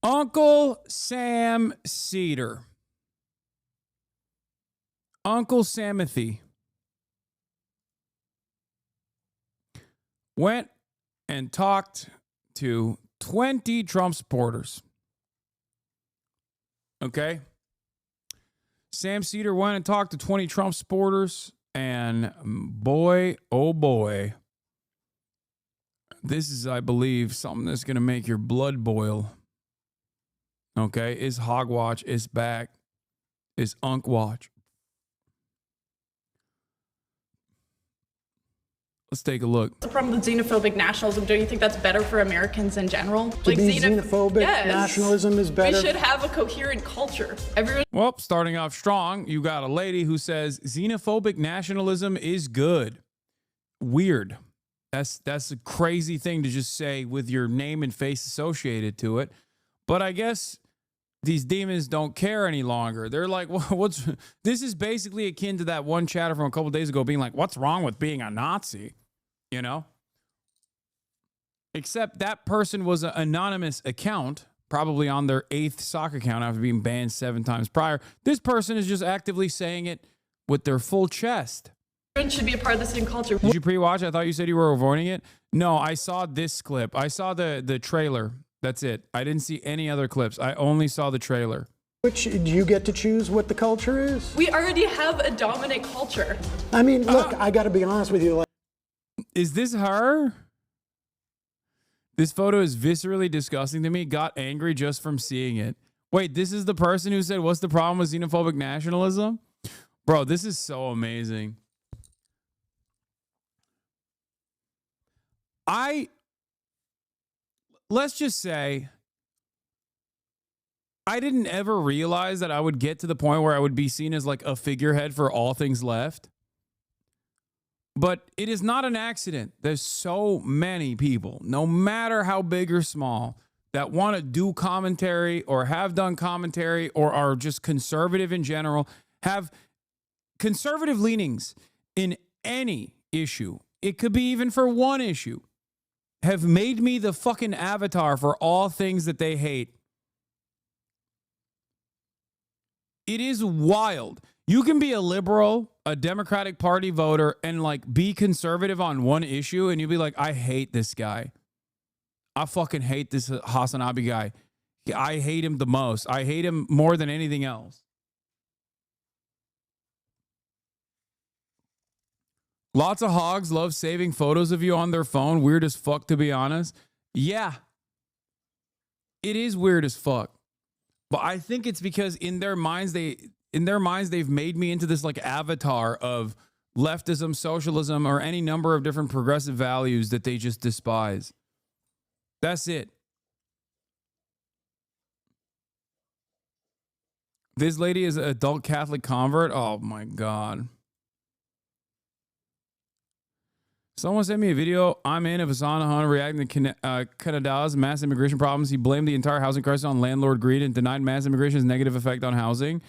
Uncle Sam Seder. Uncle Samothy went and talked to 20 Trump supporters. Okay? Sam Seder went and talked to 20 Trump supporters, and boy, oh boy, this is, I believe, something that's going to make your blood boil. Okay? It's Hogwatch. It's back. It's Unkwatch. Let's take a look. The problem with xenophobic nationalism, don't you think that's better for Americans in general? To be xenophobic nationalism is better? We should have a coherent culture. Everyone. Well, starting off strong, you got a lady who says xenophobic nationalism is good. Weird. That's a crazy thing to just say with your name and face associated to it. But I guess these demons don't care any longer. They're like, well, this is basically akin to that one chatter from a couple days ago being like, what's wrong with being a Nazi? You know? Except that person was an anonymous account, probably on their 8th sock account after being banned 7 times prior. This person is just actively saying it with their full chest. Everyone should be a part of the same culture. Did you pre-watch? I thought you said you were avoiding it. No, I saw this clip. I saw the trailer. That's it. I didn't see any other clips. I only saw the trailer. Which, do you get to choose what the culture is? We already have a dominant culture. I mean, look, I got to be honest with you. Like, is this her? This photo is viscerally disgusting to me. Got angry just from seeing it. Wait, this is the person who said, what's the problem with xenophobic nationalism? Bro, this is so amazing. Let's just say, I didn't ever realize that I would get to the point where I would be seen as like a figurehead for all things left. But it is not an accident. There's so many people, no matter how big or small, that want to do commentary or have done commentary or are just conservative in general, have conservative leanings in any issue. It could be even for one issue. Have made me the fucking avatar for all things that they hate. It is wild. You can be a liberal, a Democratic Party voter, and like be conservative on one issue, and you'll be like, I hate this guy. I fucking hate this HasanAbi guy. I hate him the most. I hate him more than anything else. Lots of hogs love saving photos of you on their phone. Weird as fuck, to be honest. Yeah. It is weird as fuck. But I think it's because in their minds they've made me into this like avatar of leftism, socialism, or any number of different progressive values that they just despise. That's it. This lady is an adult Catholic convert. Oh my God. Someone sent me a video I'm in of HasanAbi reacting to Canada's mass immigration problems. He blamed the entire housing crisis on landlord greed and denied mass immigration's negative effect on housing.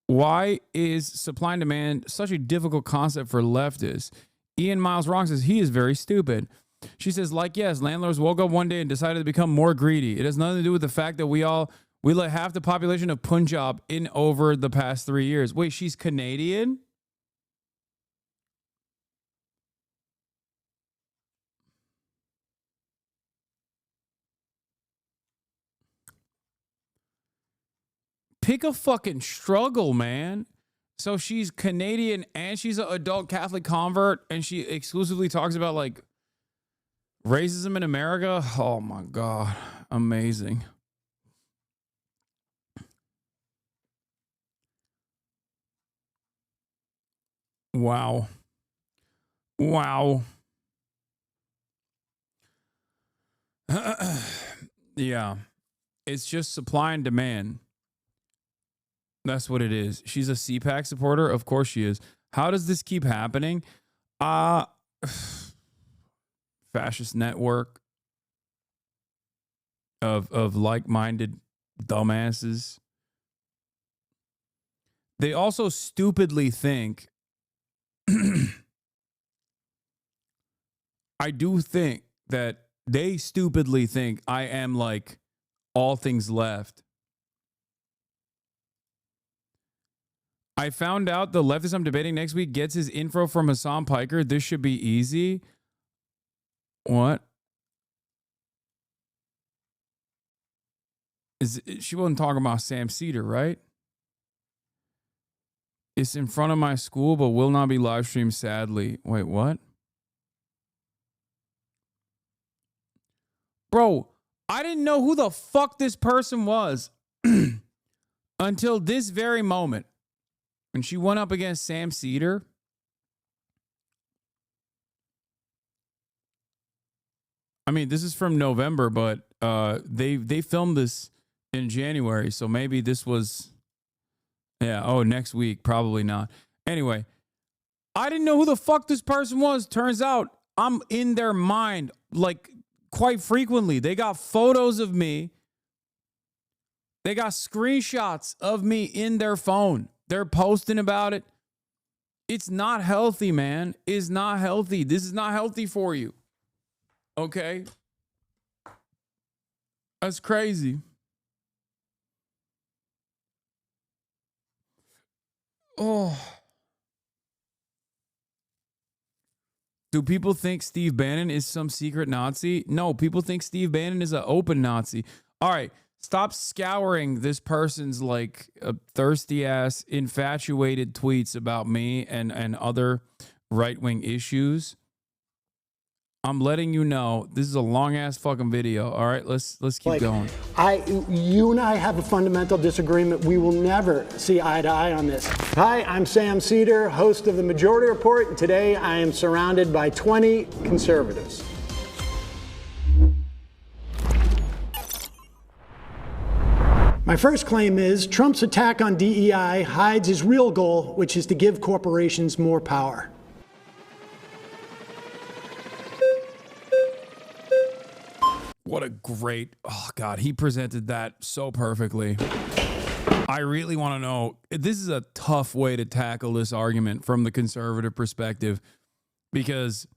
Why is supply and demand such a difficult concept for leftists? Ian Miles Wrong says he is very stupid. She says, like, yes, landlords woke up one day and decided to become more greedy. It has nothing to do with the fact that we let half the population of Punjab in over the past 3 years. Wait, she's Canadian? Pick a fucking struggle, man. So she's Canadian and she's an adult Catholic convert and she exclusively talks about like racism in America. Oh my God. Amazing. Wow. Wow. Yeah. It's just supply and demand. That's what it is. She's a CPAC supporter. Of course she is. How does this keep happening? Fascist network of like-minded dumbasses. They also stupidly think, I do think that they stupidly think I am like all things left. I found out the leftist I'm debating next week gets his info from Hasan Piker. This should be easy. What? She wasn't talking about Sam Seder, right? It's in front of my school, but will not be live streamed, sadly. Wait, what? Bro, I didn't know who the fuck this person was until this very moment. When she went up against Sam Seder. I mean, this is from November, but they filmed this in January, so maybe this was, next week, probably not. Anyway, I didn't know who the fuck this person was. Turns out I'm in their mind, like, quite frequently. They got photos of me. They got screenshots of me in their phone. They're posting about it. It's not healthy, man. It's not healthy. This is not healthy for you. Okay? That's crazy. Oh. Do people think Steve Bannon is some secret Nazi? No, people think Steve Bannon is an open Nazi. All right. Stop scouring this person's like thirsty ass infatuated tweets about me and other right-wing issues. I'm letting you know this is a long ass fucking video. All right, let's keep going. You and I have a fundamental disagreement. We will never see eye to eye on this. Hi, I'm Sam Seder, host of the Majority Report, and today I am surrounded by 20 conservatives. My first claim is Trump's attack on DEI hides his real goal, which is to give corporations more power. What a great, oh God, he presented that so perfectly. I really want to know, this is a tough way to tackle this argument from the conservative perspective, because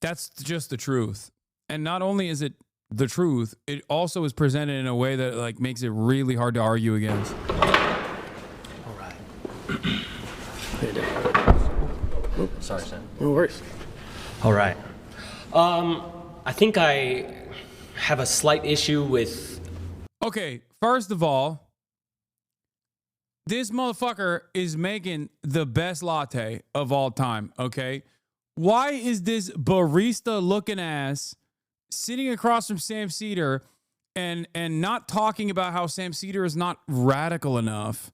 that's just the truth. And not only is it the truth, it also is presented in a way that like makes it really hard to argue against. All right. Sorry, Sam. No worries. All right. I think I have a slight issue with... Okay, first of all, this motherfucker is making the best latte of all time, okay? Why is this barista-looking ass sitting across from Sam Seder and not talking about how Sam Seder is not radical enough?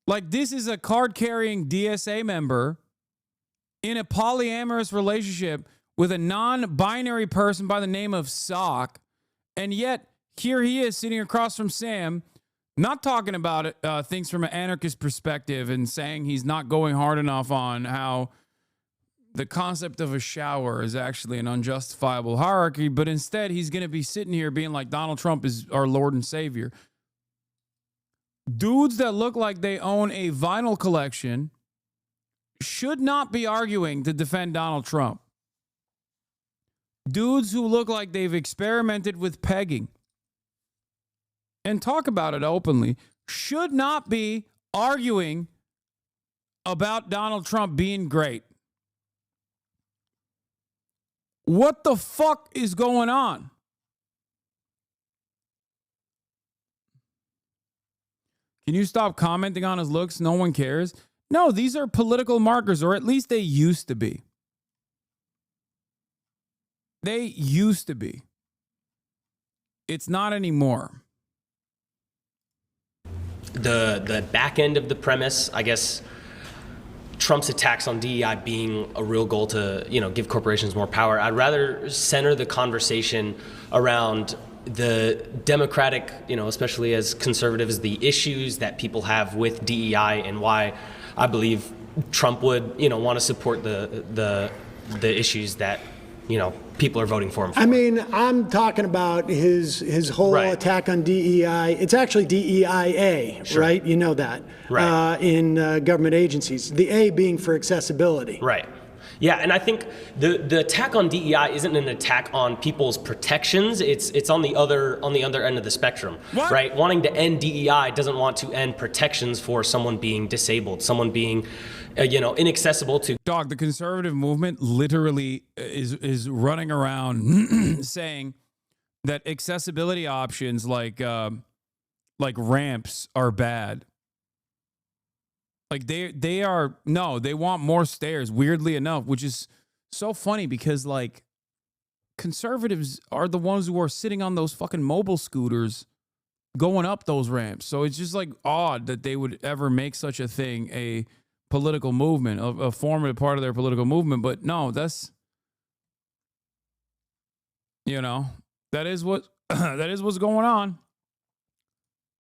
Like, this is a card-carrying DSA member in a polyamorous relationship with a non-binary person by the name of Sock, and yet here he is sitting across from Sam, not talking about it, things from an anarchist perspective and saying he's not going hard enough on how the concept of a shower is actually an unjustifiable hierarchy, but instead he's going to be sitting here being like Donald Trump is our Lord and Savior. Dudes that look like they own a vinyl collection should not be arguing to defend Donald Trump. Dudes who look like they've experimented with pegging and talk about it openly should not be arguing about Donald Trump being great. What the fuck is going on? Can you stop commenting on his looks? No one cares. No, these are political markers, or at least they used to be. They used to be. It's not anymore. The back end of the premise, I guess, Trump's attacks on DEI being a real goal to, give corporations more power. I'd rather center the conversation around the democratic, especially as conservatives, the issues that people have with DEI and why I believe Trump would, want to support the issues that, people are voting for him for. I mean, I'm talking about his whole attack on DEI. It's actually DEIA, sure. Right? You know that. Right. In government agencies. The A being for accessibility. Right. Yeah, and I think the attack on DEI isn't an attack on people's protections. It's on the other end of the spectrum, What? right? Wanting to end DEI doesn't want to end protections for someone being disabled, someone being, inaccessible to. Dog, the conservative movement literally is running around saying that accessibility options like ramps are bad. Like they want more stairs, weirdly enough, which is so funny because like conservatives are the ones who are sitting on those fucking mobile scooters going up those ramps. So it's just like odd that they would ever make such a thing a political movement, a formative part of their political movement. But no, that's, that is what's going on.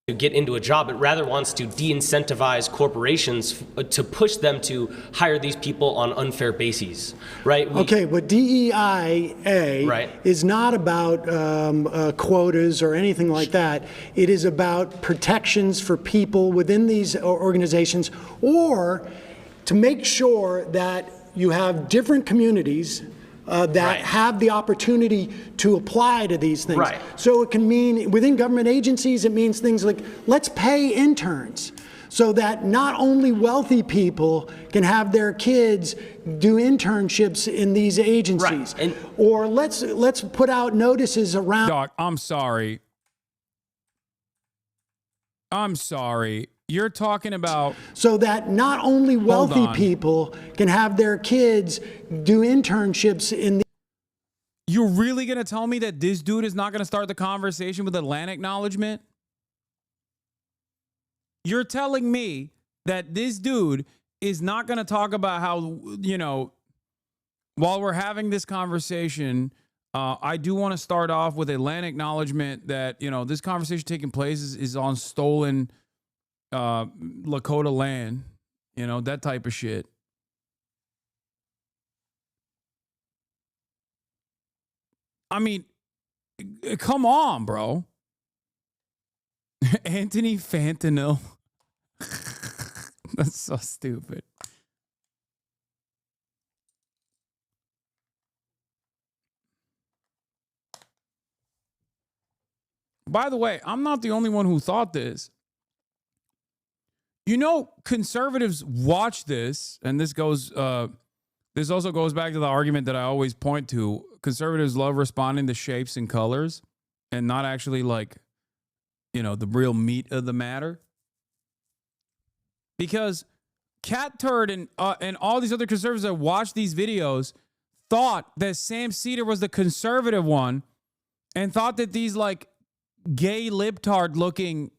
To get into a job, it rather wants to de-incentivize corporations to push them to hire these people on unfair bases, right? But DEIA Right. is not about quotas or anything like that. It is about protections for people within these organizations, or to make sure that you have different communities that have the opportunity to apply to these things. Right. So it can mean within government agencies, it means things like let's pay interns so that not only wealthy people can have their kids do internships in these agencies. Right. Or let's put out notices around. Dog, I'm sorry. You're talking about So that not only wealthy people can have their kids do internships in the. You're really going to tell me that this dude is not going to start the conversation with a land acknowledgement? You're telling me that this dude is not going to talk about how, while we're having this conversation, I do want to start off with a land acknowledgement that, this conversation taking place is on stolen Lakota land, that type of shit. I mean, come on, bro. Anthony Fentanyl. That's so stupid. By the way, I'm not the only one who thought this. Conservatives watch this, and this also goes back to the argument that I always point to. Conservatives love responding to shapes and colors and not actually the real meat of the matter. Because Cat Turd and all these other conservatives that watch these videos thought that Sam Seder was the conservative one and thought that these gay libtard looking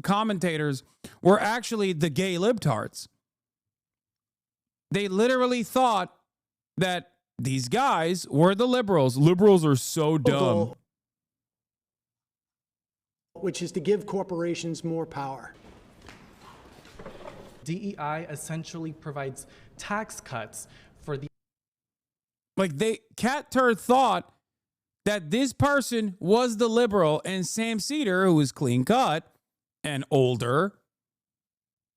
commentators were actually the gay libtards. They literally thought that these guys were the liberals. Liberals are so dumb. Which is to give corporations more power. DEI essentially provides tax cuts for the. Cat Turd thought that this person was the liberal, and Sam Seder, who was clean cut and older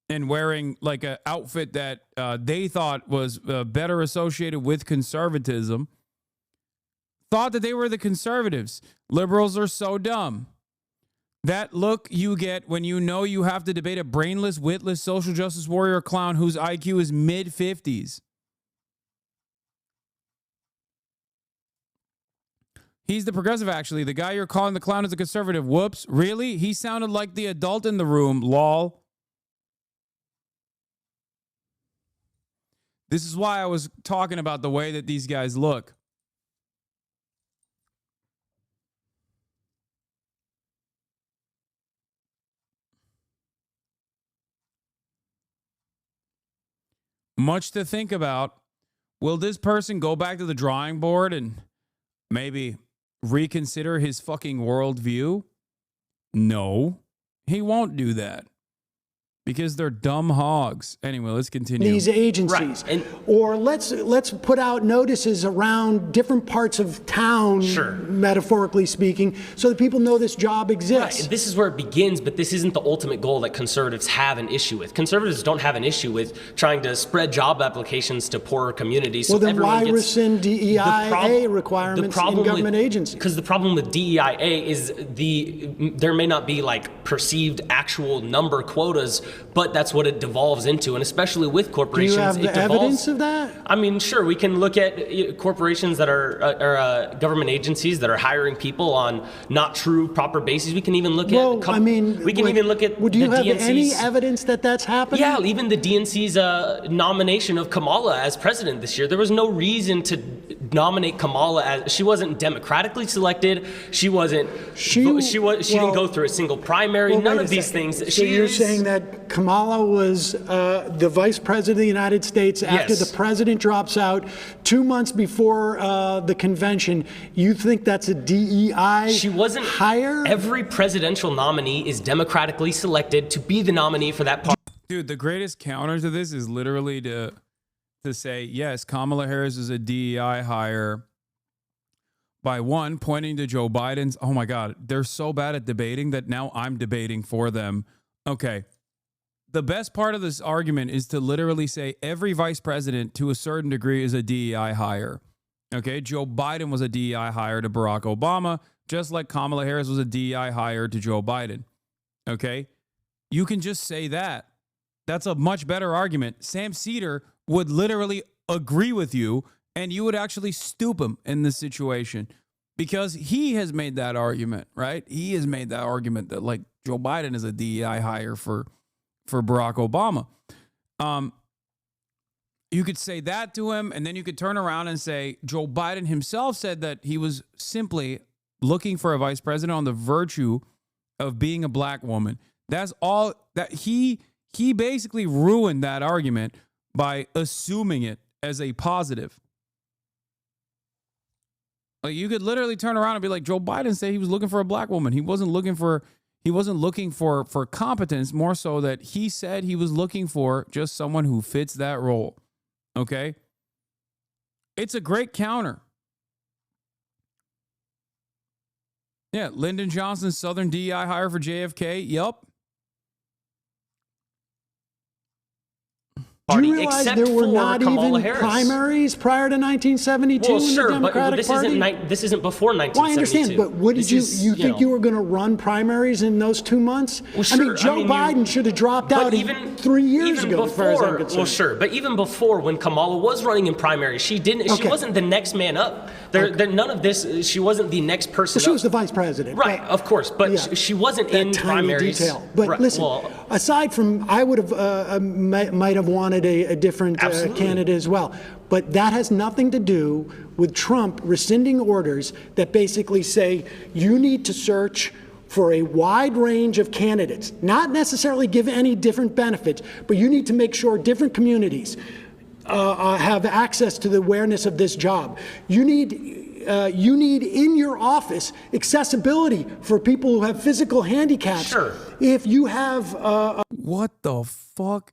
and wearing an outfit that they thought was better associated with conservatism, thought that they were the conservatives. Liberals are so dumb. That look you get when you have to debate a brainless, witless social justice warrior clown whose IQ is mid-50s. He's the progressive, actually. The guy you're calling the clown is a conservative. Whoops. Really? He sounded like the adult in the room. Lol. This is why I was talking about the way that these guys look. Much to think about. Will this person go back to the drawing board and maybe reconsider his fucking worldview? No, he won't do that. because they're dumb hogs. Anyway, let's continue. These agencies, Right. or let's put out notices around different parts of town, Sure. metaphorically speaking, so that people know this job exists. Right. This is where it begins, but this isn't the ultimate goal that conservatives have an issue with. Conservatives don't have an issue with trying to spread job applications to poorer communities. So Well, then everyone why gets rescind DEIA requirements in government agencies? Because the problem with DEIA is there may not be like perceived actual number quotas, but that's what it devolves into, and especially with corporations, Do you have it the devolves. evidence of that? I mean, sure, we can look at corporations that are government agencies that are hiring people on not true, proper bases. We can even look Well, at. We can even look at. Would you the have DNC's, any evidence that that's happening? Yeah, even the DNC's nomination of Kamala as president this year. There was no reason to nominate Kamala as she wasn't democratically selected. She wasn't. She didn't go through a single primary. Well, None wait of a these second. things. So you're saying that Kamala was the vice president of the United States after Yes. the president drops out 2 months before the convention. You think that's a DEI She wasn't hire? Every presidential nominee is democratically selected to be the nominee for that party. Dude, the greatest counter to this is literally to say, yes, Kamala Harris is a DEI hire by one, pointing to Joe Biden's. Oh my God, they're so bad at debating that now I'm debating for them. Okay. The best part of this argument is to literally say every vice president to a certain degree is a DEI hire. Okay. Joe Biden was a DEI hire to Barack Obama, just like Kamala Harris was a DEI hire to Joe Biden. Okay. You can just say that. That's a much better argument. Sam Seder would literally agree with you, and you would actually stoop him in this situation because he has made that argument, right? He has made that argument that like Joe Biden is a DEI hire for Barack Obama. You could say that to him, and then you could turn around and say Joe Biden himself said that he was simply looking for a vice president on the virtue of being a black woman. That's all that he basically ruined that argument by assuming it as a positive. Like you could literally turn around and be like, Joe Biden said he was looking for a black woman. He wasn't looking for competence, more so that he said he was looking for just someone who fits that role. Okay? It's a great counter. Yeah, Lyndon Johnson's Southern DEI hire for JFK. Yup. Do you realize except there were for not Kamala even Harris. primaries prior to 1972 Well, in sure, the Democratic but Party? this isn't before 1972. Well, I understand, but what did you think you were going to run primaries in those 2 months? Well, I mean, sure, Joe Biden should have dropped out even 3 years even ago, as far as I'm before- concerned. Well, sure, but even before, when Kamala was running in primaries, she wasn't the next man up. None of this. She wasn't the next person. Well, she up. was the vice president. Right, of course, but yeah, she wasn't that in tiny primaries. detail. But Right, listen, well, aside from, I would have might have wanted a different candidate as well. But that has nothing to do with Trump rescinding orders that basically say you need to search for a wide range of candidates, not necessarily give any different benefits, but you need to make sure different communities have access to the awareness of this job. You need in your office accessibility for people who have physical handicaps. Sure. If you have What the fuck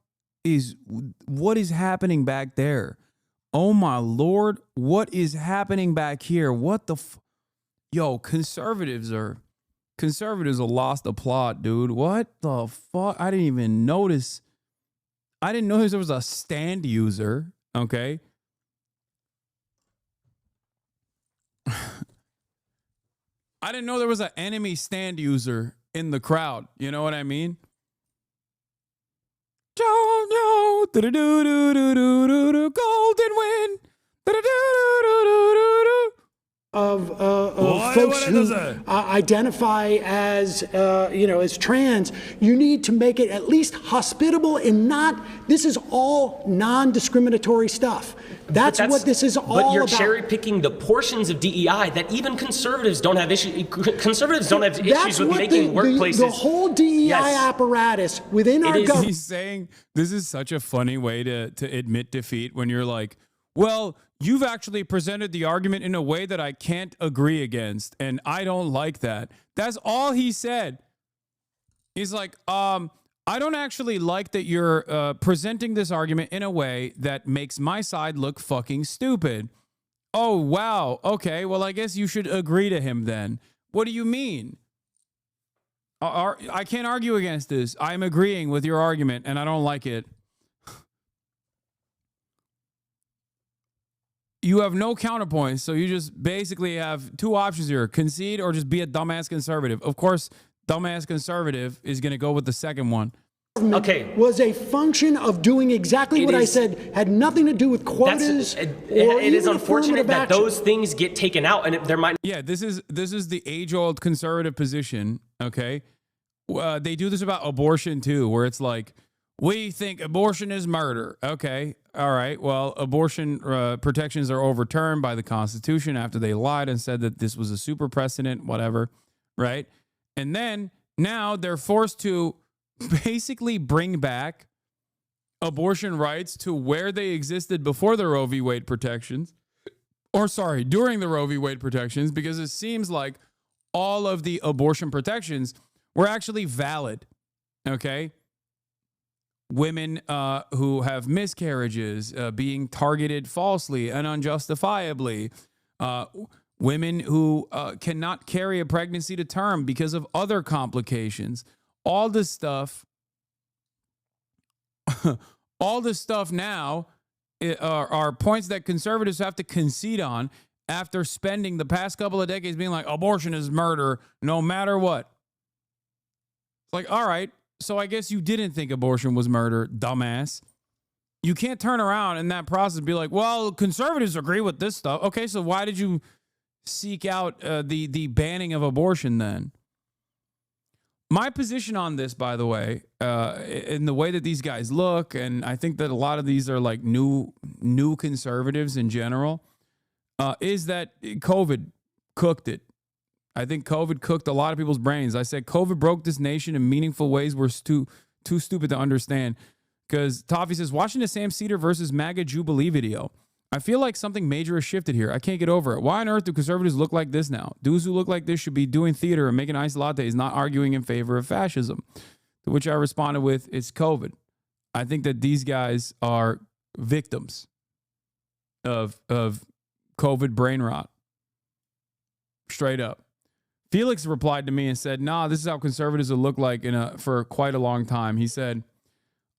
what is happening back there? Oh my Lord, what is happening back here? What the Yo, conservatives are lost the plot, dude. What the fuck? I didn't even notice. I didn't notice there was a stand user, okay? I didn't know there was an enemy stand user in the crowd. You know what I mean? Golden win. of folks who identify as as trans, you need to make it at least hospitable and not. This is all non-discriminatory stuff. That's what this is all about. But you're cherry picking the portions of DEI that even conservatives don't have issues. Conservatives don't have issues with making workplaces. The whole DEI apparatus within our government. He's saying this is such a funny way to admit defeat when you're like, well, you've actually presented the argument in a way that I can't agree against, and I don't like that. That's all he said. He's like, I don't actually like that you're presenting this argument in a way that makes my side look fucking stupid. Oh, wow. Okay, well, I guess you should agree to him then. What do you mean? I can't argue against this. I'm agreeing with your argument, and I don't like it. You have no counterpoints, so you just basically have two options here. Concede or just be a dumbass conservative. Of course, dumbass conservative is going to go with the second one. Okay. Was a function of doing exactly what I said, had nothing to do with quotas. It is unfortunate that those things get taken out, and there might. Yeah, this is the age-old conservative position. Okay, they do this about abortion too, where it's like, we think abortion is murder. Okay, all right. Well, abortion protections are overturned by the Constitution after they lied and said that this was a super precedent, whatever, right? And then now they're forced to basically bring back abortion rights to where they existed before the Roe v. Wade protections, or sorry, during the Roe v. Wade protections, because it seems like all of the abortion protections were actually valid. Okay. Women who have miscarriages being targeted falsely and unjustifiably, women who cannot carry a pregnancy to term because of other complications. All this stuff now are points that conservatives have to concede on after spending the past couple of decades being like, abortion is murder no matter what. It's like, all right, so I guess you didn't think abortion was murder, dumbass. You can't turn around in that process and be like, well, conservatives agree with this stuff. Okay, so why did you seek out the banning of abortion then? My position on this, by the way, in the way that these guys look, and I think that a lot of these are like new conservatives in general, is that COVID cooked it. I think COVID cooked a lot of people's brains. I said COVID broke this nation in meaningful ways we're too stupid to understand. Because Toffee says, watching the Sam Seder versus MAGA Jubilee video, I feel like something major has shifted here. I can't get over it. Why on earth do conservatives look like this now? Dudes who look like this should be doing theater and making iced lattes, not arguing in favor of fascism. To which I responded with, it's COVID. I think that these guys are victims of COVID brain rot. Straight up. Felix replied to me and said, nah, this is how conservatives will look like for quite a long time. He said,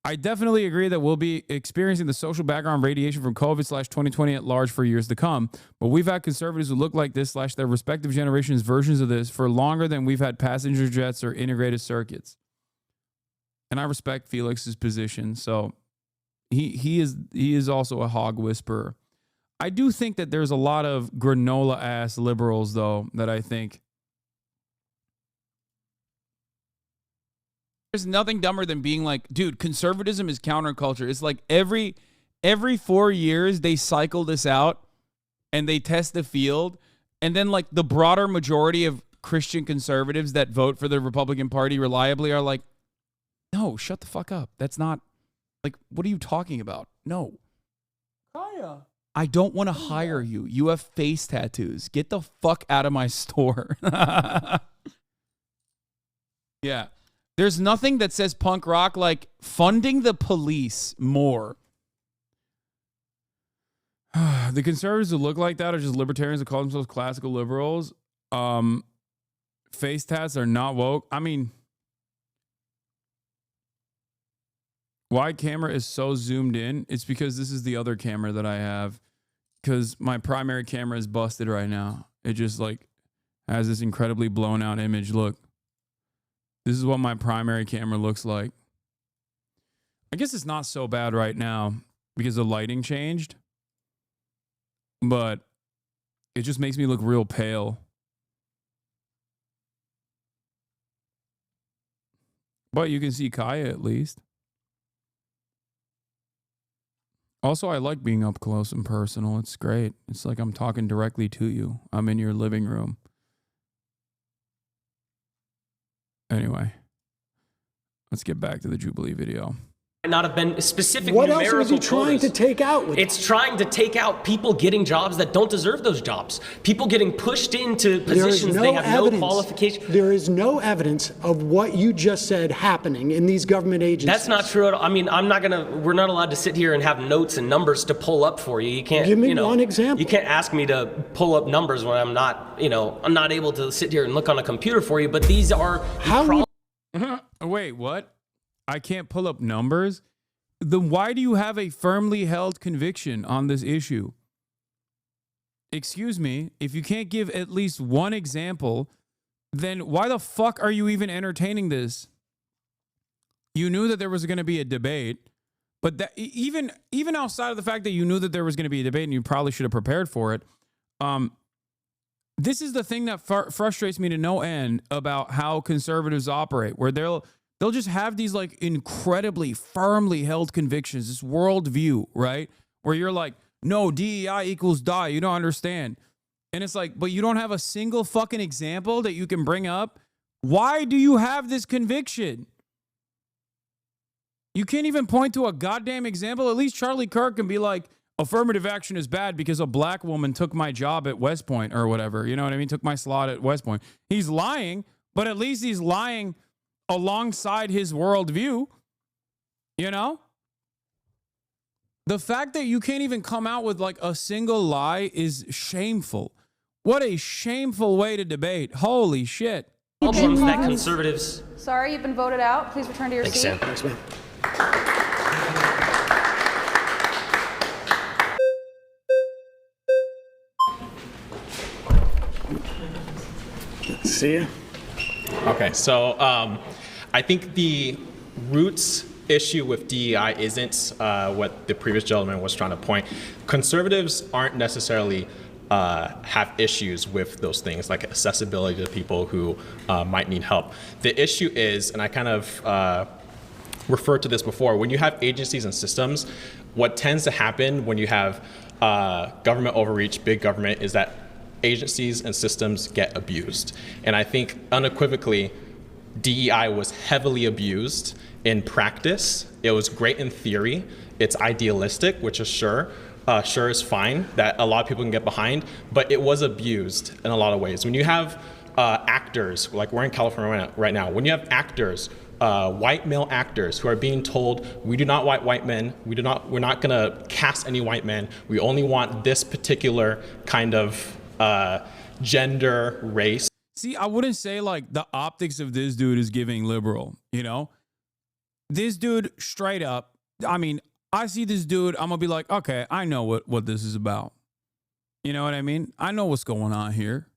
I definitely agree that we'll be experiencing the social background radiation from COVID/2020 at large for years to come. But we've had conservatives who look like this / their respective generations' versions of this for longer than we've had passenger jets or integrated circuits. And I respect Felix's position. So he is also a hog whisperer. I do think that there's a lot of granola ass liberals, though, that I think there's nothing dumber than being like, dude, conservatism is counterculture. It's like every 4 years they cycle this out and they test the field. And then like the broader majority of Christian conservatives that vote for the Republican Party reliably are like, no, shut the fuck up. That's not like, what are you talking about? No. Kaya. I don't want to hire you. You have face tattoos. Get the fuck out of my store. Yeah. There's nothing that says punk rock like funding the police more. The conservatives who look like that are just libertarians that call themselves classical liberals. Face tats are not woke. I mean, why camera is so zoomed in? It's because this is the other camera that I have. Because my primary camera is busted right now. It just like has this incredibly blown out image. Look. This is what my primary camera looks like. I guess it's not so bad right now because the lighting changed. But it just makes me look real pale. But you can see Kaya at least. Also, I like being up close and personal. It's great. It's like I'm talking directly to you. I'm in your living room. Anyway, let's get back to the Jubilee video. not have been specific What numerical else was he trying to take out with It's trying to take out people getting jobs that don't deserve those jobs. People getting pushed into positions they have no qualification. There is no evidence of what you just said happening in these government agencies. That's not true at all. I mean, we're not allowed to sit here and have notes and numbers to pull up for you. You can't, give me one example. You can't ask me to pull up numbers when I'm not able to sit here and look on a computer for you, but these are Wait, what? I can't pull up numbers? Then why do you have a firmly held conviction on this issue? Excuse me, if you can't give at least one example, then why the fuck are you even entertaining this? You knew that there was going to be a debate, but that even outside of the fact that you knew that there was going to be a debate and you probably should have prepared for it, this is the thing that frustrates me to no end about how conservatives operate, where they'll just have these like incredibly firmly held convictions, this worldview, right? Where you're like, no, DEI equals die. You don't understand. And it's like, but you don't have a single fucking example that you can bring up. Why do you have this conviction? You can't even point to a goddamn example. At least Charlie Kirk can be like, affirmative action is bad because a black woman took my job at West Point or whatever. You know what I mean? Took my slot at West Point. He's lying, but at least he's lying alongside his worldview. You know? The fact that you can't even come out with like a single lie is shameful. What a shameful way to debate. Holy shit. Problems that conservatives... Sorry, you've been voted out. Please return to your seat. Sam. Thanks, man. See ya. Okay, so I think the roots issue with DEI isn't what the previous gentleman was trying to point. Conservatives aren't necessarily have issues with those things like accessibility to people who might need help. The issue is, and I kind of referred to this before, when you have agencies and systems, what tends to happen when you have government overreach, big government, is that agencies and systems get abused. And I think unequivocally, DEI was heavily abused in practice. It was great in theory. It's idealistic, which is sure is fine, that a lot of people can get behind, but it was abused in a lot of ways. When you have actors, like we're in California right now, when you have actors, white male actors who are being told, we do not want white men, we're not gonna cast any white men, we only want this particular kind of gender, race. See, I wouldn't say like the optics of this dude is giving liberal, you know? This dude straight up, I mean, I see this dude, I'm gonna be like, okay, I know what this is about. You know what I mean? I know what's going on here.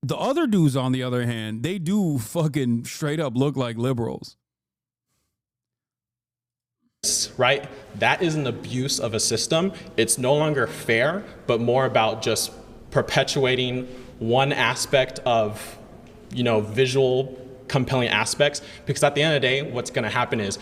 The other dudes, on the other hand, they do fucking straight up look like liberals. Right? That is an abuse of a system. It's no longer fair, but more about just perpetuating one aspect of, visual compelling aspects. Because at the end of the day, what's going to happen is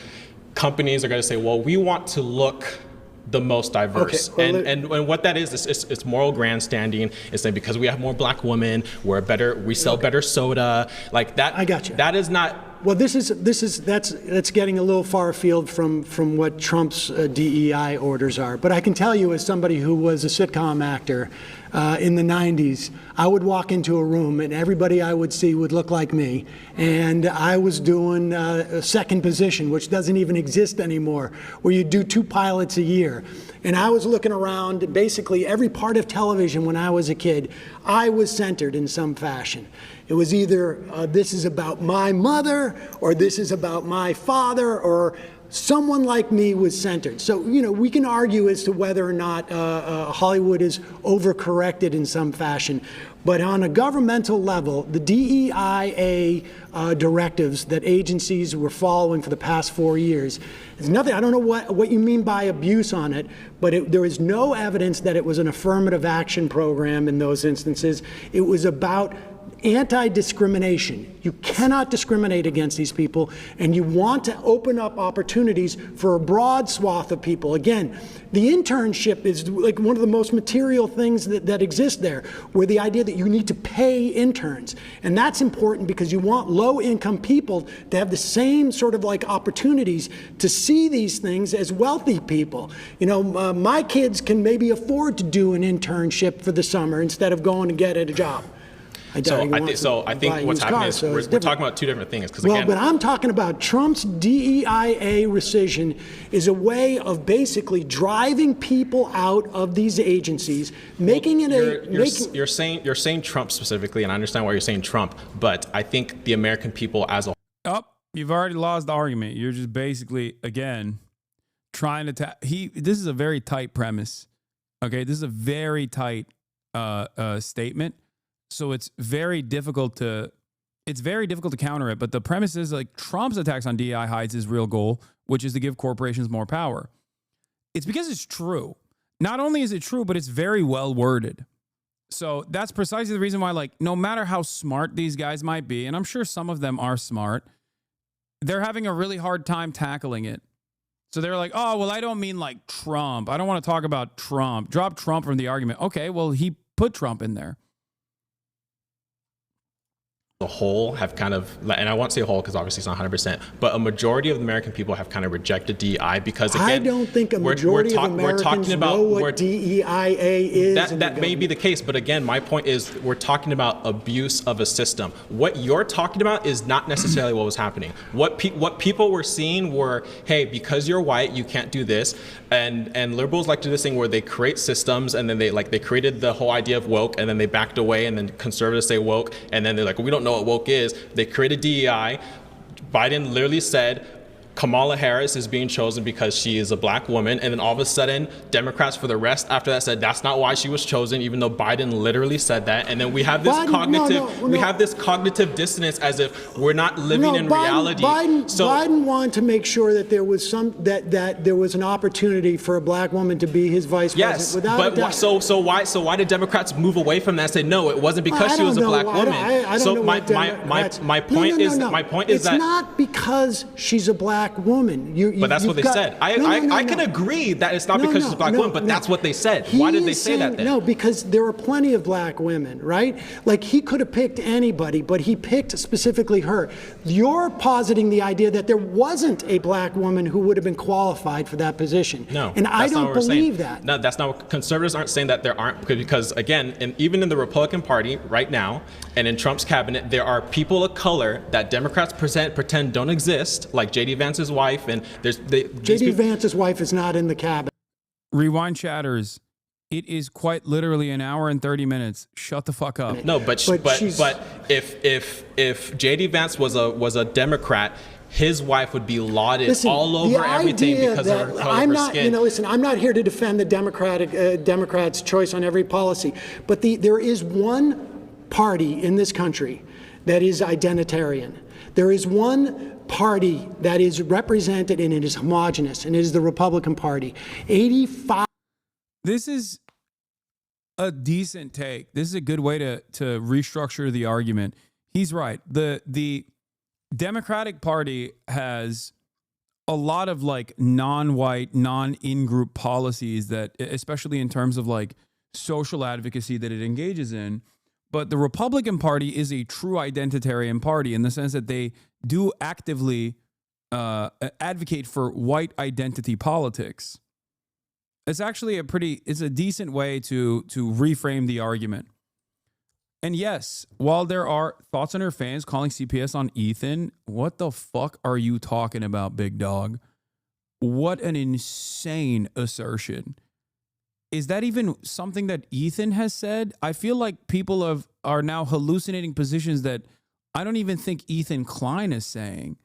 companies are going to say, well, we want to look the most diverse. Okay, well, and what that is it's moral grandstanding. It's saying because we have more black women, we sell better soda. Like that. I got you. That is not. Well, that's getting a little far afield from what Trump's DEI orders are. But I can tell you, as somebody who was a sitcom actor in the 90s, I would walk into a room and everybody I would see would look like me. And I was doing a second position, which doesn't even exist anymore, where you do 2 pilots a year. And I was looking around basically every part of television when I was a kid. I was centered in some fashion. It was either this is about my mother, or this is about my father, or someone like me was centered. So, we can argue as to whether or not Hollywood is overcorrected in some fashion. But on a governmental level, the DEIA directives that agencies were following for the past 4 years, there's nothing, I don't know what you mean by abuse on it, but there is no evidence that it was an affirmative action program in those instances. It was about anti-discrimination. You cannot discriminate against these people, and you want to open up opportunities for a broad swath of people. Again, the internship is like one of the most material things that exist there, where the idea that you need to pay interns. And that's important because you want low-income people to have the same sort of like opportunities to see these things as wealthy people. You know, my kids can maybe afford to do an internship for the summer instead of going to get a job. I think what's happening is we're talking about two different things. Well, but I'm talking about Trump's DEIA rescission is a way of basically driving people out of these agencies, making it you're saying Trump specifically, and I understand why you're saying Trump, but I think the American people as a whole. Oh, you've already lost the argument. You're just basically, again, trying to this is a very tight premise. Okay, this is a very tight statement. So it's very difficult to counter it. But the premise is like Trump's attacks on DEI hides his real goal, which is to give corporations more power. It's because it's true. Not only is it true, but it's very well worded. So that's precisely the reason why, like, no matter how smart these guys might be, and I'm sure some of them are smart, they're having a really hard time tackling it. So they're like, oh, well, I don't mean like Trump. I don't want to talk about Trump. Drop Trump from the argument. Okay, well, he put Trump in there. The whole have kind of, and I won't say whole because obviously it's not 100%, but a majority of the American people have kind of rejected DEI because, again, I don't think a majority of Americans know what DEIA is. That may be the case, but again, my point is we're talking about abuse of a system. What you're talking about is not necessarily what was happening. What people were seeing were, hey, because you're white, you can't do this, and liberals like to do this thing where they create systems and then they created the whole idea of woke and then they backed away, and then conservatives say woke, and then they're like, well, we don't know what woke is. They created DEI. Biden literally said Kamala Harris is being chosen because she is a black woman, and then all of a sudden Democrats for the rest after that said that's not why she was chosen, even though Biden literally said that. And then we have this cognitive dissonance as if we're not living in reality. Biden wanted to make sure that there was that there was an opportunity for a black woman to be his vice president. Without a doubt. So why did Democrats move away from that and say no, it wasn't because she was a black woman? I don't know my point is it's not because she's a black woman. But that's what they said. I can agree that it's not because she's a black woman, but that's what they said. Why did they say that then? No, because there are plenty of black women, right? Like, he could have picked anybody, but he picked specifically her. You're positing the idea that there wasn't a black woman who would have been qualified for that position. No, and I don't believe that. No, that's not what conservatives aren't saying, that there aren't, because again, even in the Republican Party right now and in Trump's cabinet, there are people of color that Democrats pretend don't exist, like J.D. Vance's wife, and J.D. Vance's wife is not in the cabinet. Rewind chatters. It is quite literally an hour and 30 minutes. Shut the fuck up. No, but if J.D. Vance was a Democrat, his wife would be lauded all over everything because of her color of her skin. Listen, I'm not here to defend the Democrats' choice on every policy, but there is one party in this country that is identitarian. There is one party that is represented and it is homogenous, and it is the Republican Party. 85. This is a decent take. This is a good way to restructure the argument. He's right. The Democratic Party has a lot of like non-white, non-in-group policies that, especially in terms of like social advocacy that it engages in. But the Republican Party is a true identitarian party in the sense that they do actively advocate for white identity politics. It's actually it's a decent way to reframe the argument. And yes, while there are thoughts on her fans calling CPS on Ethan, what the fuck are you talking about, big dog? What an insane assertion. Is that even something that Ethan has said? I feel like people are now hallucinating positions that I don't even think Ethan Klein is saying.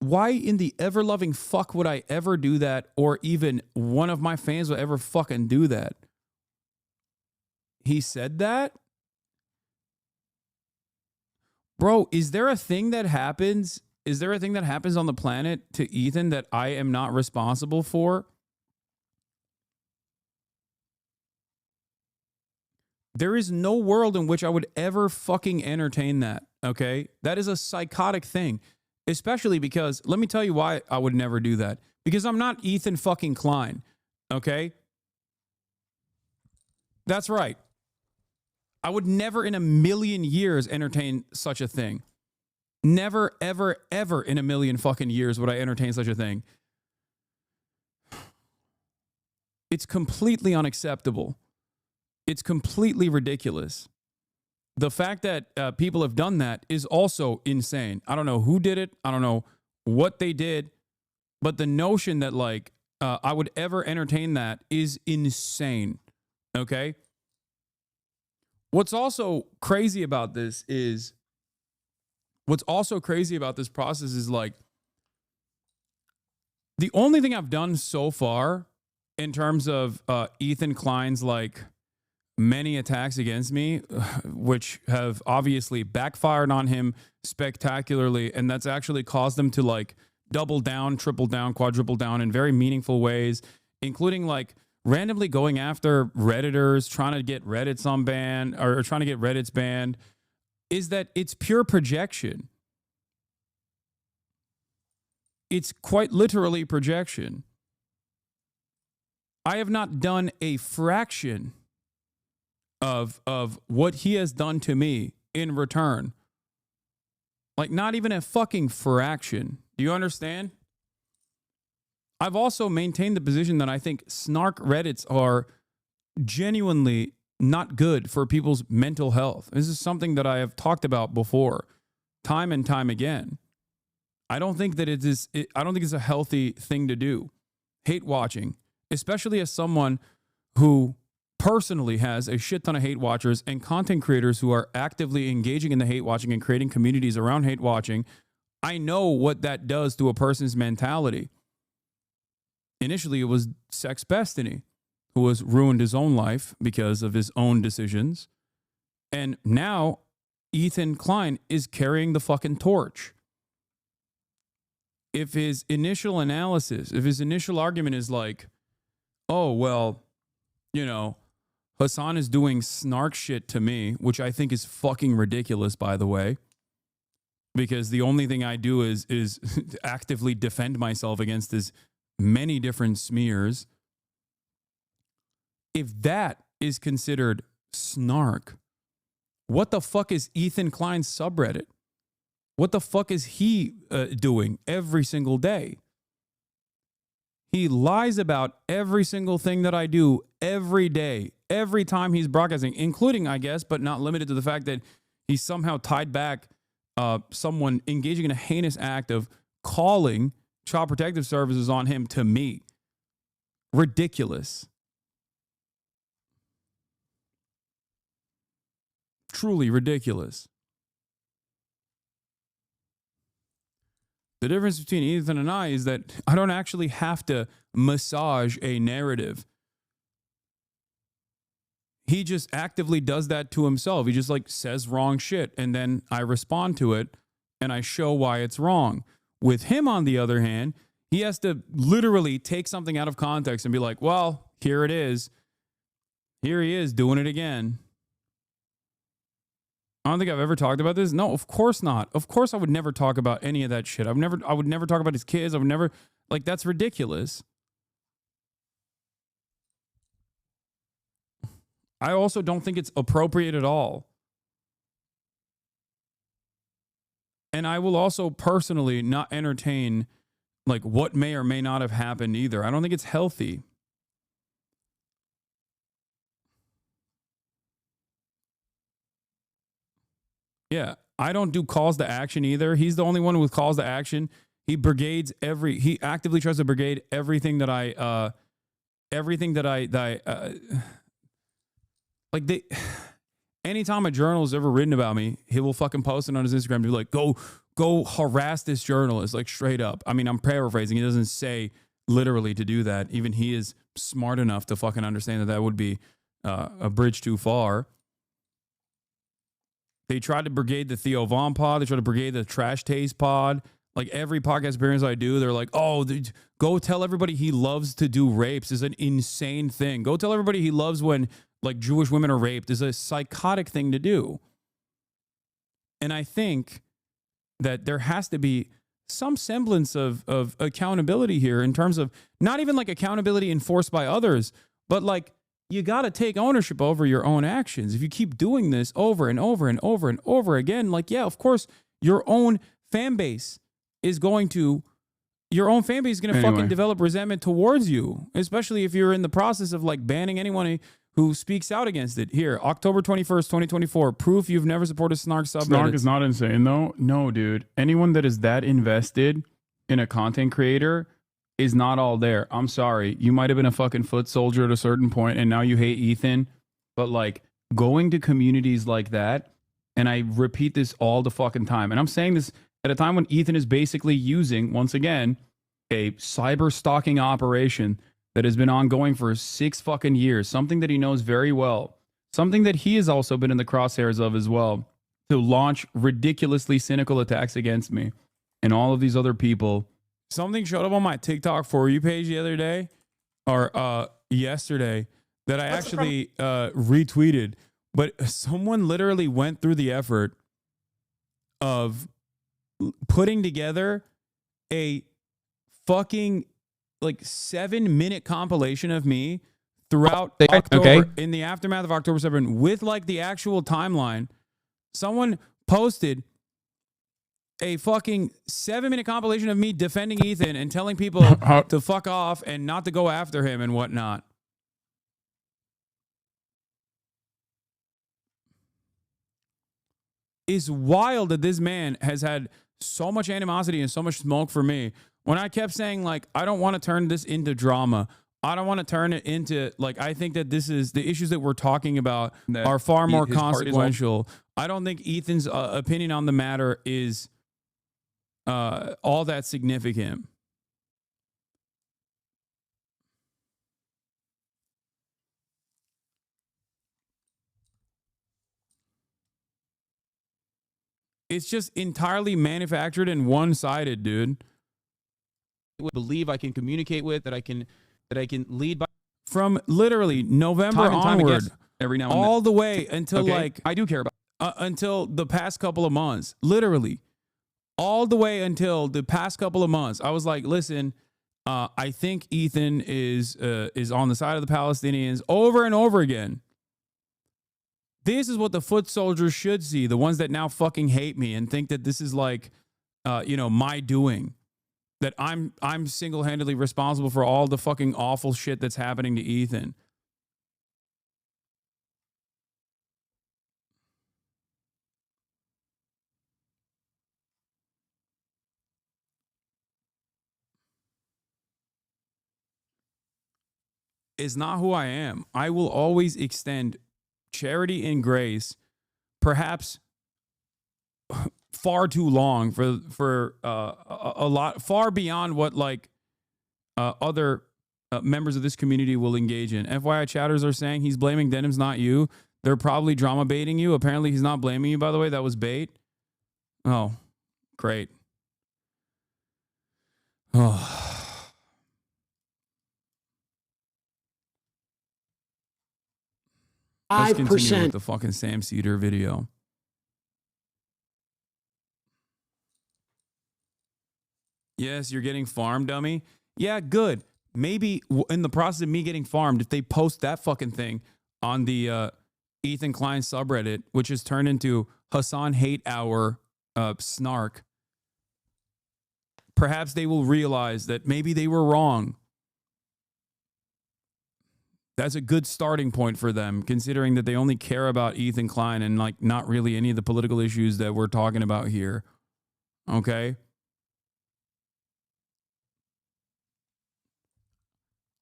Why in the ever-loving fuck would I ever do that, or even one of my fans would ever fucking do that? He said that? Bro, is there a thing that happens? Is there a thing that happens on the planet to Ethan that I am not responsible for? There is no world in which I would ever fucking entertain that. Okay. That is a psychotic thing, especially because let me tell you why I would never do that. Because I'm not Ethan fucking Klein. Okay. That's right. I would never in a million years entertain such a thing. Never, ever, ever in a million fucking years would I entertain such a thing. It's completely unacceptable. It's completely ridiculous. The fact that people have done that is also insane. I don't know who did it. I don't know what they did. But the notion that like I would ever entertain that is insane. Okay? What's also crazy about this process is like the only thing I've done so far in terms of Ethan Klein's like many attacks against me, which have obviously backfired on him spectacularly, and that's actually caused him to like double down, triple down, quadruple down in very meaningful ways, including like randomly going after Redditors, trying to get Reddit's unbanned or trying to get Reddit's banned, is that it's pure projection. It's quite literally projection. I have not done a fraction of what he has done to me in return. Like not even a fucking fraction. Do you understand? I've also maintained the position that I think snark Reddits are genuinely not good for people's mental health. This is something that I have talked about before, time and time again. I don't think that I don't think it's a healthy thing to do. Hate watching, especially as someone who personally has a shit ton of hate watchers and content creators who are actively engaging in the hate watching and creating communities around hate watching. I know what that does to a person's mentality. Initially, it was Sex Destiny, who has ruined his own life because of his own decisions. And now Ethan Klein is carrying the fucking torch. If his initial argument is like, oh, well, you know, Hasan is doing snark shit to me, which I think is fucking ridiculous, by the way, because the only thing I do is actively defend myself against his many different smears. If that is considered snark, what the fuck is Ethan Klein's subreddit? What the fuck is he doing every single day? He lies about every single thing that I do every day, every time he's broadcasting, including, I guess, but not limited to the fact that he somehow tied back someone engaging in a heinous act of calling Child Protective Services on him to me. Ridiculous. Truly ridiculous. The difference between Ethan and I is that I don't actually have to massage a narrative. He just actively does that to himself. He just like says wrong shit and then I respond to it and I show why it's wrong. With him, on the other hand, he has to literally take something out of context and be like, well, here it is. Here he is doing it again. I don't think I've ever talked about this. No, of course not. Of course I would never talk about any of that shit. I would never talk about his kids. I would never, like, that's ridiculous. I also don't think it's appropriate at all. And I will also personally not entertain like what may or may not have happened either. I don't think it's healthy. Yeah, I don't do calls to action either. He's the only one with calls to action. He actively tries to brigade everything that I anytime a journalist ever written about me, he will fucking post it on his Instagram and be like, go harass this journalist, like straight up. I mean, I'm paraphrasing. He doesn't say literally to do that. Even he is smart enough to fucking understand that would be a bridge too far. They tried to brigade the Theo Von pod. They tried to brigade the Trash Taste pod. Like every podcast appearance I do, they're like, oh, go tell everybody he loves to do rapes is an insane thing. Go tell everybody he loves when like Jewish women are raped is a psychotic thing to do. And I think that there has to be some semblance of accountability here in terms of not even like accountability enforced by others, but like you got to take ownership over your own actions. If you keep doing this over and over and over and over again, like, yeah, of course, your own fan base is going to fucking develop resentment towards you, especially if you're in the process of like banning anyone who speaks out against it. Here, October 21st, 2024, proof you've never supported Snark subreddit. Snark is not insane though. No, dude. Anyone that is that invested in a content creator is not all there. I'm sorry. You might have been a fucking foot soldier at a certain point and now you hate Ethan. But like going to communities like that, and I repeat this all the fucking time, and I'm saying this at a time when Ethan is basically using, once again, a cyber stalking operation that has been ongoing for 6 fucking years, something that he knows very well, something that he has also been in the crosshairs of as well, to launch ridiculously cynical attacks against me and all of these other people. Something showed up on my TikTok For You page the other day, or yesterday, that I actually retweeted, but someone literally went through the effort of putting together a fucking like 7-minute compilation of me throughout October, in the aftermath of October 7th, with like the actual timeline. Someone posted a fucking 7-minute compilation of me defending Ethan and telling people to fuck off and not to go after him and whatnot. It's wild that this man has had so much animosity and so much smoke for me. When I kept saying, like, I don't want to turn this into drama. I don't want to turn it into, like, I think that this is the issues that we're talking about are far more consequential. I don't think Ethan's opinion on the matter is all that significant. It's just entirely manufactured and one-sided, dude. I believe I can communicate with, that I can lead by, from literally November onward, every now and all the way until like I do care about until the past couple of months, literally all the way until the past couple of months. I was like, listen, I think Ethan is on the side of the Palestinians over and over again. This is what the foot soldiers should see, the ones that now fucking hate me and think that this is like, my doing, that I'm single-handedly responsible for all the fucking awful shit that's happening to Ethan. Is not who I am. I will always extend charity and grace, perhaps far too long for a lot, far beyond what like other members of this community will engage in. FYI, chatters are saying he's blaming Denims, not you. They're probably drama baiting you. Apparently, he's not blaming you, by the way. That was bait. Oh, great. Oh. Let's continue with the fucking Sam Seder video. Yes, you're getting farmed, dummy. Yeah, good. Maybe in the process of me getting farmed, if they post that fucking thing on the Ethan Klein subreddit, which has turned into Hasan Hate Hour snark, perhaps they will realize that maybe they were wrong. That's a good starting point for them, considering that they only care about Ethan Klein and like not really any of the political issues that we're talking about here. Okay?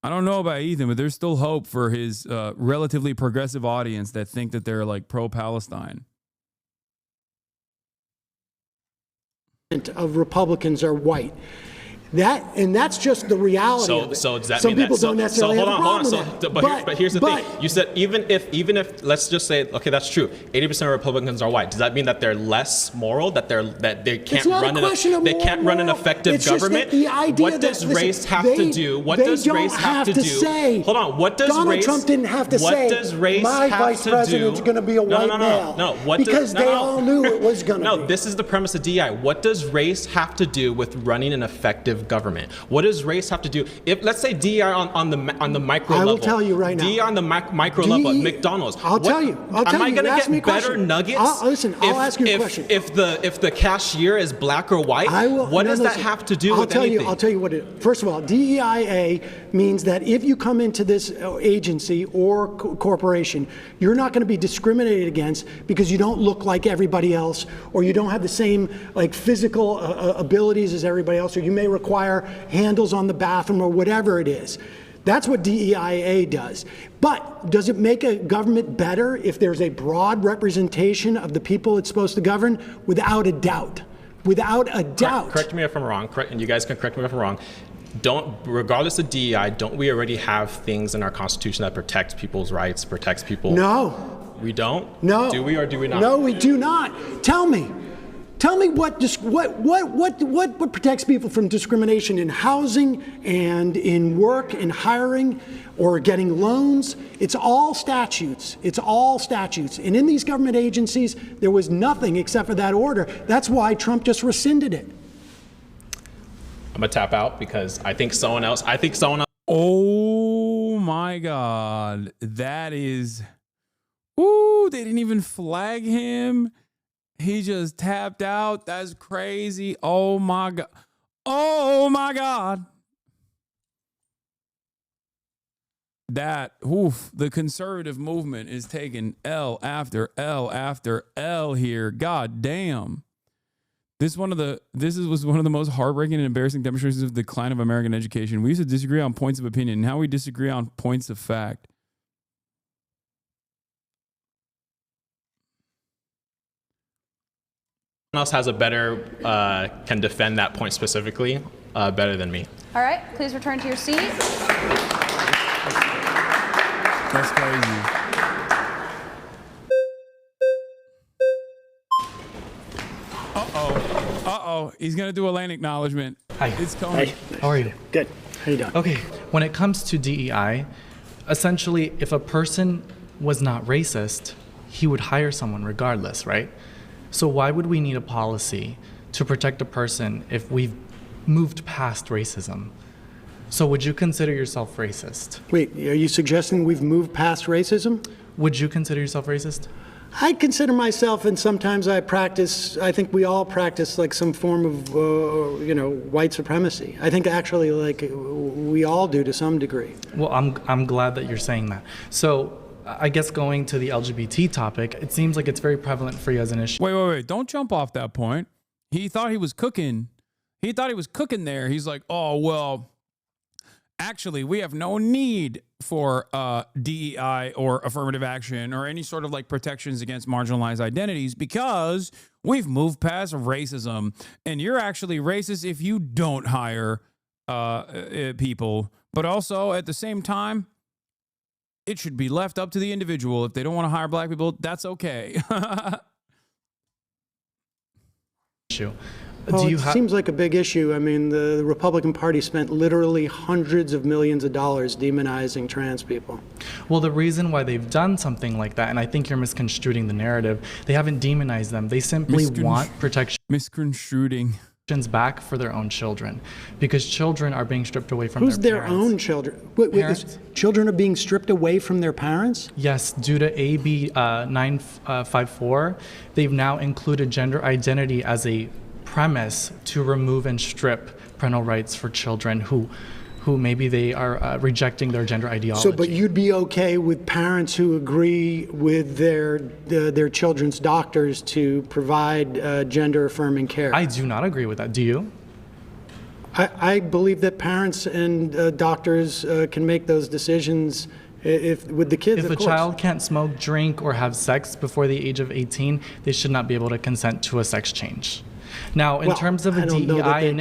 I don't know about Ethan, but there's still hope for his relatively progressive audience that think that they're like pro-Palestine. Of Republicans are white. That's just the reality of it. So does that Some mean people that? don't necessarily have a problem with that. But here's the thing. You said even if let's just say, okay, that's true. 80% of Republicans are white. Does that mean that they're less moral? That they can't run an effective government? What does race have to do? What does race have to do? Hold on. What does Donald Trump didn't have to say my vice president's going to be a white male. No. Because they all knew it was going to be. No, this is the premise of DEI. What does race have to do with running an effective government? What does race have to do? If let's say DEI on the micro level. I will tell you right now. DEI on the micro level at McDonald's. I'll tell you. Am I going to get better nuggets? I'll ask you a question. If the cashier is black or white, what does that have to do with anything? I'll tell you what it is. First of all, DEIA means that if you come into this agency or corporation, you're not going to be discriminated against because you don't look like everybody else, or you don't have the same physical abilities as everybody else, or you may require handles on the bathroom or whatever it is. That's what DEIA does. But does it make a government better if there's a broad representation of the people it's supposed to govern? Without a doubt. Without a doubt. Correct me if I'm wrong, and you guys can correct me if I'm wrong. Regardless of DEI, don't we already have things in our Constitution that protect people's rights, protects people? No. We don't? No. Do we or do we not? No, we do not. Tell me what protects people from discrimination in housing and in work and hiring or getting loans. It's all statutes. It's all statutes. And in these government agencies, there was nothing except for that order. That's why Trump just rescinded it. I'm gonna tap out because I think someone else. Oh my God, that is. Ooh, they didn't even flag him. He just tapped out. That's crazy. Oh my God. Oh my God. The conservative movement is taking L after L after L here. God damn. This was one of the most heartbreaking and embarrassing demonstrations of the decline of American education. We used to disagree on points of opinion. Now we disagree on points of fact. Else has a better can defend that point specifically better than me. All right, please return to your seat. That's crazy. Uh-oh. He's going to do a land acknowledgement. Hi. It's coming. Hey. How are you? Good. How you doing? Okay, when it comes to DEI, essentially, if a person was not racist, he would hire someone regardless, right? So why would we need a policy to protect a person if we've moved past racism? So would you consider yourself racist? Wait, are you suggesting we've moved past racism? Would you consider yourself racist? I consider myself, and sometimes I think we all practice some form of, white supremacy. I think actually we all do to some degree. Well, I'm glad that you're saying that. So I guess going to the LGBT topic, it seems like it's very prevalent for you as an issue. Wait. Don't jump off that point. He thought he was cooking. He thought he was cooking there. He's like, oh, well, actually, we have no need for DEI or affirmative action or any sort of protections against marginalized identities because we've moved past racism. And you're actually racist if you don't hire people. But also, at the same time, it should be left up to the individual. If they don't want to hire black people, that's okay. It seems like a big issue. I mean, the Republican Party spent literally hundreds of millions of dollars demonizing trans people. Well, the reason why they've done something like that, and I think you're misconstruing the narrative, they haven't demonized them. They simply want protection. Misconstruing. Back for their own children, because children are being stripped away from their parents. Who's their own children? Wait, children are being stripped away from their parents? Yes, due to AB 954, they've now included gender identity as a premise to remove and strip parental rights for children who maybe they are rejecting their gender ideology. So, but you'd be okay with parents who agree with their children's doctors to provide gender-affirming care? I do not agree with that. Do you? I believe that parents and doctors can make those decisions with the kids. If a child can't smoke, drink, or have sex before the age of 18, they should not be able to consent to a sex change. Now, in Well, terms of I a don't know that DEI they can,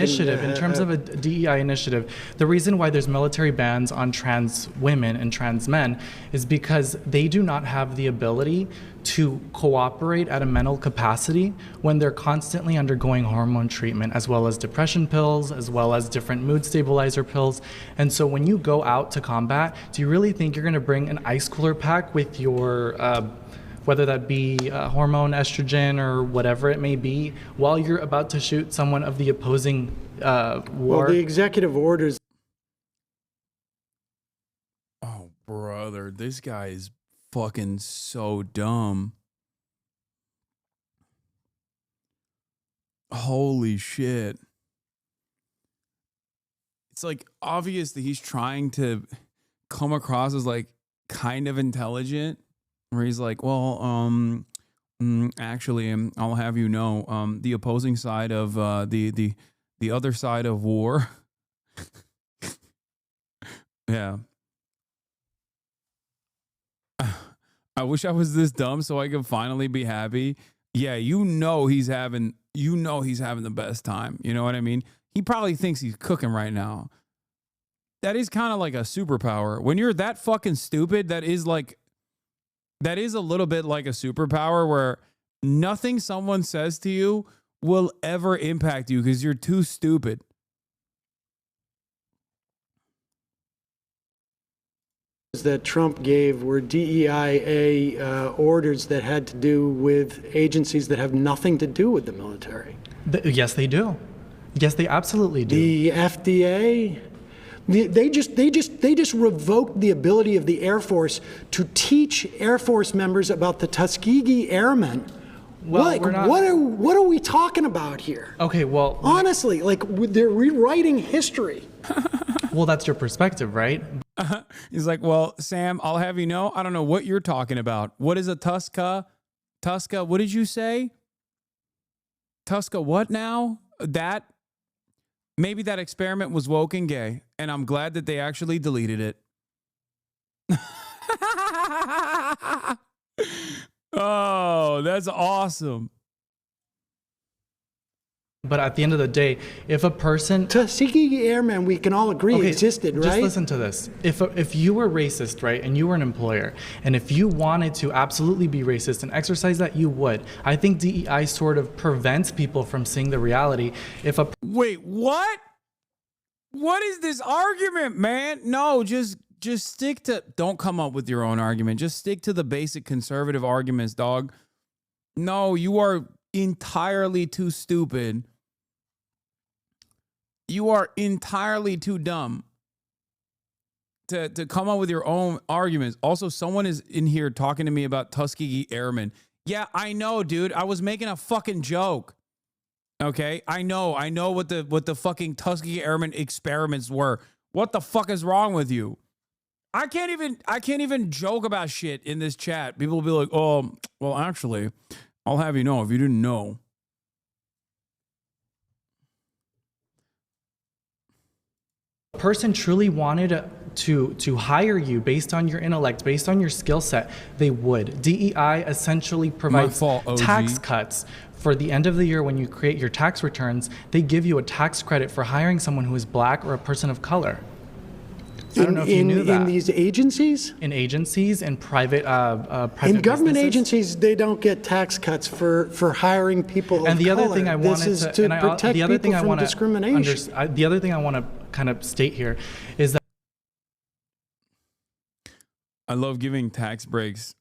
initiative, the reason why there's military bans on trans women and trans men is because they do not have the ability to cooperate at a mental capacity when they're constantly undergoing hormone treatment, as well as depression pills, as well as different mood stabilizer pills. And so when you go out to combat, do you really think you're going to bring an ice cooler pack with your whether that be hormone estrogen or whatever it may be, while you're about to shoot someone of the opposing war? Well, the executive orders. Oh, brother, this guy is fucking so dumb. Holy shit. It's like obvious that he's trying to come across as like kind of intelligent, where he's like, well, actually, I'll have you know, the opposing side of the other side of war. Yeah. I wish I was this dumb so I could finally be happy. Yeah, he's having the best time. You know what I mean? He probably thinks he's cooking right now. That is kind of like a superpower. When you're that fucking stupid, that is a little bit like a superpower where nothing someone says to you will ever impact you because you're too stupid. That Trump gave were DEIA orders that had to do with agencies that have nothing to do with the military. Yes, they do. Yes, they absolutely do. The FDA, they just revoked the ability of the Air Force to teach Air Force members about the Tuskegee Airmen. Well, what are we talking about here? Okay, well, honestly, like they're rewriting history. Well, that's your perspective, right? He's like, well, Sam, I'll have you know, I don't know what you're talking about. What is a Tuska? What did you say? Tuska what now? Maybe that experiment was woke and gay, and I'm glad that they actually deleted it. Oh, that's awesome. But at the end of the day, if a person... Tuskegee Airmen, we can all agree, existed, right? Just listen to this. If you were racist, right, and you were an employer, and if you wanted to absolutely be racist and exercise that, you would. I think DEI sort of prevents people from seeing the reality. Wait, what? What is this argument, man? No, just stick to... Don't come up with your own argument. Just stick to the basic conservative arguments, dog. No, you are entirely too stupid. You are entirely too dumb to come up with your own arguments. Also, someone is in here talking to me about Tuskegee Airmen. Yeah, I know, dude. I was making a fucking joke. Okay, I know what the fucking Tuskegee Airmen experiments were. What the fuck is wrong with you? I can't even joke about shit in this chat. People will be like, "Oh, well, actually, I'll have you know if you didn't know." Person truly wanted to hire you based on your intellect, based on your skill set, they would. DEI essentially provides tax cuts. For the end of the year, when you create your tax returns, they give you a tax credit for hiring someone who is black or a person of color. I don't know if you knew that. In these agencies? In agencies and private in government businesses. Agencies, they don't get tax cuts for hiring people of color. And the other thing I wanted this is to, to and I, protect the other people thing I from want discrimination. the other thing I want to kind of state here is that I love giving tax breaks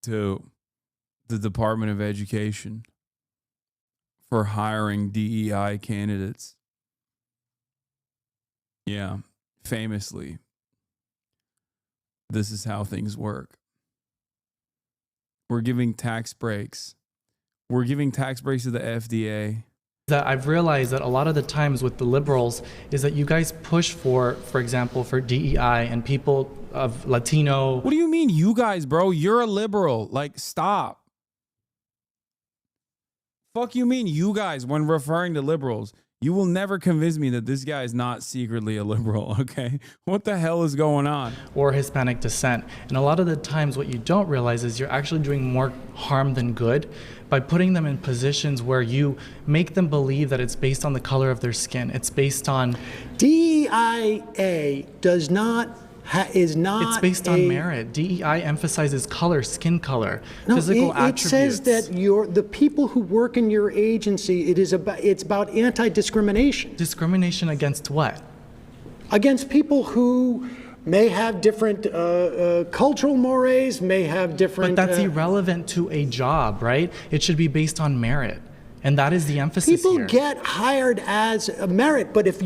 to the Department of Education for hiring DEI candidates. Yeah, famously, this is how things work. We're giving tax breaks. We're giving tax breaks to the FDA. That I've realized that a lot of the times with the liberals is that you guys push for example, for DEI and people of Latino. What do you mean, you guys, bro? You're a liberal. Like, stop. Fuck you mean, you guys, when referring to liberals. You will never convince me that this guy is not secretly a liberal, okay? What the hell is going on? Or Hispanic descent. And a lot of the times what you don't realize is you're actually doing more harm than good by putting them in positions where you make them believe that it's based on the color of their skin. It's based on... DEIA does not is not. It's based on merit. DEI emphasizes color, skin color, no, physical attributes. It says that the people who work in your agency, it's about anti-discrimination. Discrimination against what? Against people who may have different cultural mores, may have different. But that's irrelevant to a job, right? It should be based on merit. And that is the emphasis People here. get hired as a merit, but if the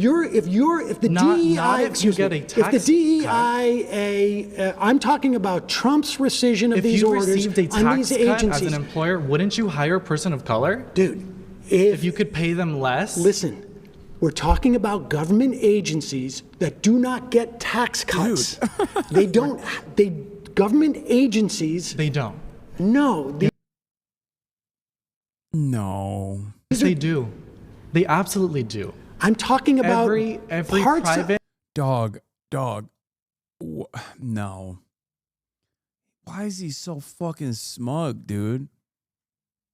DEIA, I'm talking about Trump's rescission of these orders on these agencies. If you received a tax cut as an employer, wouldn't you hire a person of color? Dude, if you could pay them less? Listen, we're talking about government agencies that do not get tax cuts. They don't. Government agencies. They don't. No. No. They do. They absolutely do. I'm talking about every parts private. Dog. No. Why is he so fucking smug, dude?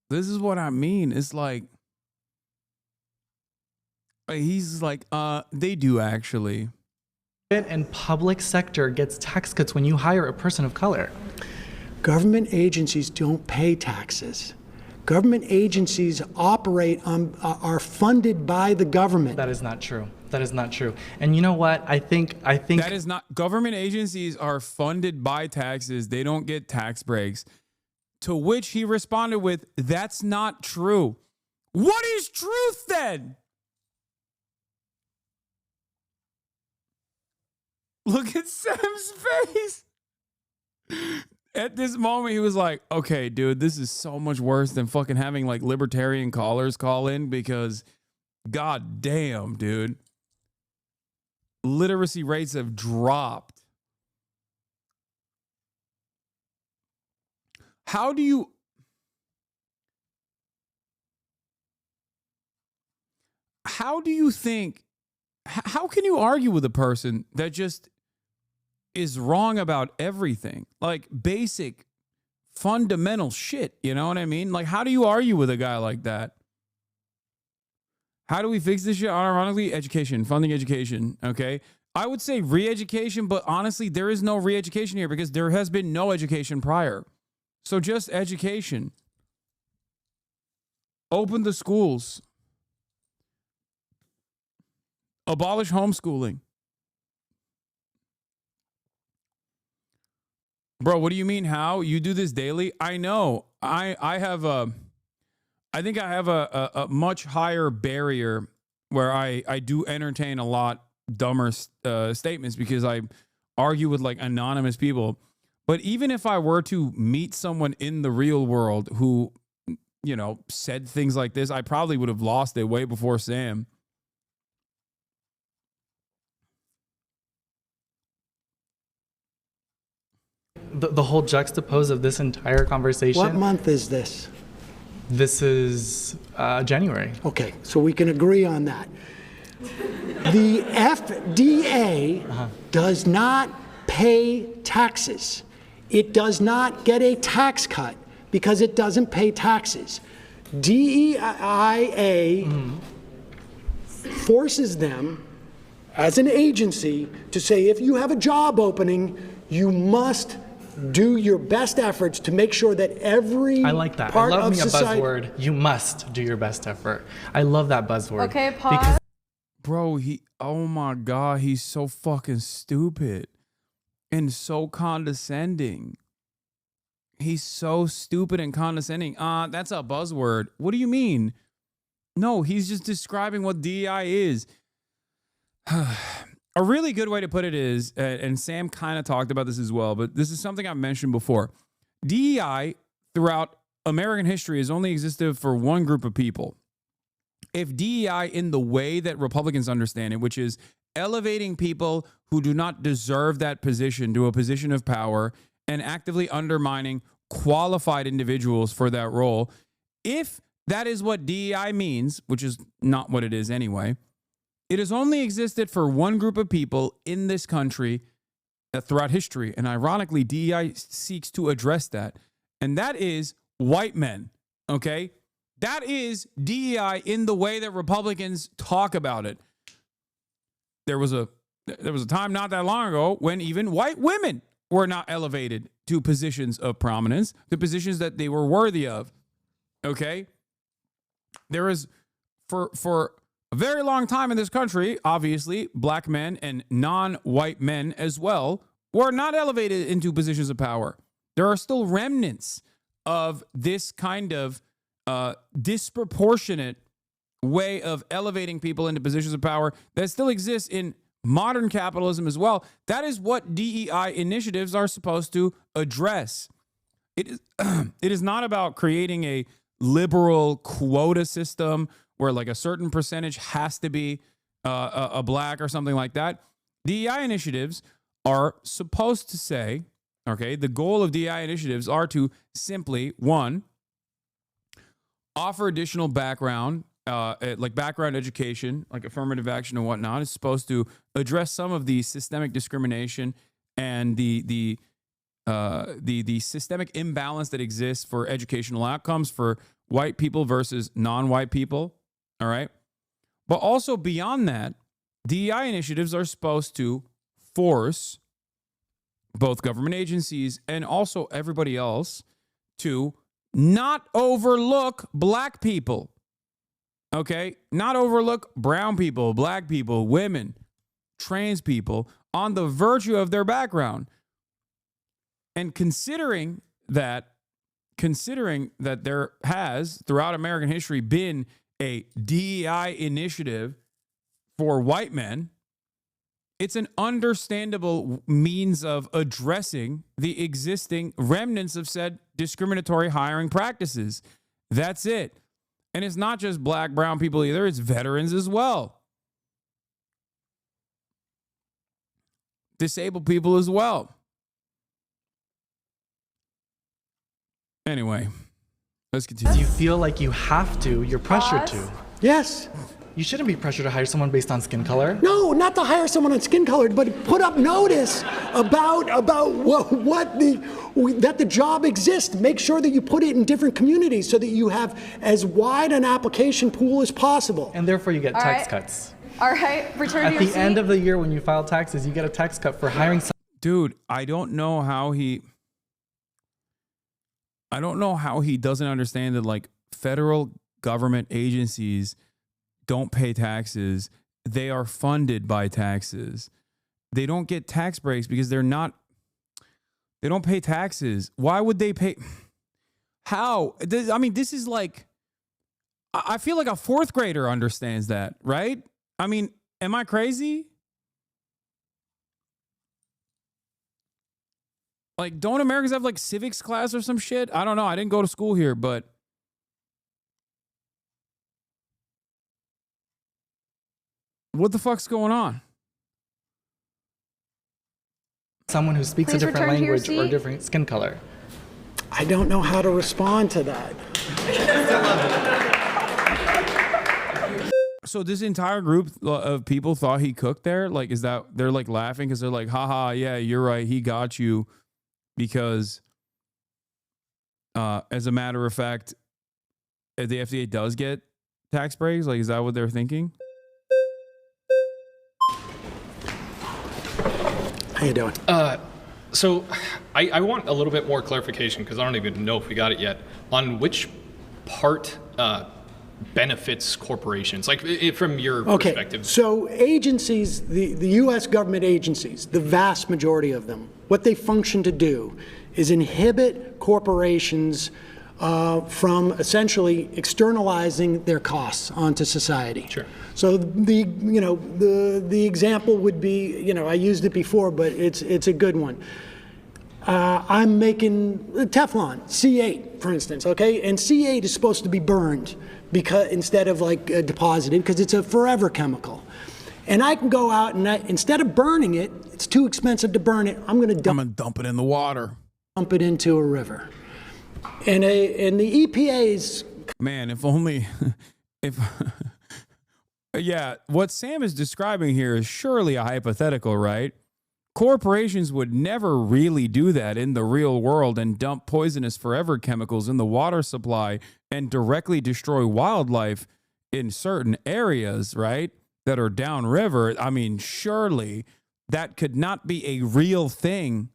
This is what I mean. It's like he's like, they do actually. And public sector gets tax cuts when you hire a person of color. Government agencies don't pay taxes. Government agencies operate are funded by the government. That is not true. That is not true. And you know what? I think that is not. Government agencies are funded by taxes. They don't get tax breaks. To which he responded with, "That's not true." What is truth then? Look at Sam's face. At this moment, he was like, okay, dude, this is so much worse than fucking having like libertarian callers call in because god damn, dude. Literacy rates have dropped. How do you think, how can you argue with a person that just is wrong about everything? Like basic fundamental shit, you know what I mean? Like, how do you argue with a guy like that? How do we fix this shit? Ironically, education, funding education, okay? I would say re-education, but honestly, there is no re-education here because there has been no education prior. So just education. Open the schools. Abolish homeschooling. Bro, what do you mean how? You do this daily? I know. I think I have a much higher barrier where I do entertain a lot dumber statements because I argue with like anonymous people. But even if I were to meet someone in the real world who, you know, said things like this, I probably would have lost it way before Sam. The whole juxtapose of this entire conversation. What month is this? This is January. Okay, so we can agree on that. The FDA does not pay taxes. It does not get a tax cut because it doesn't pay taxes. DEIA forces them as an agency to say if you have a job opening, you must do your best efforts to make sure that every I like that. part I love of me a society. buzzword. You must do your best effort. I love that buzzword. Okay, pause. Bro, oh my God, he's so fucking stupid and so condescending. He's so stupid and condescending. That's a buzzword. What do you mean? No, he's just describing what DEI is. A really good way to put it is, and Sam kind of talked about this as well, but this is something I've mentioned before. DEI throughout American history has only existed for one group of people. If DEI in the way that Republicans understand it, which is elevating people who do not deserve that position to a position of power and actively undermining qualified individuals for that role, if that is what DEI means, which is not what it is anyway. It has only existed for one group of people in this country throughout history. And ironically, DEI seeks to address that. And that is white men. Okay? That is DEI in the way that Republicans talk about it. There was a time not that long ago when even white women were not elevated to positions of prominence, the positions that they were worthy of. Okay? There is, for a very long time in this country, obviously, black men and non-white men as well were not elevated into positions of power. There are still remnants of this kind of disproportionate way of elevating people into positions of power that still exists in modern capitalism as well. That is what DEI initiatives are supposed to address. It is not about creating a liberal quota system where like a certain percentage has to be a black or something like that. DEI initiatives are supposed to say, okay, the goal of DEI initiatives are to simply, one, offer additional background, like background education, like affirmative action and whatnot. Is supposed to address some of the systemic discrimination and the systemic imbalance that exists for educational outcomes for white people versus non-white people. All right. But also beyond that, DEI initiatives are supposed to force both government agencies and also everybody else to not overlook black people. Okay? Not overlook brown people, black people, women, trans people on the virtue of their background. And considering that there has throughout American history been a DEI initiative for white men, it's an understandable means of addressing the existing remnants of said discriminatory hiring practices. That's it. And it's not just black, brown people either, it's veterans as well. Disabled people as well. Anyway, let's continue. You feel like you have to, you're pressured to. Yes. You shouldn't be pressured to hire someone based on skin color. No, not to hire someone on skin color, but put up notice about that the job exists. Make sure that you put it in different communities so that you have as wide an application pool as possible. And therefore you get tax cuts. All right, return At to your the seat. end of the year when you file taxes, you get a tax cut for hiring someone. Dude, I don't know how he doesn't understand that like federal government agencies don't pay taxes. They are funded by taxes. They don't get tax breaks because they don't pay taxes. Why would they pay? How? This is like, I feel like a fourth grader understands that, right? I mean, am I crazy? Like, don't Americans have like civics class or some shit? I don't know. I didn't go to school here, but what the fuck's going on? Someone who speaks Please a different return to your language or seat. different skin color. I don't know how to respond to that. So this entire group of people thought he cooked there? Like, is that they're like laughing because they're like, haha, yeah, you're right. He got you because as a matter of fact, the FDA does get tax breaks. Like, is that what they're thinking? How you doing? So I want a little bit more clarification because I don't even know if we got it yet on which part benefits corporations, like from your perspective. So agencies, the U.S. government agencies, the vast majority of them, what they function to do is inhibit corporations from essentially externalizing their costs onto society. Sure. So the example would be, I used it before, but it's a good one. I'm making Teflon, C8, for instance, okay? And C8 is supposed to be burned because instead of like deposited, because it's a forever chemical. And I can go out and instead of burning it, it's too expensive to burn it. I'm going to dump it in the water. Dump it into a river. And the EPA's Man, if only, if, yeah, what Sam is describing here is surely a hypothetical, right? Corporations would never really do that in the real world and dump poisonous forever chemicals in the water supply and directly destroy wildlife in certain areas, right? That are downriver. I mean, surely that could not be a real thing.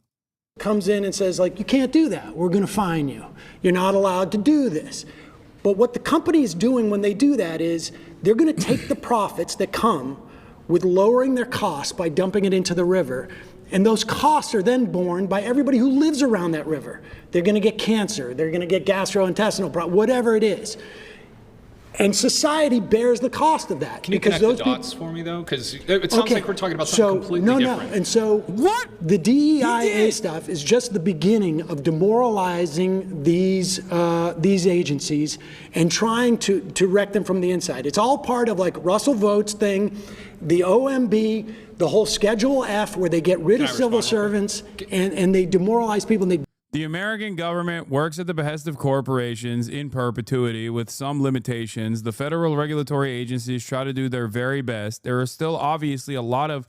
Comes in and says, like, you can't do that. We're going to fine you. You're not allowed to do this. But what the company is doing when they do that is they're going to take the profits that come with lowering their costs by dumping it into the river. And those costs are then borne by everybody who lives around that river. They're going to get cancer. They're going to get gastrointestinal problems, whatever it is. And society bears the cost of that. Can you connect the dots for me, though? Because it sounds like we're talking about something completely different. No. And so what? The DEIA stuff is just the beginning of demoralizing these agencies and trying to wreck them from the inside. It's all part of like Russell Votes thing, the OMB, the whole Schedule F, where they get rid of civil servants and they demoralize people. And The American government works at the behest of corporations in perpetuity with some limitations. The federal regulatory agencies try to do their very best. There's still obviously a lot of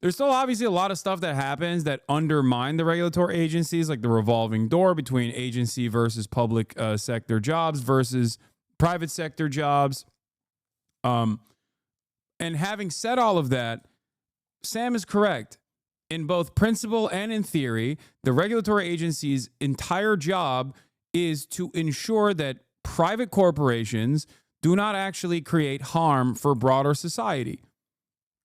stuff that happens that undermine the regulatory agencies, like the revolving door between agency versus public sector jobs versus private sector jobs. And having said all of that, Sam is correct. In both principle and in theory, the regulatory agency's entire job is to ensure that private corporations do not actually create harm for broader society,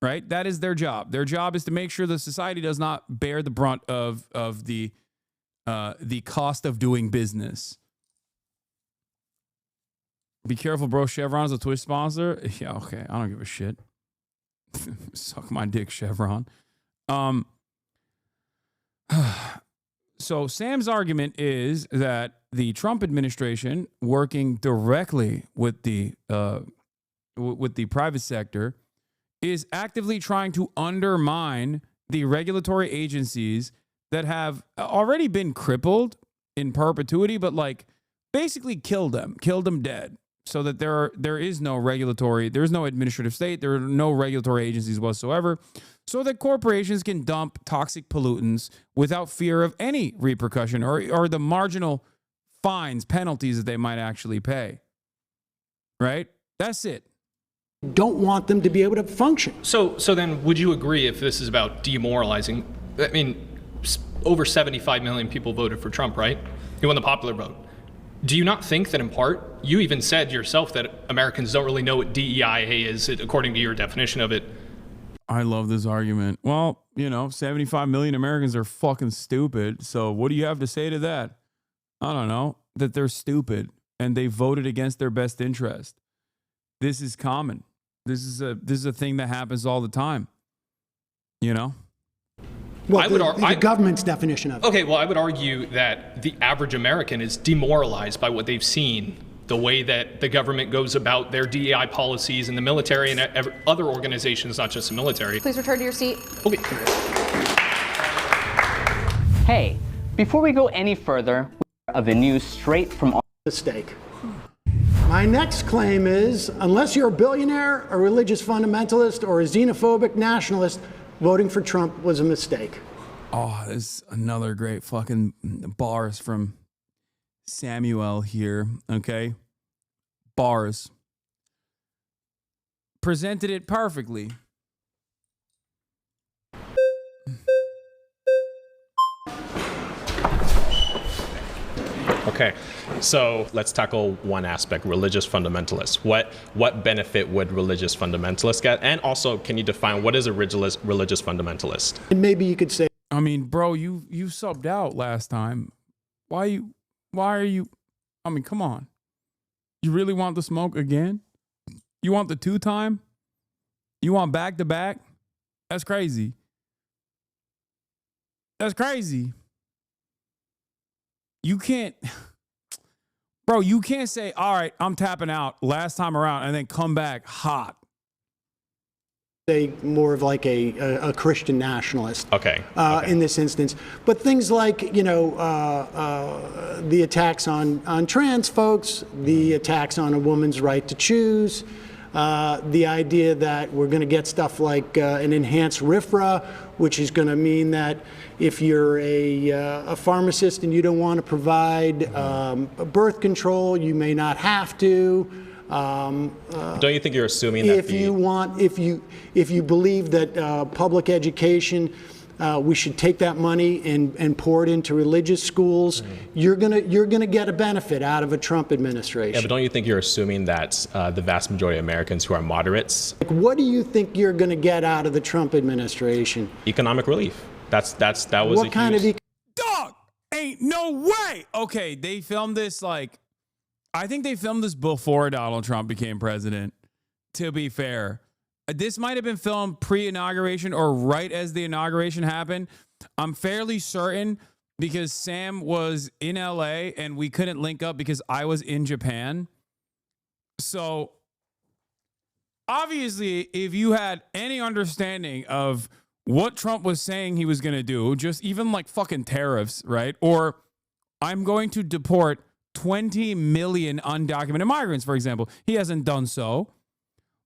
right? That is their job. Their job is to make sure the society does not bear the brunt of the cost of doing business. Be careful, bro. Chevron's a Twitch sponsor. Yeah, okay. I don't give a shit. Suck my dick, Chevron. So Sam's argument is that the Trump administration, working directly with the private sector, is actively trying to undermine the regulatory agencies that have already been crippled in perpetuity, but like basically killed them dead, so that there is no administrative state, there are no regulatory agencies whatsoever, so that corporations can dump toxic pollutants without fear of any repercussion or the marginal fines, penalties that they might actually pay. Right? That's it. don't want them to be able to function. So then would you agree, if this is about demoralizing, I mean, over 75 million people voted for Trump, right? He won the popular vote. Do you not think that in part, you even said yourself that Americans don't really know what DEIA is, according to your definition of it? I love this argument. Well, 75 million Americans are fucking stupid. So what do you have to say to that? I don't know. That they're stupid and they voted against their best interest. This is common. This is a thing that happens all the time. Well, the government's definition of it. Okay, well, I would argue that the average American is demoralized by what they've seen, the way that the government goes about their DEI policies and the military and other organizations, not just the military. Please return to your seat. Okay. Hey, before we go any further, of the news straight from mistake. My next claim is, unless you're a billionaire, a religious fundamentalist, or a xenophobic nationalist, voting for Trump was a mistake. Oh, this is another great fucking bars from Samuel here, okay? Bars. Presented it perfectly. Okay, so let's tackle one aspect, religious fundamentalists. What benefit would religious fundamentalists get? And also, can you define what is a religious fundamentalist? And maybe you could say, I mean, bro, you subbed out last time. Why are you, I mean, come on. You really want the smoke again? You want the 2-time? You want back-to-back? That's crazy. That's crazy. You can't, bro, you can't say, all right, I'm tapping out last time around and then come back hot. more of like a Christian nationalist. Okay. In this instance, but things like the attacks on trans folks, the attacks on a woman's right to choose, the idea that we're going to get stuff like an enhanced RFRA, which is going to mean that if you're a pharmacist and you don't want to provide birth control, you may not have to. Don't you think you're assuming that if you believe that public education, we should take that money and pour it into religious schools, you're gonna get a benefit out of a Trump administration. Yeah, but don't you think you're assuming that the vast majority of Americans who are moderates? Like, what do you think you're gonna get out of the Trump administration? Economic relief. That was what kind of dog? Ain't no way. Okay, they filmed this I think they filmed this before Donald Trump became president, to be fair. This might have been filmed pre-inauguration or right as the inauguration happened. I'm fairly certain because Sam was in LA and we couldn't link up because I was in Japan. So obviously, if you had any understanding of what Trump was saying he was going to do, just even like fucking tariffs, right? Or I'm going to deport 20 million undocumented migrants, for example. He hasn't done so.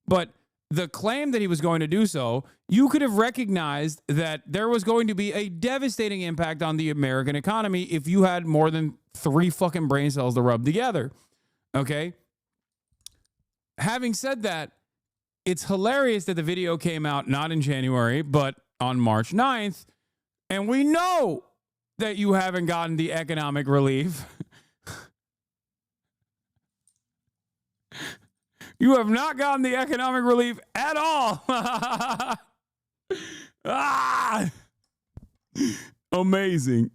But the claim that he was going to do so, you could have recognized that there was going to be a devastating impact on the American economy if you had more than 3 fucking brain cells to rub together. Okay? Having said that, it's hilarious that the video came out not in January, but on March 9th. And we know that you haven't gotten the economic relief. You have not gotten the economic relief at all. Amazing.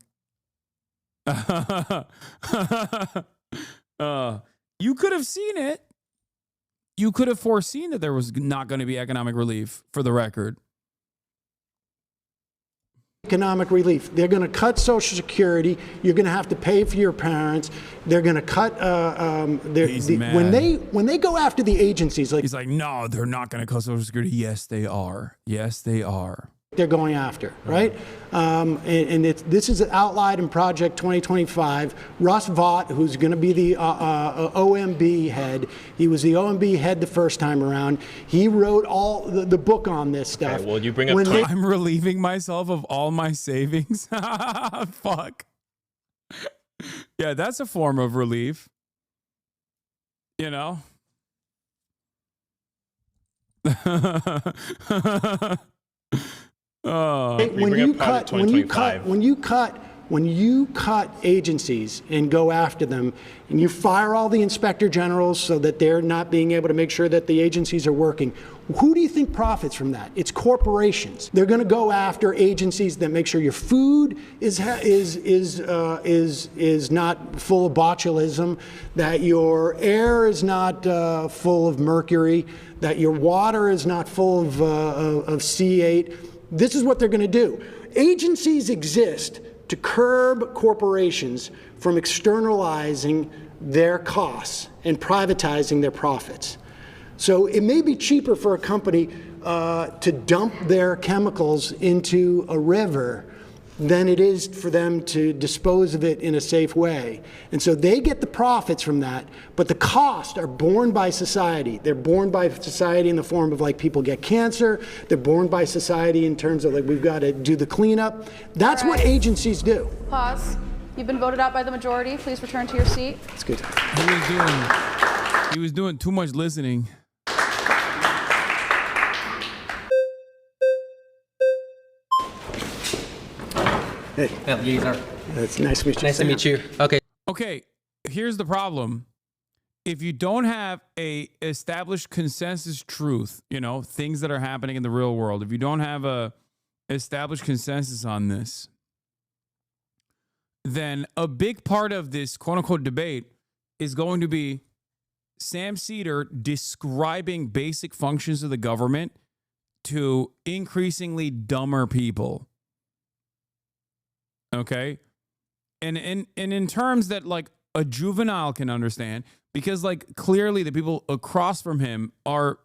You could have seen it. You could have foreseen that there was not going to be economic relief, for the record. Economic relief. They're going to cut Social Security. You're going to have to pay for your parents. They're going to cut. When they go after the agencies, he's like, no, they're not going to cut Social Security. Yes, they are. Yes, they are. They're going after, right? This is outlined in Project 2025. Russ Vought, who's going to be the OMB head, he was the OMB head the first time around. He wrote all the book on this stuff. Okay, well, you bring up I'm relieving myself of all my savings. Fuck. Yeah, that's a form of relief. You know? When you cut agencies and go after them, and you fire all the inspector generals so that they're not being able to make sure that the agencies are working, who do you think profits from that? It's corporations. They're going to go after agencies that make sure your food is not full of botulism, that your air is not full of mercury, that your water is not full of C8. This is what they're going to do. Agencies exist to curb corporations from externalizing their costs and privatizing their profits. So it may be cheaper for a company to dump their chemicals into a river than it is for them to dispose of it in a safe way. And so they get the profits from that, but the costs are borne by society. They're borne by society in the form of like people get cancer. They're borne by society in terms of like we've got to do the cleanup. That's what agencies do. Pause. You've been voted out by the majority. Please return to your seat. It's good. He was doing too much listening. Hey. It's nice to meet you. Nice to meet you. Okay. Okay, here's the problem. If you don't have a established consensus truth, you know, things that are happening in the real world, if you don't have a established consensus on this, then a big part of this quote unquote debate is going to be Sam Seder describing basic functions of the government to increasingly dumber people. Okay. And in terms that like a juvenile can understand, because like clearly the people across from him are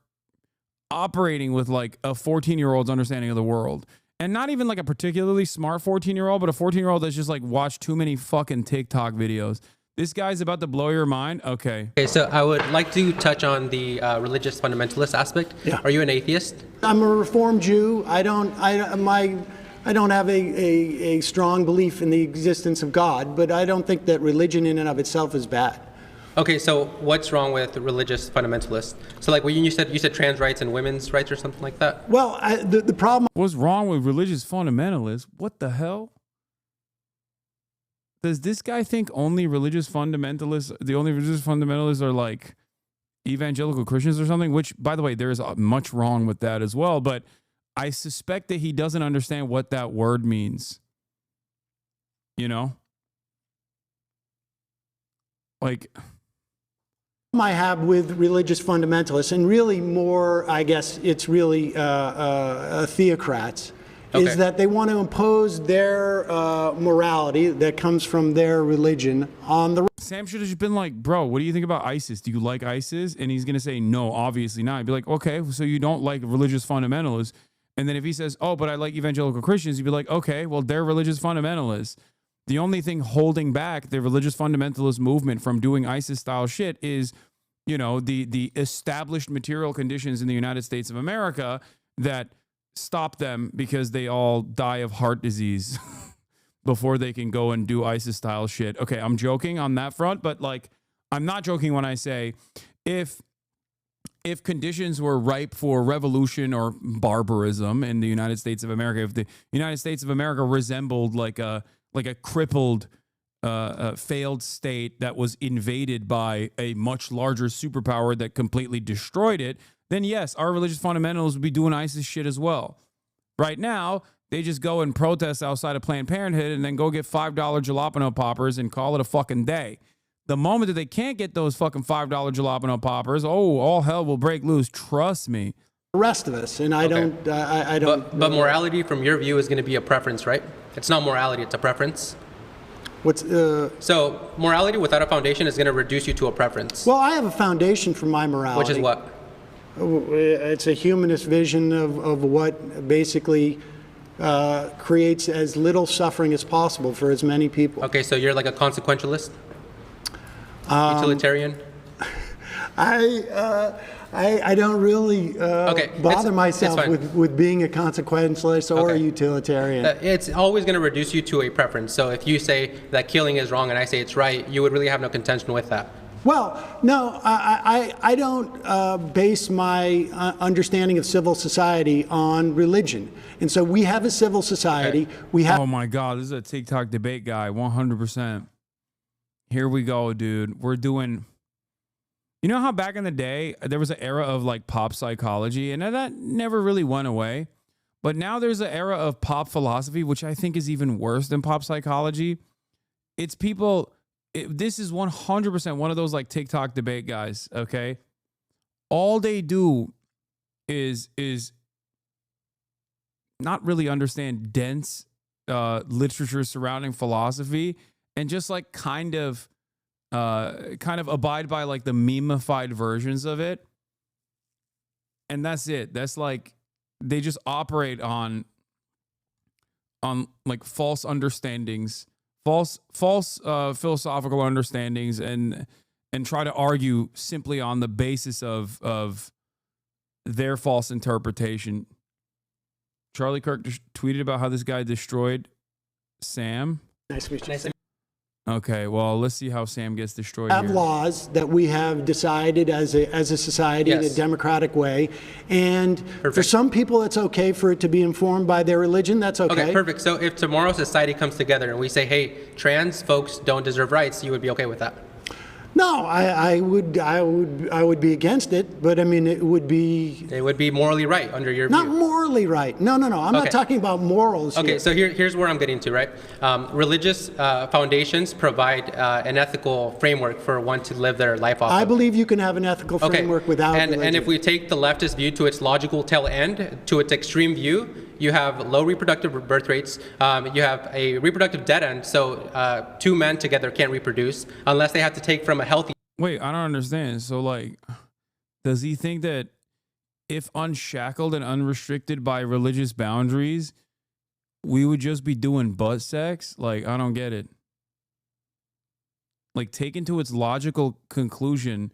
operating with like a 14-year-old's understanding of the world. And not even like a particularly smart 14-year-old, but a 14-year-old that's just like watched too many fucking TikTok videos. This guy's about to blow your mind. Okay. Okay, so I would like to touch on the religious fundamentalist aspect. Yeah. Are you an atheist? I'm a Reformed Jew. I don't have a strong belief in the existence of God, but I don't think that religion in and of itself is bad. Okay, so what's wrong with religious fundamentalists? So like when you said trans rights and women's rights or something like that? Well, the problem... What's wrong with religious fundamentalists? What the hell? Does this guy think only religious fundamentalists, the only religious fundamentalists are like evangelical Christians or something? Which, by the way, there is much wrong with that as well. But I suspect that he doesn't understand what that word means. You know? Like... I have with religious fundamentalists, and really more, I guess it's really theocrats, is that they want to impose their morality that comes from their religion on the... Sam should have just been like, bro, what do you think about ISIS? Do you like ISIS? And he's going to say, no, obviously not. He'd be like, okay, so you don't like religious fundamentalists. And then if he says, oh, but I like evangelical Christians, you'd be like, okay, well, they're religious fundamentalists. The only thing holding back the religious fundamentalist movement from doing ISIS-style shit is, you know, the established material conditions in the United States of America that stop them because they all die of heart disease before they can go and do ISIS-style shit. Okay, I'm joking on that front, but like, I'm not joking when I say if conditions were ripe for revolution or barbarism in the United States of America, if the United States of America resembled like a crippled, failed state that was invaded by a much larger superpower that completely destroyed it, then yes, our religious fundamentalists would be doing ISIS shit as well. Right now, they just go and protest outside of Planned Parenthood and then go get $5 jalapeno poppers and call it a fucking day. The moment that they can't get those fucking $5 jalapeno poppers, oh, all hell will break loose. Trust me. The rest of us, and I don't. But morality, from your view, is going to be a preference, right? It's not morality; it's a preference. What's So morality without a foundation is going to reduce you to a preference. Well, I have a foundation for my morality. Which is what? It's a humanist vision of what basically creates as little suffering as possible for as many people. Okay, so you're like a consequentialist, utilitarian. I don't really bother myself with being a consequentialist or a utilitarian. It's always going to reduce you to a preference. So if you say that killing is wrong and I say it's right, you would really have no contention with that. Well, no, I don't base my understanding of civil society on religion. And so we have a civil society. We have. Oh my God, this is a TikTok debate guy, 100%. Here we go, dude. We're doing. You know how back in the day, there was an era of like pop psychology, and that never really went away. But now there's an era of pop philosophy, which I think is even worse than pop psychology. It's people. This is 100% one of those like TikTok debate guys, okay? All they do is not really understand dense literature surrounding philosophy and just like kind of abide by like the meme-ified versions of it. And that's it. That's like they just operate on like false understandings, false philosophical understandings, and try to argue simply on the basis of their false interpretation. Charlie Kirk tweeted about how this guy destroyed Sam. Nice to meet you. Okay, well, let's see how Sam gets destroyed. We have here. laws that we have decided as a society in a democratic way, and for some people it's okay for it to be informed by their religion. That's okay. Okay, perfect. So if tomorrow society comes together and we say, hey, trans folks don't deserve rights, you would be okay with that? No, I would be against it, but I mean it would be. It would be morally right under your not view. Not morally right. No. I'm not talking about morals. Okay, here. so here's where I'm getting to, right? Religious foundations provide an ethical framework for one to live their life off. I believe you can have an ethical framework without religion. And if we take the leftist view to its logical tail end, to its extreme view, you have low reproductive birth rates. You have a reproductive dead end, so two men together can't reproduce unless they have to take from a healthy. Wait, I don't understand. So, like, does he think that if unshackled and unrestricted by religious boundaries, we would just be doing butt sex? Like, I don't get it. Like, taken to its logical conclusion,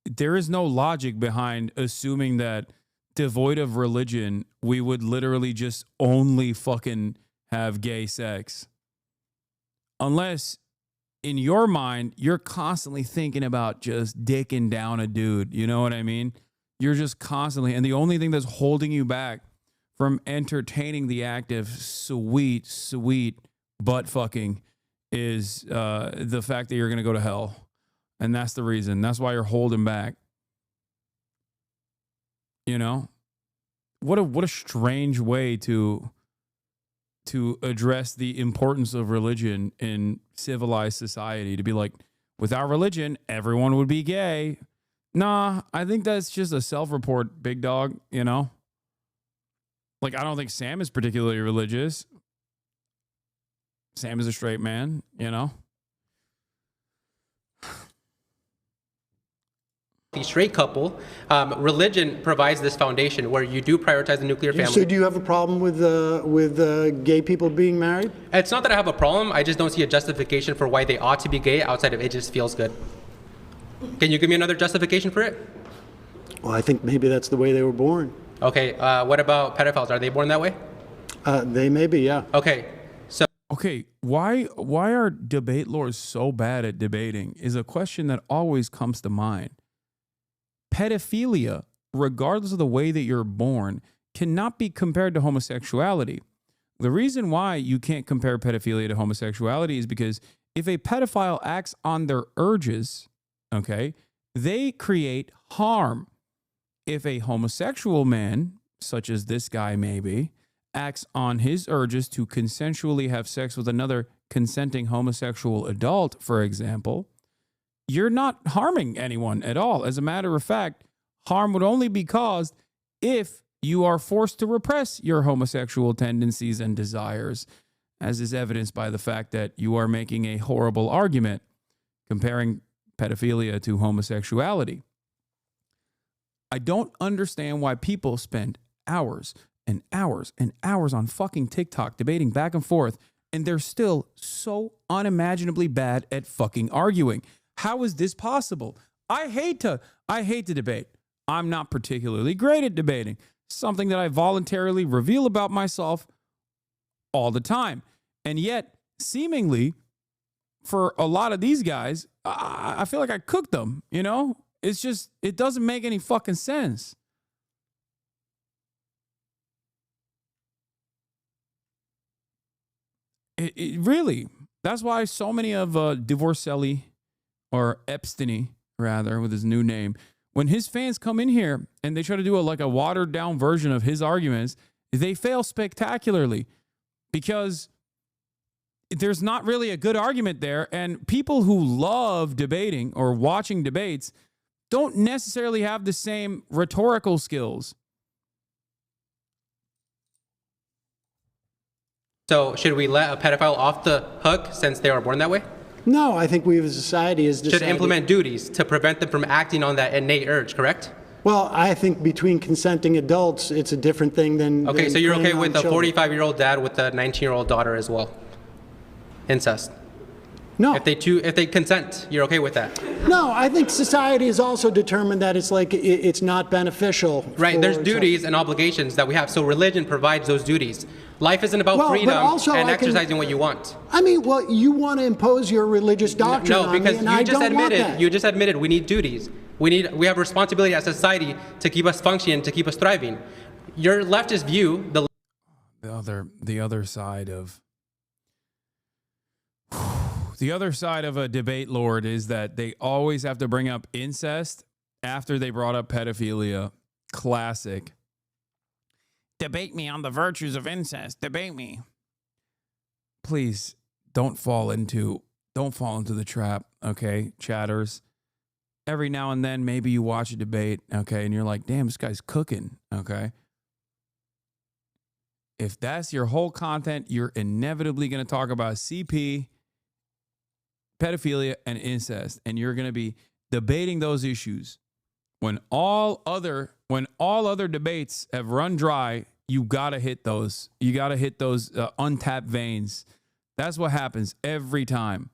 there is no logic behind assuming that devoid of religion, we would literally just only fucking have gay sex. Unless in your mind, you're constantly thinking about just dicking down a dude. You know what I mean? You're just constantly, and the only thing that's holding you back from entertaining the act of sweet, sweet butt fucking is the fact that you're going to go to hell. And that's the reason. That's why you're holding back. You know? What a strange way to address the importance of religion in civilized society, to be like, without religion, everyone would be gay. Nah, I think that's just a self-report, big dog, you know? Like, I don't think Sam is particularly religious. Sam is a straight man, you know? The straight couple, religion provides this foundation where you do prioritize the nuclear family. So do you have a problem with gay people being married? It's not that I have a problem. I just don't see a justification for why they ought to be gay outside of it just feels good. Can you give me another justification for it? Well, I think maybe that's the way they were born. Okay, what about pedophiles? Are they born that way? They may be, yeah. Okay, so... Okay, why are debate lords so bad at debating is a question that always comes to mind. Pedophilia, regardless of the way that you're born, cannot be compared to homosexuality. The reason why you can't compare pedophilia to homosexuality is because if a pedophile acts on their urges, okay, they create harm. If a homosexual man, such as this guy maybe, acts on his urges to consensually have sex with another consenting homosexual adult, for example, you're not harming anyone at all. As a matter of fact, harm would only be caused if you are forced to repress your homosexual tendencies and desires, as is evidenced by the fact that you are making a horrible argument comparing pedophilia to homosexuality. I don't understand why people spend hours and hours and hours on fucking TikTok debating back and forth, and they're still so unimaginably bad at fucking arguing. How is this possible? I hate to debate. I'm not particularly great at debating. Something that I voluntarily reveal about myself all the time. And yet, seemingly, for a lot of these guys, I feel like I cooked them, you know? It's just, it doesn't make any fucking sense. It really, that's why so many of Divorcelli, or Epstein, rather, with his new name, when his fans come in here and they try to do a watered down version of his arguments, they fail spectacularly because there's not really a good argument there. And people who love debating or watching debates don't necessarily have the same rhetorical skills. So should we let a pedophile off the hook since they were born that way? No, I think we as a society has decided... Should implement duties to prevent them from acting on that innate urge, correct? Well, I think between consenting adults, it's a different thing than... Okay, so you're okay with a children. 45-year-old dad with a 19-year-old daughter as well? Incest? No. If they consent, you're okay with that? No, I think society has also determined that it's not beneficial. Right, there's duties and obligations that we have, so religion provides those duties. Life isn't about freedom and exercising what you want. I mean, well, you want to impose your religious doctrine on me, and I don't want that. You just admitted we need duties. We have responsibility as a society to keep us functioning, to keep us thriving. Your leftist view, the other side of the other side of a debate lord is that they always have to bring up incest after they brought up pedophilia. Classic. Debate me on the virtues of incest. Debate me. Please don't fall into the trap, okay, chatters. Every now and then, maybe you watch a debate, okay, and you're like, damn, this guy's cooking, okay? If that's your whole content, you're inevitably going to talk about CP, pedophilia, and incest, and you're going to be debating those issues When all other debates have run dry, you gotta hit those. You gotta hit those untapped veins. That's what happens every time.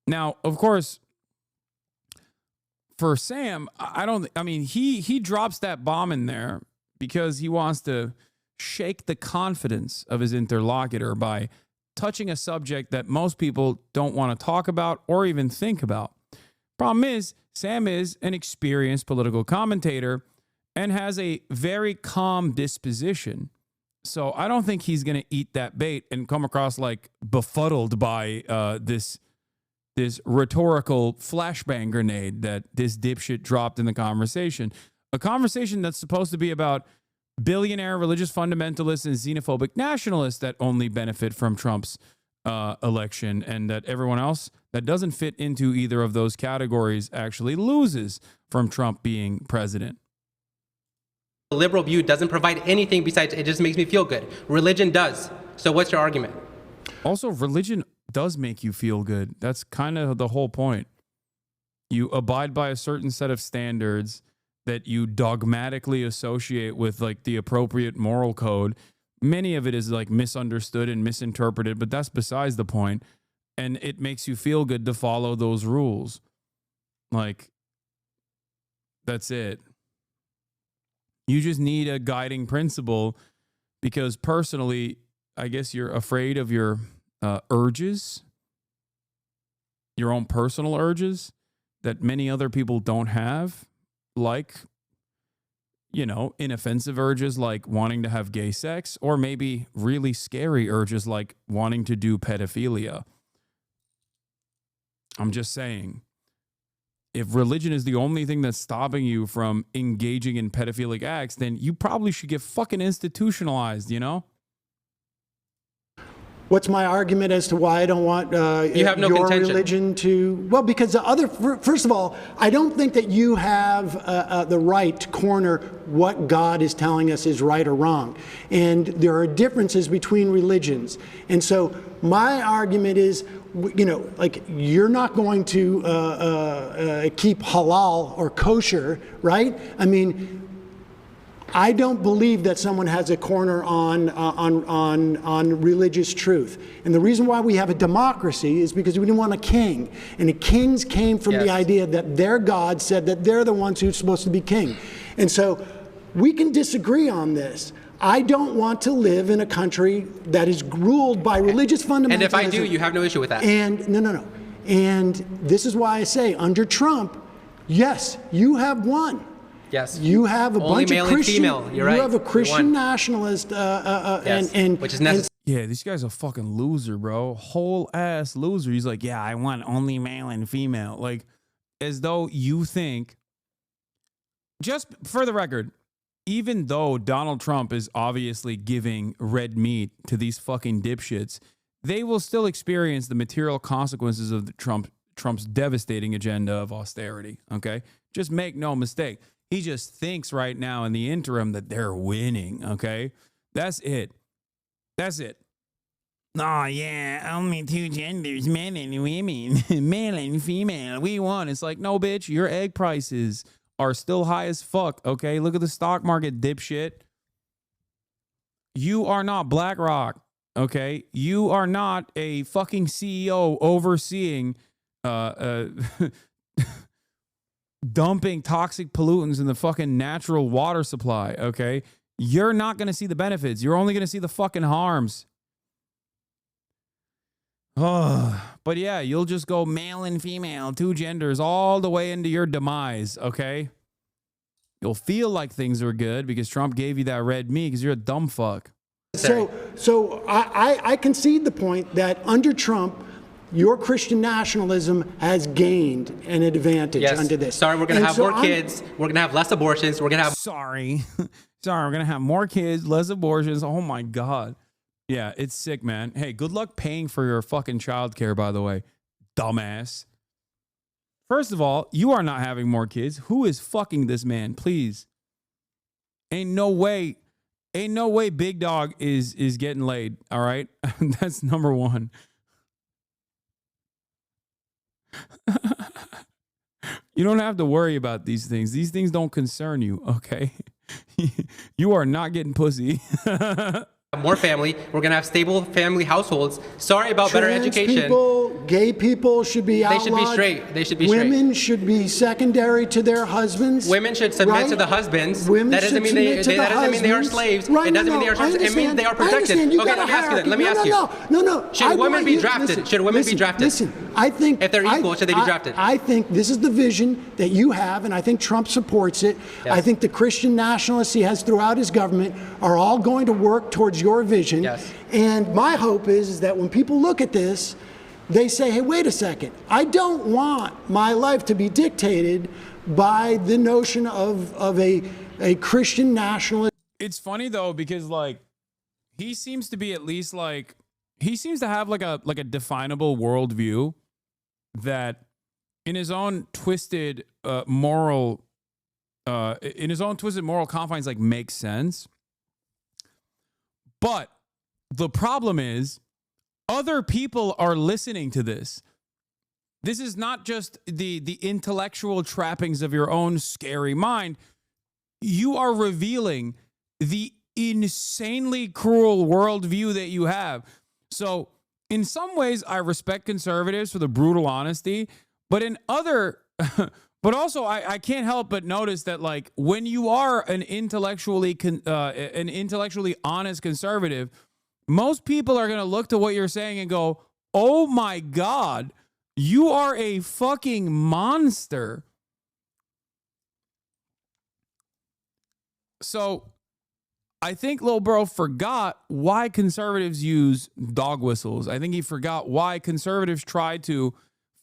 Now, of course, for Sam, he drops that bomb in there because he wants to shake the confidence of his interlocutor by touching a subject that most people don't want to talk about or even think about. Problem is, Sam is an experienced political commentator and has a very calm disposition. So I don't think he's going to eat that bait and come across like befuddled by this rhetorical flashbang grenade that this dipshit dropped in the conversation. A conversation that's supposed to be about billionaire religious fundamentalists and xenophobic nationalists that only benefit from Trump's election, and that everyone else that doesn't fit into either of those categories actually loses from Trump being president. The liberal view doesn't provide anything besides it just makes me feel good. Religion does. So what's your argument? Also, religion does make you feel good. That's kind of the whole point. You abide by a certain set of standards that you dogmatically associate with like the appropriate moral code. Many of it is like misunderstood and misinterpreted, but that's besides the point. And it makes you feel good to follow those rules. Like, that's it. You just need a guiding principle because personally, I guess you're afraid of your urges, your own personal urges that many other people don't have, like, you know, inoffensive urges like wanting to have gay sex, or maybe really scary urges like wanting to do pedophilia. I'm just saying, if religion is the only thing that's stopping you from engaging in pedophilic acts, then you probably should get fucking institutionalized, you know? What's my argument as to why I don't want you have no your contention. religion to? Well, because first of all, I don't think that you have the right to corner what God is telling us is right or wrong. And there are differences between religions. And so my argument is, you know, like, you're not going to keep halal or kosher, right? I mean, I don't believe that someone has a corner on religious truth. And the reason why we have a democracy is because we didn't want a king. And the kings came from the idea that their God said that they're the ones who's supposed to be king. And so we can disagree on this. I don't want to live in a country that is ruled by religious fundamentalism. And if I do, you have no issue with that. And no. And this is why I say, under Trump, yes, you have won. Yes. You have a Only bunch male of Christian. and female. You're right. You have a You Christian won. nationalist, Yes. and Which is necessary. Yeah, this guy's a fucking loser, bro. Whole ass loser. He's like, yeah, I want only male and female. Like, as though you think, just for the record, even though Donald Trump is obviously giving red meat to these fucking dipshits, they will still experience the material consequences of Trump's devastating agenda of austerity, okay? Just make no mistake. He just thinks right now in the interim that they're winning, okay? That's it. That's it. Oh, yeah, only two genders, men and women, male and female. We won. It's like, no, bitch, your egg prices are still high as fuck, okay? Look at the stock market, dipshit. You are not BlackRock, okay? You are not a fucking CEO overseeing dumping toxic pollutants in the fucking natural water supply, okay? You're not going to see the benefits. You're only going to see the fucking harms. Oh, but yeah, you'll just go male and female, two genders, all the way into your demise, okay? You'll feel like things are good because Trump gave you that red meat because you're a dumb fuck. So I concede the point that under Trump, your Christian nationalism has gained an advantage under this. Sorry, we're going to have more kids. We're going to have less abortions. We're going to have... Sorry, we're going to have more kids, less abortions. Oh, my God. Yeah, it's sick, man. Hey, good luck paying for your fucking childcare, by the way, dumbass. First of all, you are not having more kids. Who is fucking this man? Please. Ain't no way Big Dog is getting laid, all right? That's number one. You don't have to worry about these things. These things don't concern you, okay? You are not getting pussy. More family. We're going to have stable family households. Sorry about better Trans education. people, gay people should be outlawed. They should be straight. They should be straight. Women should be secondary to their husbands. Women should submit right? to the husbands. Women that doesn't should mean they. submit to That the doesn't mean they are husbands. slaves. Right, it doesn't no, mean they are I slaves. It means they are understand. protected. You Okay, gotta let me ask you hierarchy. then. Let me ask you. No. Should women be drafted? Should women be drafted? Listen, I think if they're equal, should they be drafted? I think this is the vision that you have, and I think Trump supports it. Yes. I think the Christian nationalists he has throughout his government are all going to work towards your vision. Yes. And my hope is that when people look at this, they say, hey, wait a second. I don't want my life to be dictated by the notion of a Christian nationalist. It's funny though, because like he seems to be at least like he seems to have like a definable worldview that in his own twisted moral confines like makes sense. But the problem is other people are listening to this. This is not just the intellectual trappings of your own scary mind. You are revealing the insanely cruel worldview that you have. So in some ways, I respect conservatives for the brutal honesty, but in other, but also I can't help but notice that like when you are an intellectually honest conservative, most people are going to look to what you're saying and go, oh my God, you are a fucking monster. So I think Lil Bro forgot why conservatives use dog whistles. I think he forgot why conservatives try to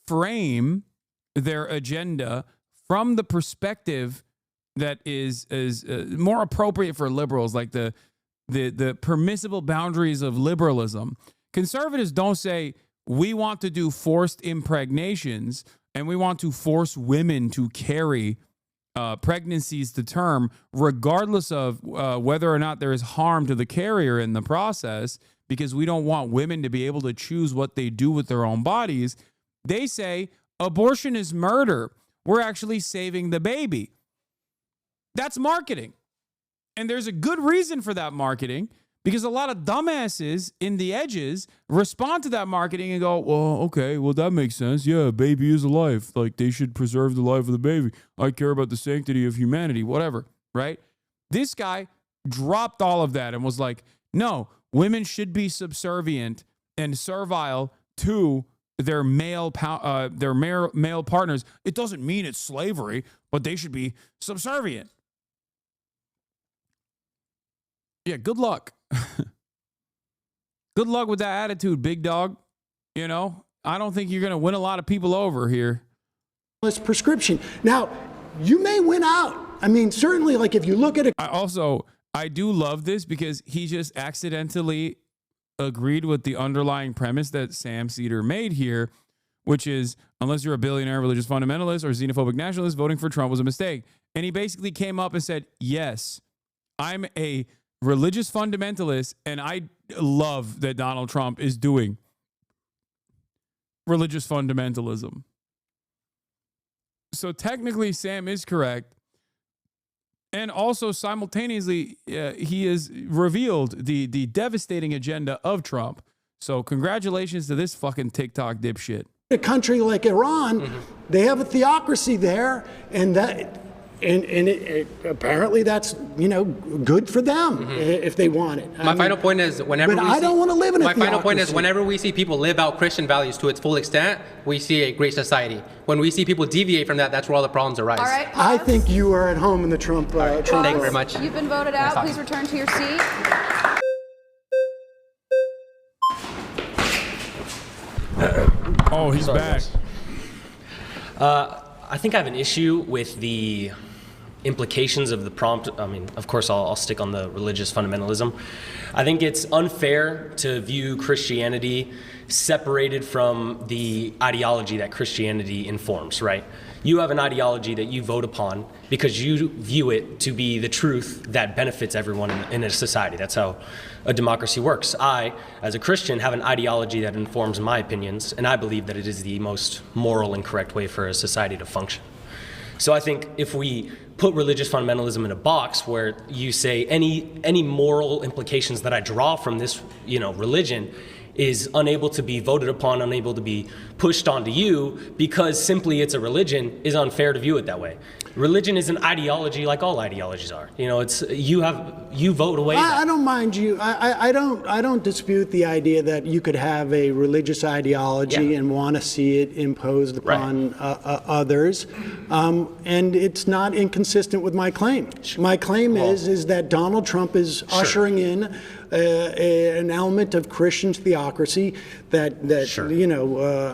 frame their agenda from the perspective that is more appropriate for liberals, like the permissible boundaries of liberalism. Conservatives don't say we want to do forced impregnations and we want to force women to carry pregnancies to term, regardless of whether or not there is harm to the carrier in the process, because we don't want women to be able to choose what they do with their own bodies. They say abortion is murder. We're actually saving the baby. That's marketing. And there's a good reason for that marketing, because a lot of dumbasses in the edges respond to that marketing and go, well, okay, well, that makes sense. Yeah, a baby is a life. Like, they should preserve the life of the baby. I care about the sanctity of humanity, whatever, right? This guy dropped all of that and was like, no, women should be subservient and servile to their male partners. It doesn't mean it's slavery, but they should be subservient. Yeah, good luck. Good luck with that attitude, big dog. You know, I don't think you're going to win a lot of people over here. This prescription. Now, you may win out. I mean, certainly, like if you look at it. I do love this because he just accidentally agreed with the underlying premise that Sam Seder made here, which is unless you're a billionaire religious fundamentalist or xenophobic nationalist, voting for Trump was a mistake. And he basically came up and said, yes, I'm a religious fundamentalist, and I love that Donald Trump is doing religious fundamentalism. So technically, Sam is correct. And also simultaneously, he has revealed the devastating agenda of Trump. So congratulations to this fucking TikTok dipshit. A country like Iran, they have a theocracy there, and that. And apparently that's, you know, good for them if they want it. My final point is whenever but I don't want to live in a My final point is theocracy. whenever we see people live out Christian values to its full extent, we see a great society. When we see people deviate from that, that's where all the problems arise. All right. I think you are at home in the Trump. Trump Thank you world. very much. You've been voted out. Please return to your seat. Oh, he's back. I think I have an issue with the implications of the prompt. I mean, of course, I'll stick on the religious fundamentalism. I think it's unfair to view Christianity separated from the ideology that Christianity informs, right? You have an ideology that you vote upon because you view it to be the truth that benefits everyone in a society. That's how a democracy works. I, as a Christian, have an ideology that informs my opinions, and I believe that it is the most moral and correct way for a society to function. So I think if we put religious fundamentalism in a box where you say any moral implications that I draw from this, religion is unable to be voted upon, unable to be pushed onto you because simply it's a religion, is unfair to view it that way. Religion is an ideology like all ideologies are. It's you vote away. I don't mind you. I don't dispute the idea that you could have a religious ideology and want to see it imposed upon others, and it's not inconsistent with my claim. My claim is that Donald Trump is ushering in an element of Christian theocracy that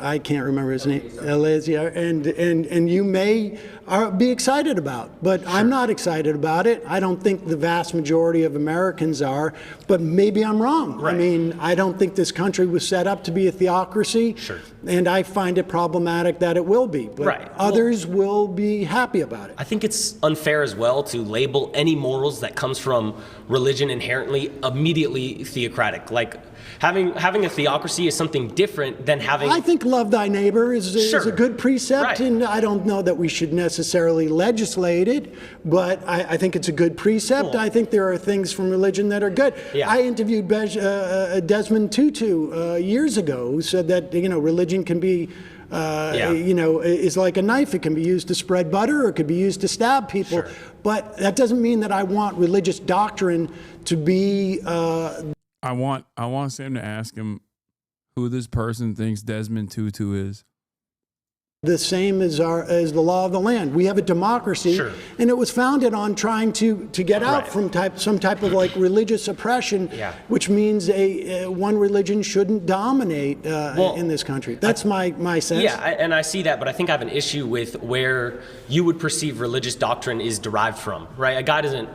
I can't remember his name, Alesia, and you may be excited about, but I'm not excited about it. I don't think the vast majority of Americans are, but maybe I'm wrong. I mean, I don't think this country was set up to be a theocracy, and I find it problematic that it will be, but others will be happy about it. I think it's unfair as well to label any morals that comes from religion inherently immediately theocratic. Like having a theocracy is something different than having. I think love thy neighbor is a good precept, and I don't know that we should necessarily legislate it, but I think it's a good precept. I think there are things from religion that are good. I interviewed Desmond Tutu years ago, who said that religion can be is like a knife. It can be used to spread butter or it could be used to stab people. But that doesn't mean that I want religious doctrine to be. I want Sam to ask him who this person thinks Desmond Tutu is. The same as the law of the land. We have a democracy, and it was founded on trying to get out from some type of like religious oppression, which means one religion shouldn't dominate in this country. That's my sense. Yeah, and I see that, but I think I have an issue with where you would perceive religious doctrine is derived from, right? A guy doesn't,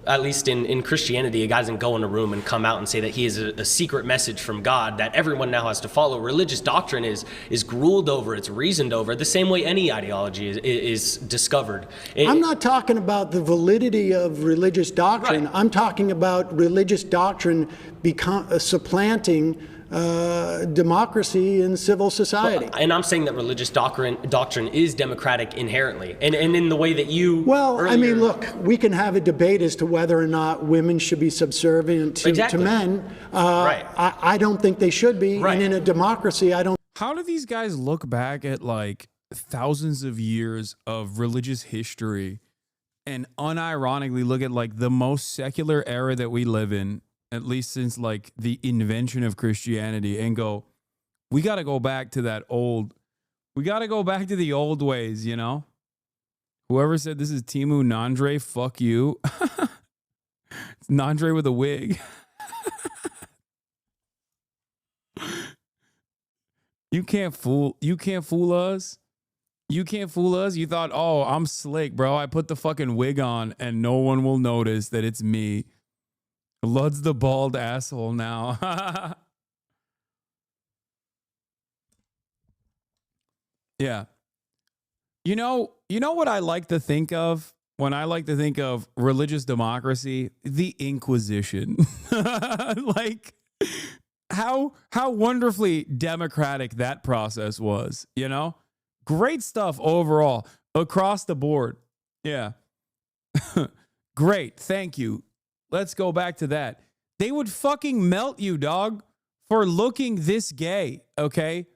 at least in Christianity, a guy doesn't go in a room and come out and say that he has a secret message from God that everyone now has to follow. Religious doctrine is ruled over, it's reasoned over, the same way any ideology is discovered. I'm not talking about the validity of religious doctrine. I'm talking about religious doctrine supplanting democracy and civil society. Well, and I'm saying that religious doctrine is democratic inherently, and in the way that you. Well, I mean, look, we can have a debate as to whether or not women should be subservient to men. I don't think they should be, and in a democracy, I don't. How do these guys look back at like thousands of years of religious history and unironically look at like the most secular era that we live in, at least since like the invention of Christianity, and go, we got to go back to the old ways, Whoever said this is Timu Nandre, fuck you. It's Nandre with a wig. You can't fool us. You can't fool us. You thought, oh, I'm slick, bro. I put the fucking wig on and no one will notice that it's me. Lud's the bald asshole now. Yeah. You know what I like to think of when I like to think of religious democracy? The Inquisition. Like how wonderfully democratic that process was, Great stuff overall across the board. Yeah. Great. Thank you. Let's go back to that. They would fucking melt you, dog, for looking this gay, okay?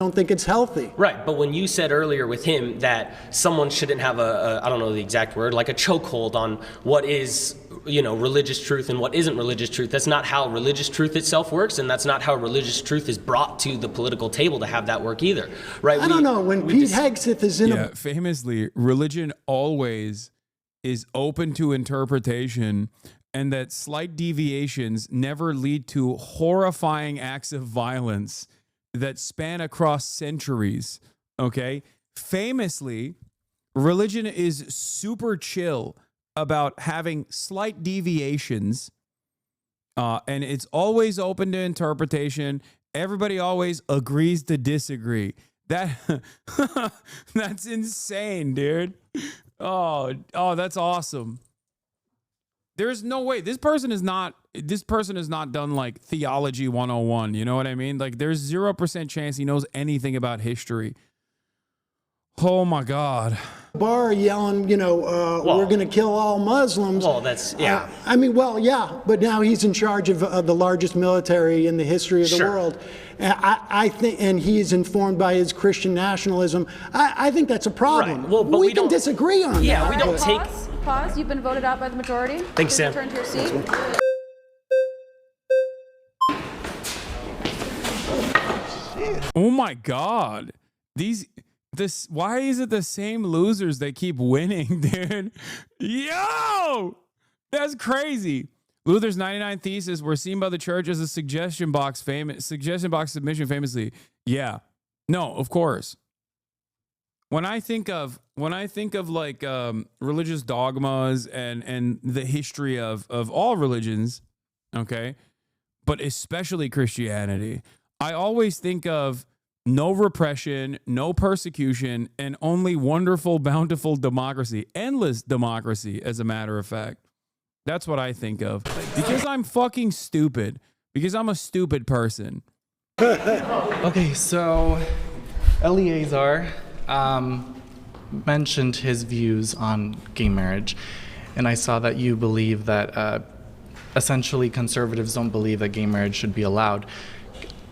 I don't think it's healthy. Right, but when you said earlier with him that someone shouldn't have I don't know the exact word, like a chokehold on what is, religious truth and what isn't religious truth, that's not how religious truth itself works, and that's not how religious truth is brought to the political table to have that work either, right? I don't know, when Pete Hegseth is in famously, religion always is open to interpretation, and that slight deviations never lead to horrifying acts of violence that span across centuries, okay? Famously, religion is super chill about having slight deviations, and it's always open to interpretation. Everybody always agrees to disagree. That's insane, dude. Oh, that's awesome. There's no way this person has not done like theology 101. You know what I mean? Like there's 0% chance he knows anything about history. Oh my God. Bar yelling, we're going to kill all Muslims. Well, that's, yeah. But now he's in charge of the largest military in the history of the world. And I think, and he's informed by his Christian nationalism. I think that's a problem. Right. Well, but we can disagree on that. Yeah, we don't take. Pause. You've been voted out by the majority. Thanks, Sam. Return to your seat. Oh my God. Why is it the same losers that keep winning, dude? Yo! That's crazy. Luther's 99 Thesis were seen by the church as a suggestion box submission famously. Yeah. No, of course. When I think of like religious dogmas and the history of all religions, okay, but especially Christianity, I always think of no repression, no persecution, and only wonderful, bountiful democracy. Endless democracy, as a matter of fact. That's what I think of. Because I'm fucking stupid. Because I'm a stupid person. Okay, so Eleazar mentioned his views on gay marriage, and I saw that you believe that essentially conservatives don't believe that gay marriage should be allowed.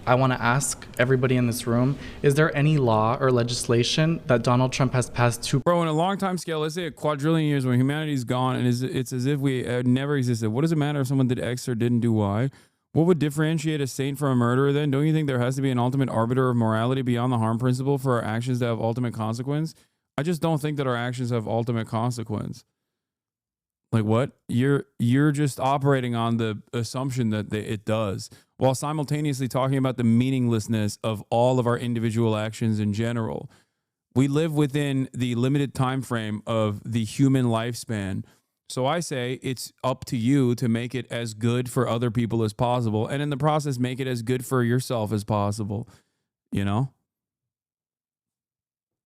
I want to ask everybody in this room, is there any law or legislation that Donald Trump has passed to... Bro, in a long time scale, let's say a quadrillion years when humanity's gone and it's as if we never existed. What does it matter if someone did X or didn't do Y? What would differentiate a saint from a murderer then? Don't you think there has to be an ultimate arbiter of morality beyond the harm principle for our actions to have ultimate consequence? I just don't think that our actions have ultimate consequence. Like what? You're just operating on the assumption that it does, while simultaneously talking about the meaninglessness of all of our individual actions in general. We live within the limited time frame of the human lifespan. So I say it's up to you to make it as good for other people as possible, and in the process make it as good for yourself as possible. You know?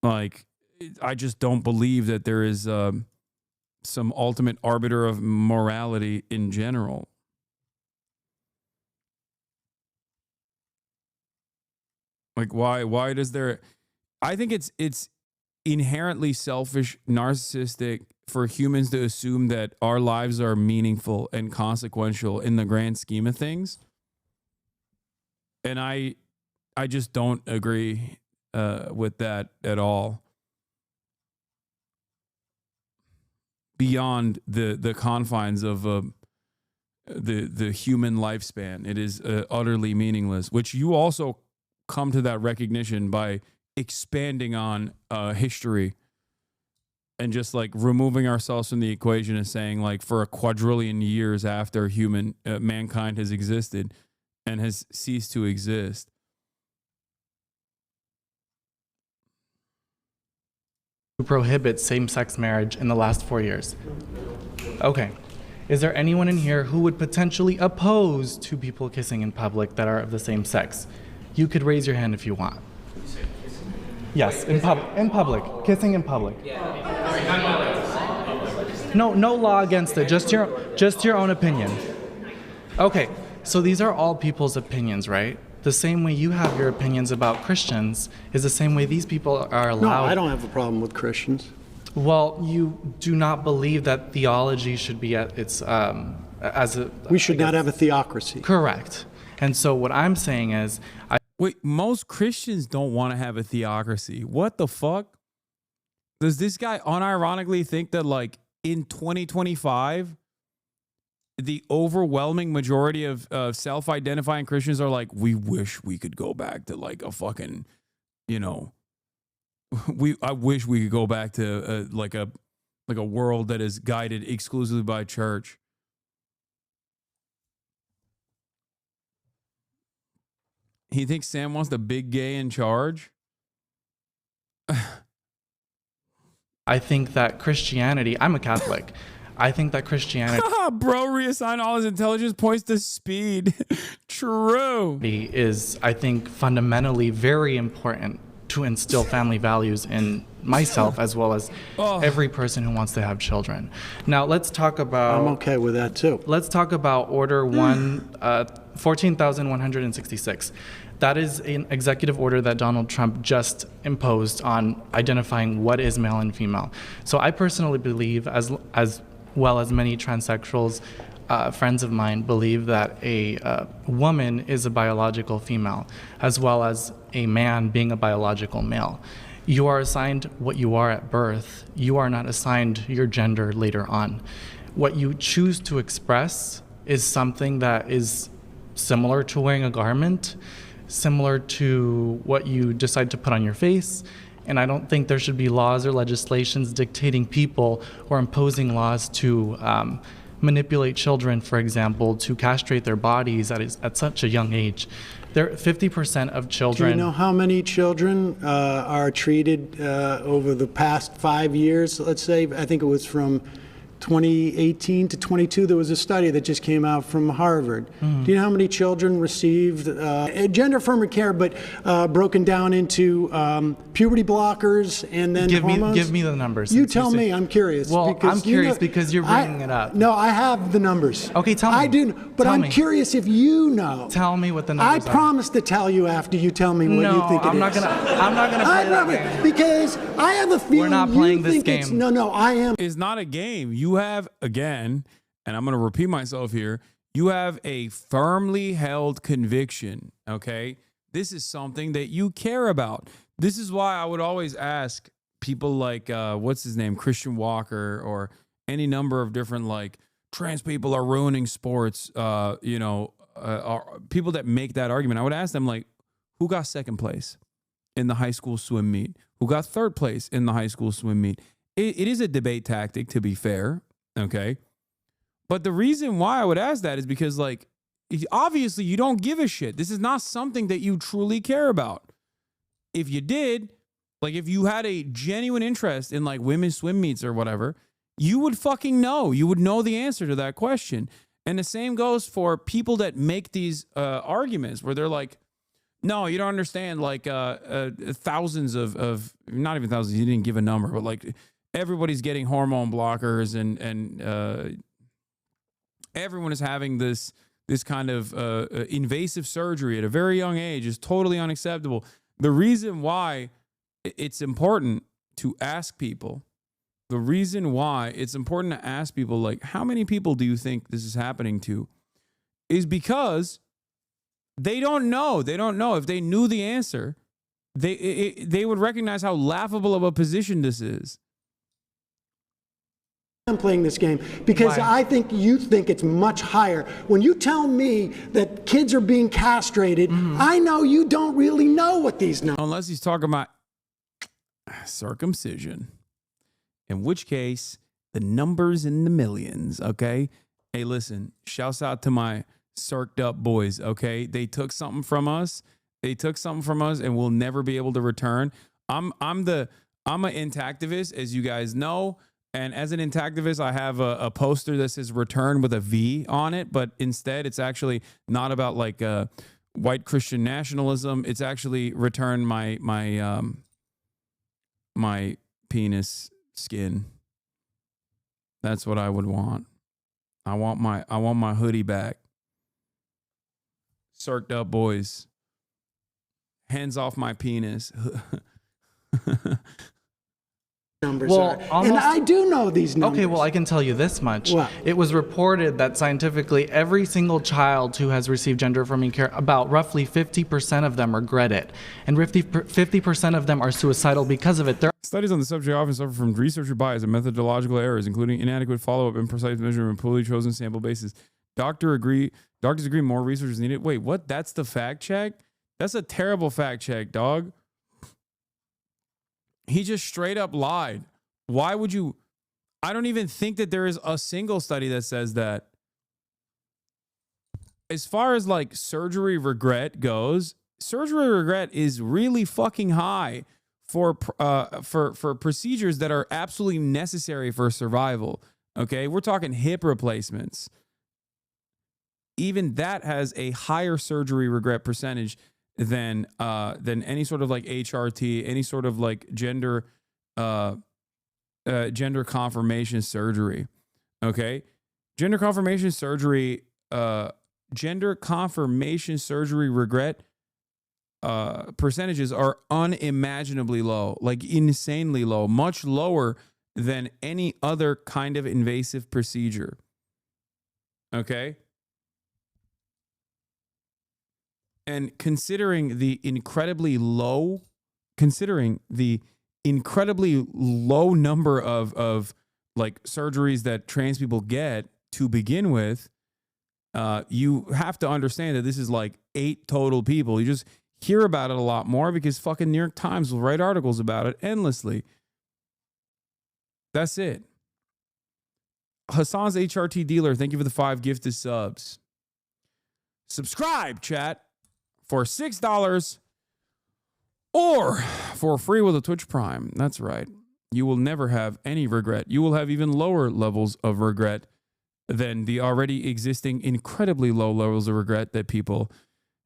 Like, I just don't believe that there is some ultimate arbiter of morality in general. Like, why does there... I think it's inherently selfish, narcissistic for humans to assume that our lives are meaningful and consequential in the grand scheme of things. And I just don't agree with that at all. Beyond the confines of the human lifespan, it is utterly meaningless, which you also come to that recognition by expanding on history and just like removing ourselves from the equation and saying like for a quadrillion years after mankind has existed and has ceased to exist. Who prohibit same-sex marriage in the last 4 years. Okay. Is there anyone in here who would potentially oppose two people kissing in public that are of the same sex? You could raise your hand if you want. Yes, in public. Kissing in public. No law against it. Just your own opinion. Okay. So these are all people's opinions, right? The same way you have your opinions about Christians is the same way these people are allowed. No, I don't have a problem with Christians. Well, you do not believe that theology should be at its We should not have a theocracy. Correct. And so what I'm saying is, wait, most Christians don't want to have a theocracy. What the fuck? Does this guy unironically think that like in 2025? The overwhelming majority of self-identifying Christians are like, we wish we could go back to like a fucking, I wish we could go back to like a world that is guided exclusively by church. He thinks Sam wants the big gay in charge? I think that Christianity, I'm a Catholic. I think that Christianity... Bro, reassign all his intelligence points to speed. True. ...is, I think, fundamentally very important to instill family values in myself as well as every person who wants to have children. Now let's talk about. I'm okay with that too. Let's talk about Order 14,166. That is an executive order that Donald Trump just imposed on identifying what is male and female. So I personally believe, as well as many transsexuals, friends of mine believe that a woman is a biological female, as well as a man being a biological male. You are assigned what you are at birth. You are not assigned your gender later on. What you choose to express is something that is similar to wearing a garment, similar to what you decide to put on your face. And I don't think there should be laws or legislations dictating people or imposing laws to manipulate children, for example, to castrate their bodies at such a young age. 50% of children. Do you know how many children are treated over the past 5 years? Let's say, I think it was from 2018 to 22, there was a study that just came out from Harvard. Do you know how many children received gender-affirming care, but broken down into puberty blockers and then hormones? Give me the numbers. You tell me. I'm curious. Well, I'm curious because you're bringing it up. No, I have the numbers. Okay, tell me. I do, but I'm curious if you know. Tell me what the numbers are. I promise to tell you after you tell me what you think it is. I'm not gonna play that game. Because I have a feeling we're not playing you this think game. No, I am. It's not a game. You have, again, and I'm going to repeat myself here, you have a firmly held conviction, okay? This is something that you care about. This is why I would always ask people like, what's his name, Christian Walker, or any number of different, like, trans people are ruining sports, people that make that argument. I would ask them, like, who got second place in the high school swim meet? Who got third place in the high school swim meet? It is a debate tactic, to be fair, okay? But the reason why I would ask that is because, like, obviously you don't give a shit. This is not something that you truly care about. If you did, like, if you had a genuine interest in, like, women's swim meets or whatever, you would fucking know. You would know the answer to that question. And the same goes for people that make these arguments where they're like, no, you don't understand, like, thousands of, not even thousands, you didn't give a number, but, like, everybody's getting hormone blockers and everyone is having this kind of invasive surgery at a very young age is totally unacceptable. The reason why it's important to ask people, like, how many people do you think this is happening to, is because they don't know. They don't know. If they knew the answer, they would recognize how laughable of a position this is. I'm playing this game because I think you think it's much higher. When you tell me that kids are being castrated, I know you don't really know what these numbers. Unless he's talking about circumcision, in which case the numbers in the millions. Okay, hey, listen, shouts out to my circed up boys. Okay, they took something from us. And we'll never be able to return. I'm an intactivist, as you guys know. And as an intactivist, I have a poster that says return with a V on it, but instead it's actually not about, like, white Christian nationalism. It's actually return my penis skin. That's what I would want. I want my hoodie back. Circed up boys. Hands off my penis. Numbers are. And I do know these numbers. Okay, well, I can tell you this much. What? It was reported that scientifically every single child who has received gender-affirming care, about roughly 50% of them regret it. And 50% of them are suicidal because of it. Studies on the subject often suffer from researcher bias and methodological errors, including inadequate follow-up, imprecise measurement, poorly chosen sample bases. Doctors agree more research is needed. Wait, what? That's the fact check? That's a terrible fact check, dog. He just straight up lied. Why would you? I don't even think that there is a single study that says that. As far as, like, surgery regret goes, surgery regret is really fucking high for procedures that are absolutely necessary for survival. Okay, we're talking hip replacements. Even that has a higher surgery regret percentage than any sort of, like, HRT, any sort of, like, gender gender confirmation surgery. Okay, gender confirmation surgery regret percentages are unimaginably low, like insanely low, much lower than any other kind of invasive procedure. Okay. And considering the incredibly low number of like surgeries that trans people get to begin with, you have to understand that this is like 8 total people. You just hear about it a lot more because fucking New York Times will write articles about it endlessly. That's it. Hassan's HRT dealer, thank you for the 5 gifted subs. Subscribe, chat, for $6 or for free with a Twitch Prime. That's right. You will never have any regret. You will have even lower levels of regret than the already existing incredibly low levels of regret that people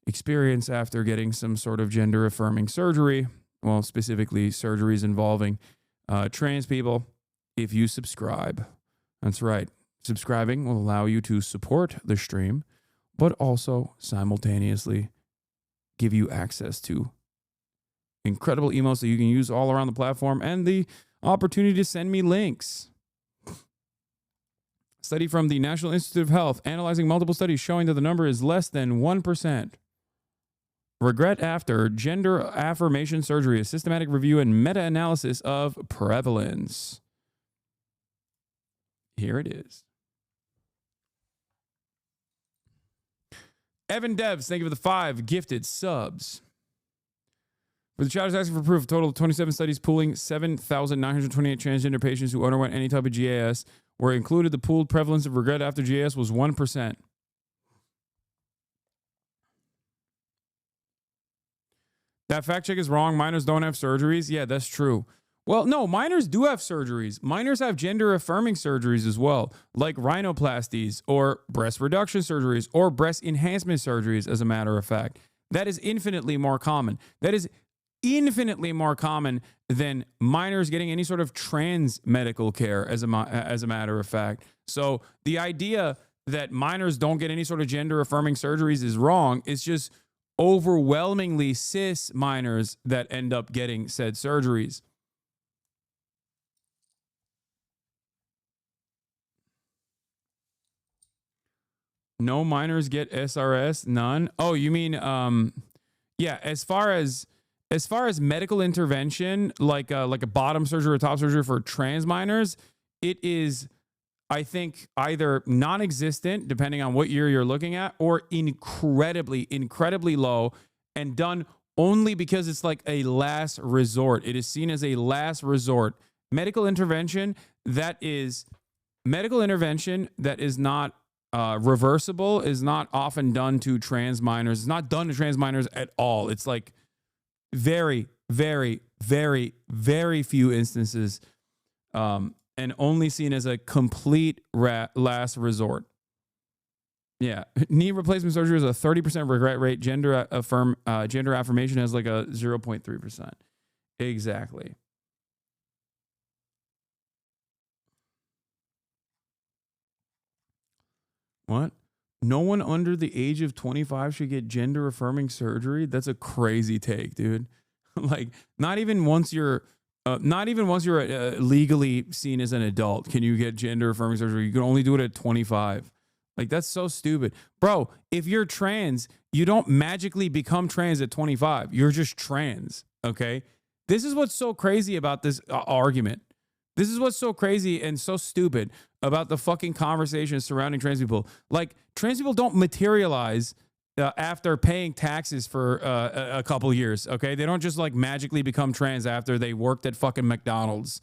experience after getting some sort of gender affirming surgery. Well, specifically surgeries involving trans people. If you subscribe, that's right. Subscribing will allow you to support the stream, but also simultaneously give you access to incredible emails that you can use all around the platform and the opportunity to send me links. Study from the National Institute of Health analyzing multiple studies showing that the number is less than 1%. Regret after gender affirmation surgery, a systematic review and meta-analysis of prevalence. Here it is. Evan Devs, thank you for the 5 gifted subs. For the child is asking for proof, a total of 27 studies pooling 7,928 transgender patients who underwent any type of GAS were included. The pooled prevalence of regret after GAS was 1%. That fact check is wrong. Minors don't have surgeries. Yeah, that's true. Well, no, minors do have surgeries. Minors have gender affirming surgeries as well, like rhinoplasties or breast reduction surgeries or breast enhancement surgeries, as a matter of fact. That is infinitely more common. That is infinitely more common than minors getting any sort of trans medical care, as a matter of fact. So the idea that minors don't get any sort of gender affirming surgeries is wrong. It's just overwhelmingly cis minors that end up getting said surgeries. No minors get SRS? None? Oh, you mean, yeah, as far as medical intervention, like a bottom surgery or top surgery for trans minors, it is, I think, either non-existent, depending on what year you're looking at, or incredibly low and done only because it's like a last resort. It is seen as a last resort. Medical intervention that is not reversible is not often done to trans minors. It's not done to trans minors at all. It's like very, very, very, very few instances, and only seen as a complete last resort. Yeah, knee replacement surgery is a 30% regret rate. Gender affirmation has like a 0.3%. Exactly. What? No one under the age of 25 should get gender affirming surgery? That's a crazy take, dude. Like, not even once you're legally seen as an adult can you get gender affirming surgery. You can only do it at 25. Like, that's so stupid. Bro, if you're trans, you don't magically become trans at 25. You're just trans, okay? This is what's so crazy about this argument. This is what's so crazy and so stupid about the fucking conversation surrounding trans people. Like, trans people don't materialize after paying taxes for a couple years, okay? They don't just like magically become trans after they worked at fucking McDonald's.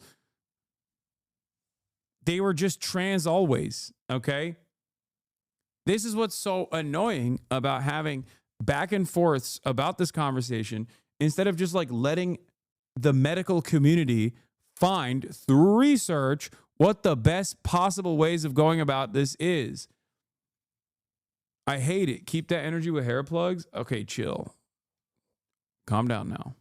They were just trans always, okay? This is what's so annoying about having back and forths about this conversation instead of just like letting the medical community find through research what the best possible ways of going about this is. I hate it. Keep that energy with hair plugs. Okay, chill. Calm down now.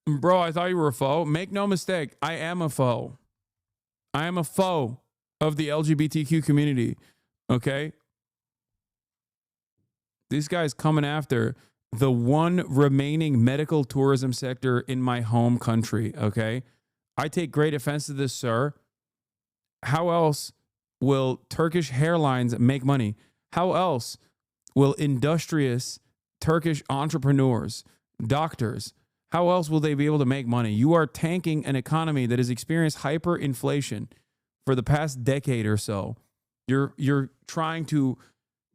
Bro, I thought you were a foe. Make no mistake, I am a foe. I am a foe of the LGBTQ community. Okay? This guy's coming after the one remaining medical tourism sector in my home country. Okay? I take great offense to this, sir. How else will Turkish hairlines make money? How else will industrious Turkish entrepreneurs, doctors, how else will they be able to make money? You are tanking an economy that has experienced hyperinflation for the past decade or so. You're trying to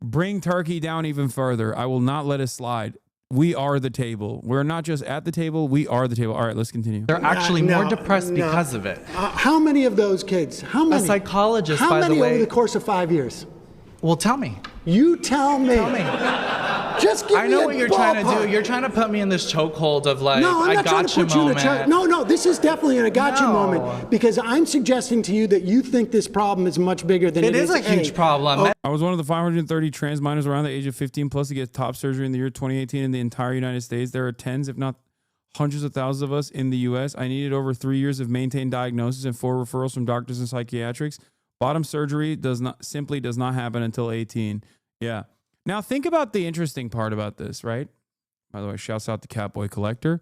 bring Turkey down even further. I will not let it slide. We are the table. We're not just at the table, we are the table. All right, let's continue. They're actually more depressed because of it. How many of those kids? How many? A psychologist, how by many the way. over the course of 5 years? Well, tell me. You tell me. Tell me. Just give me I know a what you're trying to ballpark. do. You're trying to put me in this chokehold of like, No, I'm I not trying to gotcha put you in a moment. No, this is definitely in a gotcha No. moment because I'm suggesting to you that you think this problem is much bigger than it is. It is a huge problem. I was one of the 530 trans minors around the age of 15 plus to get top surgery in the year 2018 in the entire United States. There are tens, if not hundreds of thousands of us in the U.S. I needed over 3 years of maintained diagnosis and 4 referrals from doctors and psychiatrics. Bottom surgery does not happen until 18. Yeah. Now think about the interesting part about this, right? By the way, shouts out to Catboy Collector.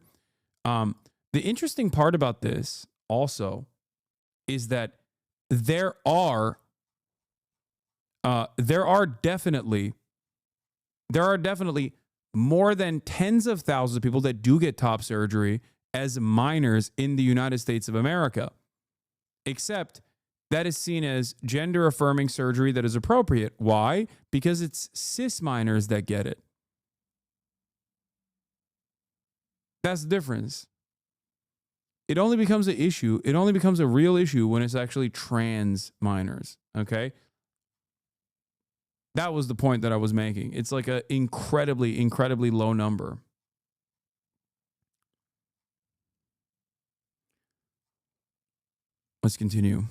The interesting part about this also is that there are definitely more than tens of thousands of people that do get top surgery as minors in the United States of America, except that is seen as gender affirming surgery that is appropriate. Why? Because it's cis minors that get it. That's the difference. It only becomes an issue. It only becomes a real issue when it's actually trans minors. Okay. That was the point that I was making. It's like an incredibly, incredibly low number. Let's continue.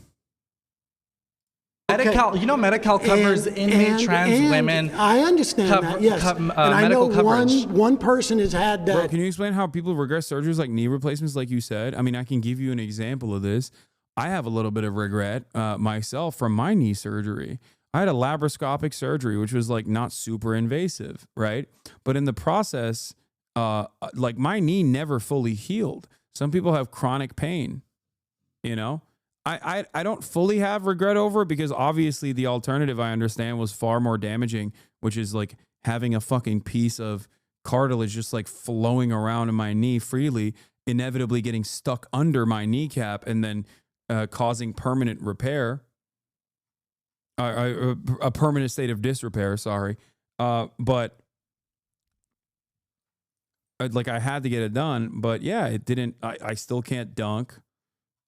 Medi-Cal, you know, Medi-Cal covers inmate trans women. I understand that, yes. And I know one person has had that. Bro, can you explain how people regret surgeries like knee replacements, like you said? I mean, I can give you an example of this. I have a little bit of regret myself from my knee surgery. I had a laparoscopic surgery, which was like not super invasive, right? But in the process, like my knee never fully healed. Some people have chronic pain, you know? I don't fully have regret over it because obviously the alternative I understand was far more damaging, which is like having a fucking piece of cartilage just like flowing around in my knee freely, inevitably getting stuck under my kneecap and then causing permanent repair, a permanent state of disrepair, sorry. But like I had to get it done, but yeah, it didn't, I still can't dunk.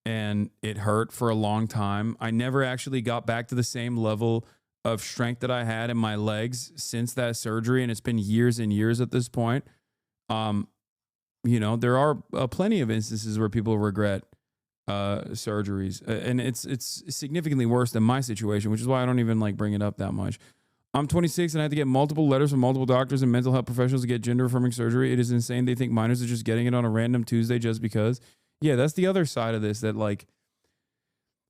And it hurt for a long time. I never actually got back to the same level of strength that I had in my legs since that surgery. And it's been years and years at this point. You know, there are plenty of instances where people regret surgeries. And it's significantly worse than my situation, which is why I don't even like bring it up that much. I'm 26 and I had to get multiple letters from multiple doctors and mental health professionals to get gender affirming surgery. It is insane. They think minors are just getting it on a random Tuesday just because. Yeah, that's the other side of this, that like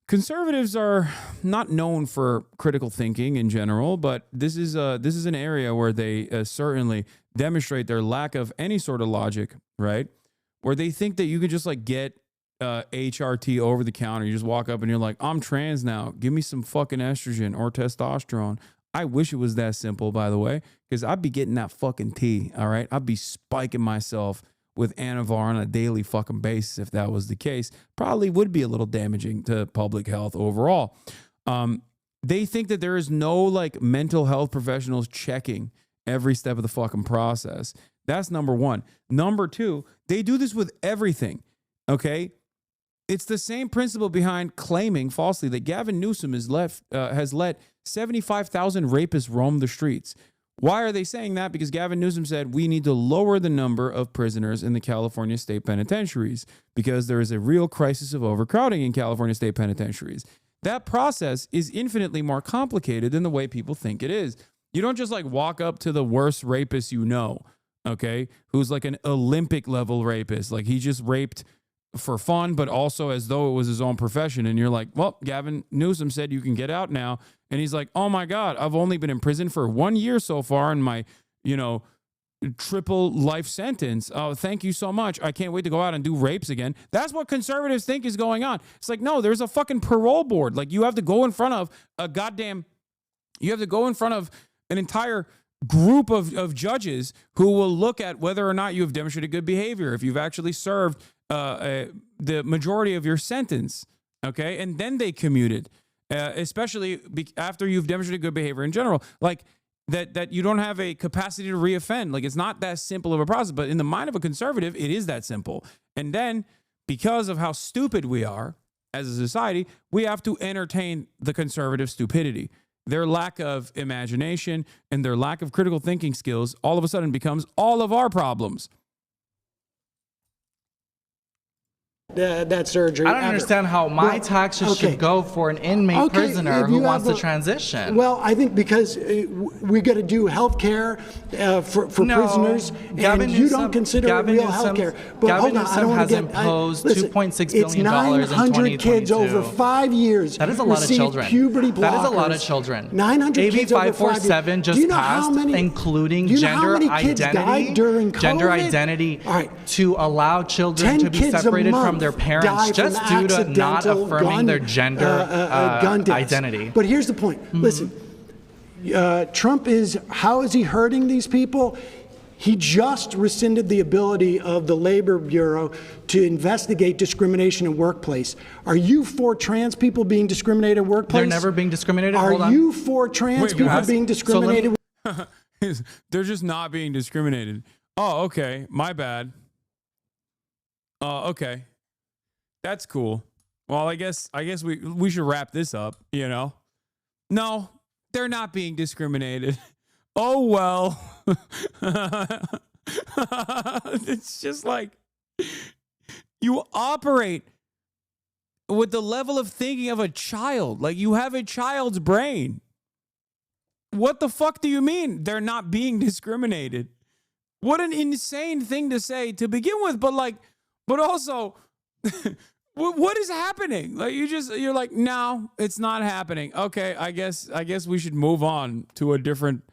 conservatives are not known for critical thinking in general, but this is an area where they certainly demonstrate their lack of any sort of logic, right? Where they think that you could just like get HRT over the counter. You just walk up and you're like, I'm trans now. Give me some fucking estrogen or testosterone. I wish it was that simple, by the way, because I'd be getting that fucking tea, all right? I'd be spiking myself with Anavar on a daily fucking basis if that was the case. Probably would be a little damaging to public health overall. They think that there is no like mental health professionals checking every step of the fucking process. That's number one. Number two, they do this with everything, okay? It's the same principle behind claiming falsely that Gavin Newsom has let 75,000 rapists roam the streets. Why are they saying that? Because Gavin Newsom said we need to lower the number of prisoners in the California state penitentiaries because there is a real crisis of overcrowding in California state penitentiaries. That process is infinitely more complicated than the way people think it is. You don't just like walk up to the worst rapist you know, okay, who's like an Olympic level rapist. Like he just raped for fun, but also as though it was his own profession. And you're like, well, Gavin Newsom said you can get out now. And he's like, oh my God, I've only been in prison for 1 year so far in my, triple life sentence. Oh, thank you so much. I can't wait to go out and do rapes again. That's what conservatives think is going on. It's like, no, there's a fucking parole board. Like you have to go in front of an entire group of judges who will look at whether or not you have demonstrated good behavior, if you've actually served the majority of your sentence, okay? And then they commute it, especially after you've demonstrated good behavior in general. Like, that you don't have a capacity to reoffend. Like, it's not that simple of a process, but in the mind of a conservative, it is that simple. And then, because of how stupid we are as a society, we have to entertain the conservative stupidity. Their lack of imagination and their lack of critical thinking skills all of a sudden becomes all of our problems. That surgery. I don't understand how my taxes should go for an inmate prisoner who wants to transition. Well, I think because we got to do health care for prisoners, and you don't consider it real health care. But hold on, I don't want to get imposed $2.6 billion it's in 900 kids 2022. over 5 years. That is a lot of children. Puberty blockers. That is a lot of children. 900 AB kids over 5 years. 547 just Do you know passed, how many, including do you know how gender many kids identity, died during COVID? gender identity, to allow children to be separated from their parents just due to not affirming their gender identity. But here's the point. Listen, Trump how is he hurting these people? He just rescinded the ability of the Labor Bureau to investigate discrimination in workplace. Are you for trans people being discriminated in workplace? They're never being discriminated? Are you for trans people being discriminated? They're just not being discriminated. Oh, okay. My bad. Okay. That's cool. Well, I guess we should wrap this up, No, they're not being discriminated. Oh, well. It's just like you operate with the level of thinking of a child. Like you have a child's brain. What the fuck do you mean they're not being discriminated? What an insane thing to say to begin with, but also what is happening? Like you're like, no, it's not happening. Okay, I guess we should move on to a different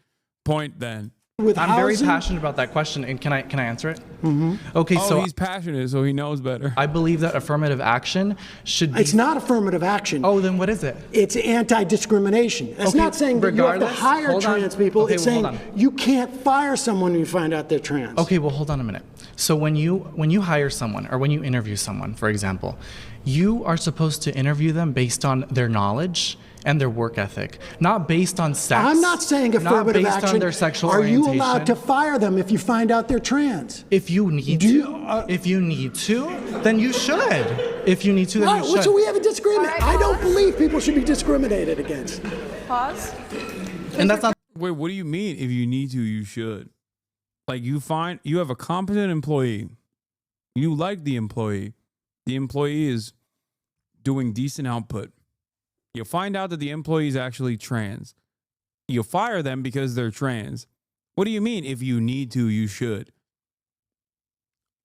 point then. I'm very passionate about that question, and can I answer it? Mm-hmm. Okay, so he's passionate, so he knows better. I believe that affirmative action should be. It's not affirmative action. Oh, then what is it? It's anti-discrimination. It's not saying that you have to hire trans people. Okay, it's saying you can't fire someone when you find out they're trans. Okay, well, hold on a minute. So when you hire someone or when you interview someone, for example, you are supposed to interview them based on their knowledge and their work ethic, not based on sex. I'm not saying affirmative not based action. On their sexual Are orientation. you allowed to fire them if you find out they're trans? If you need to, then you should. If you need to, then you should. So we have a disagreement. Right, I don't believe people should be discriminated against. Pause. And that's not. Wait, what do you mean? If you need to, you should. Like you have a competent employee. You like the employee. The employee is doing decent output. You find out that the employee is actually trans. You fire them because they're trans. What do you mean? If you need to, you should.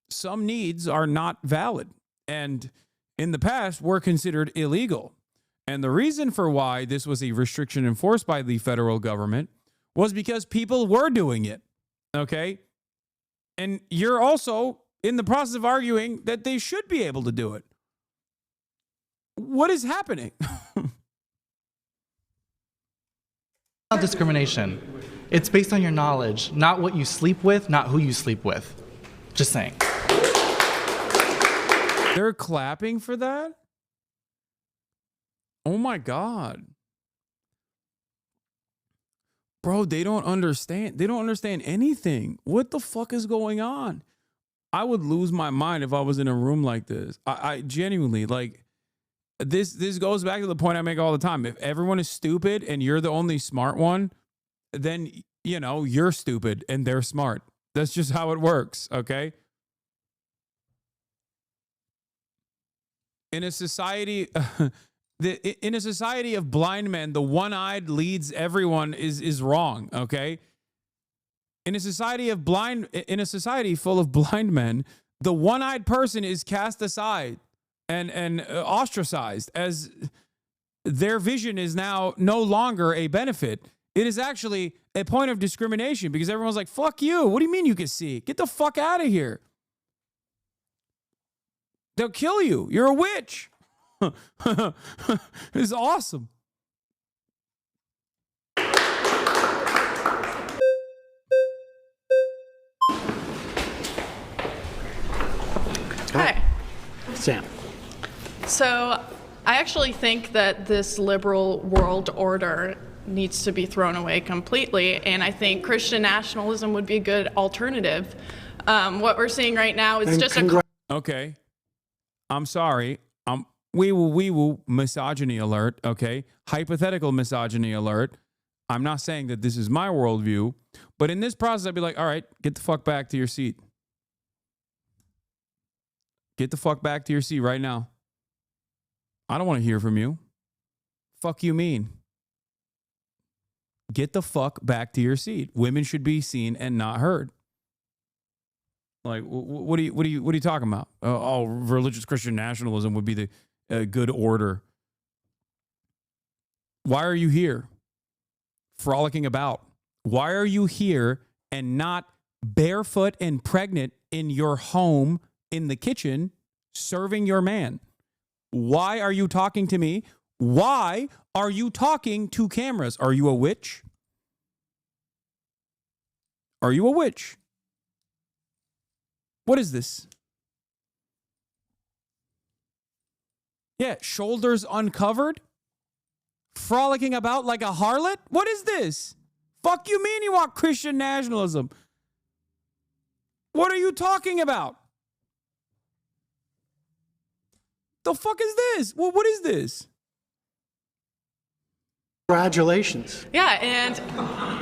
Some needs are not valid and in the past were considered illegal. And the reason for why this was a restriction enforced by the federal government was because people were doing it. Okay? And you're also in the process of arguing that they should be able to do it. What is happening? Not discrimination. It's based on your knowledge, not what you sleep with, not who you sleep with. Just saying. They're clapping for that? Oh my God. Bro, they don't understand. They don't understand anything. What the fuck is going on? I would lose my mind if I was in a room like this. I genuinely, like, this goes back to the point I make all the time. If everyone is stupid and you're the only smart one, then, you're stupid and they're smart. That's just how it works, okay? In a society... in a society of blind men, the one-eyed leads everyone is wrong, okay? In a society full of blind men, the one-eyed person is cast aside and ostracized as their vision is now no longer a benefit. It is actually a point of discrimination because everyone's like, fuck you. What do you mean you can see? Get the fuck out of here. They'll kill you. You're a witch. It's awesome. Hi. Sam. So I actually think that this liberal world order needs to be thrown away completely, and I think Christian nationalism would be a good alternative. What we're seeing right now is just a... Okay. I'm sorry. We will misogyny alert, okay? Hypothetical misogyny alert. I'm not saying that this is my worldview, but in this process, I'd be like, all right, get the fuck back to your seat. Get the fuck back to your seat right now. I don't want to hear from you. Fuck you mean? Get the fuck back to your seat. Women should be seen and not heard. Like, what are you talking about? Oh, religious Christian nationalism would be the good order. Why are you here? Frolicking about. Why are you here and not barefoot and pregnant in your home in the kitchen serving your man? Why are you talking to me? Why are you talking to cameras? Are you a witch? Are you a witch? What is this? Yeah, shoulders uncovered? Frolicking about like a harlot? What is this? Fuck you mean you want Christian nationalism? What are you talking about? The fuck is this? Well, what is this? Congratulations. Yeah, and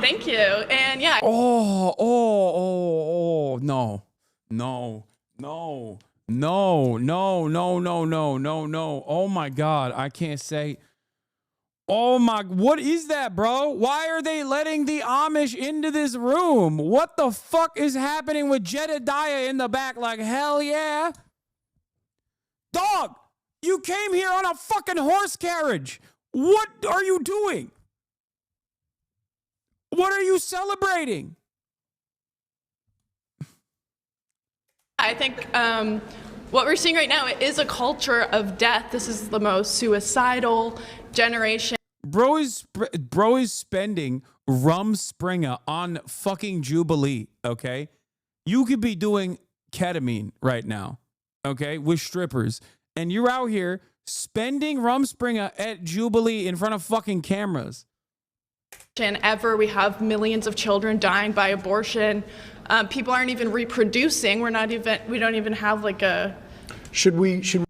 thank you. And yeah. No. Oh my God. I can't say. Oh my, what is that, bro? Why are they letting the Amish into this room? What the fuck is happening with Jedediah in the back? Like, hell yeah. Dog, you came here on a fucking horse carriage. What are you doing? What are you celebrating? I think what we're seeing right now is a culture of death. This is the most suicidal generation. Bro is spending Rumspringa on fucking Jubilee, okay? You could be doing ketamine right now, okay, with strippers. And you're out here spending Rumspringa at Jubilee in front of fucking cameras. Ever. We have millions of children dying by abortion. People aren't even reproducing. We don't even have like a...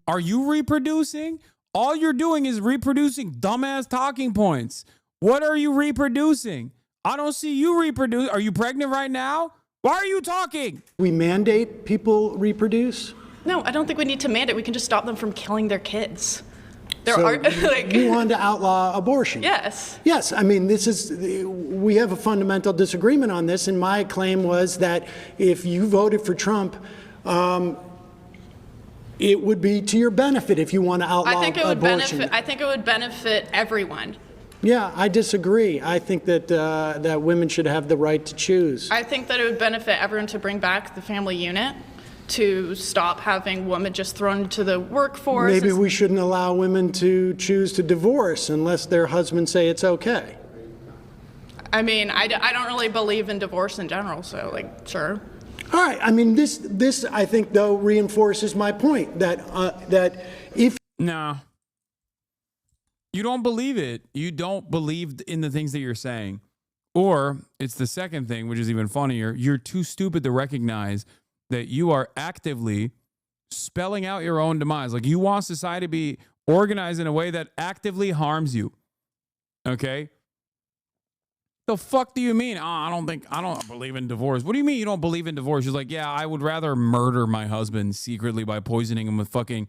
Are you reproducing? All you're doing is reproducing dumbass talking points. What are you reproducing? I don't see you reproduce. Are you pregnant right now? Why are you talking? We mandate people reproduce? No, I don't think we need to mandate. We can just stop them from killing their kids. You want to outlaw abortion? Yes. Yes. I mean, we have a fundamental disagreement on this, and my claim was that if you voted for Trump, it would be to your benefit if you want to outlaw abortion. I think it would benefit everyone. Yeah, I disagree. I think that women should have the right to choose. I think that it would benefit everyone to bring back the family unit, to stop having women just thrown into the workforce. Maybe we shouldn't allow women to choose to divorce unless their husbands say it's okay. I mean, I don't really believe in divorce in general, so like, sure. All right. I mean, this I think though reinforces my point that if no, you don't believe it. You don't believe in the things that you're saying, or it's the second thing, which is even funnier. You're too stupid to recognize that you are actively spelling out your own demise. Like, you want society to be organized in a way that actively harms you. Okay? The fuck do you mean? Oh, I don't believe in divorce. What do you mean you don't believe in divorce? She's like, yeah, I would rather murder my husband secretly by poisoning him with fucking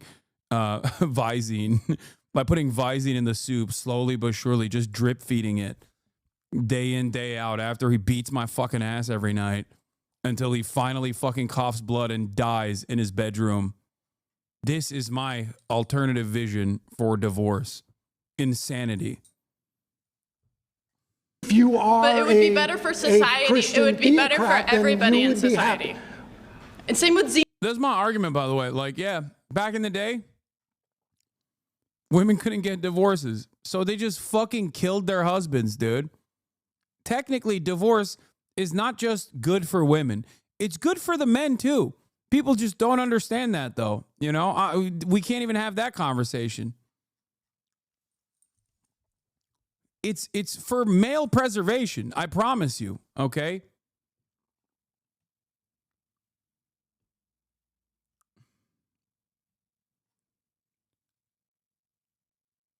Visine, by putting Visine in the soup slowly but surely, just drip feeding it. day in, day out after he beats my fucking ass every night until he finally fucking coughs blood and dies in his bedroom. This is my alternative vision for divorce. Insanity. If you are But it would be better for society. It would be better for everybody in society. And same with Z. That's my argument, by the way. Like, yeah, back in the day, women couldn't get divorces. So they just fucking killed their husbands, dude. Technically, divorce is not just good for women. It's good for the men, too. People just don't understand that, though. You know, we can't even have that conversation. It's for male preservation. I promise you. Okay.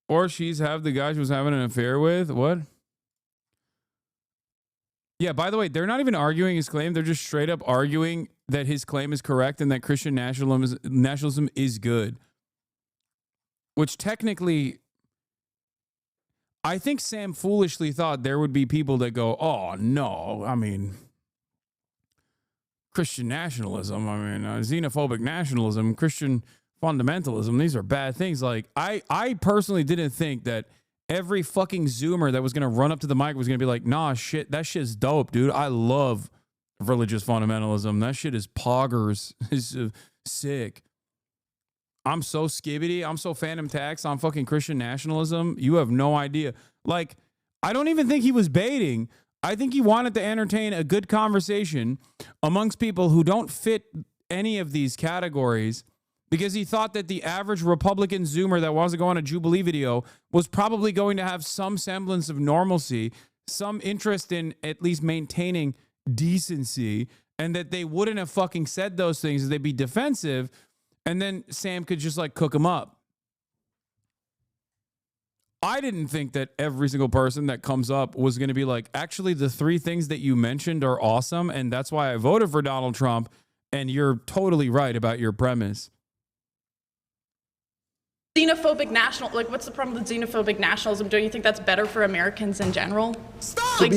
Or she's have the guy she was having an affair with. What? Yeah, by the way, they're not even arguing his claim. They're just straight up arguing that his claim is correct and that Christian nationalism is good. Which technically, I think Sam foolishly thought there would be people that go, oh, no, I mean, Christian nationalism, I mean, xenophobic nationalism, Christian fundamentalism, these are bad things. Like, I personally didn't think that every fucking Zoomer that was going to run up to the mic was going to be like, nah, shit, that shit's dope, dude. I love religious fundamentalism. That shit is poggers. It's sick. I'm so skibbity. I'm so phantom tax on fucking Christian nationalism. You have no idea. Like, I don't even think he was baiting. I think he wanted to entertain a good conversation amongst people who don't fit any of these categories because he thought that the average Republican Zoomer that wants to go on a Jubilee video was probably going to have some semblance of normalcy, some interest in at least maintaining decency, and that they wouldn't have fucking said those things. They'd be defensive. And then Sam could just like cook them up. I didn't think that every single person that comes up was going to be like, actually, the three things that you mentioned are awesome. And that's why I voted for Donald Trump. And you're totally right about your premise. Xenophobic like, what's the problem with xenophobic nationalism? Don't you think that's better for Americans in general? Stop! Like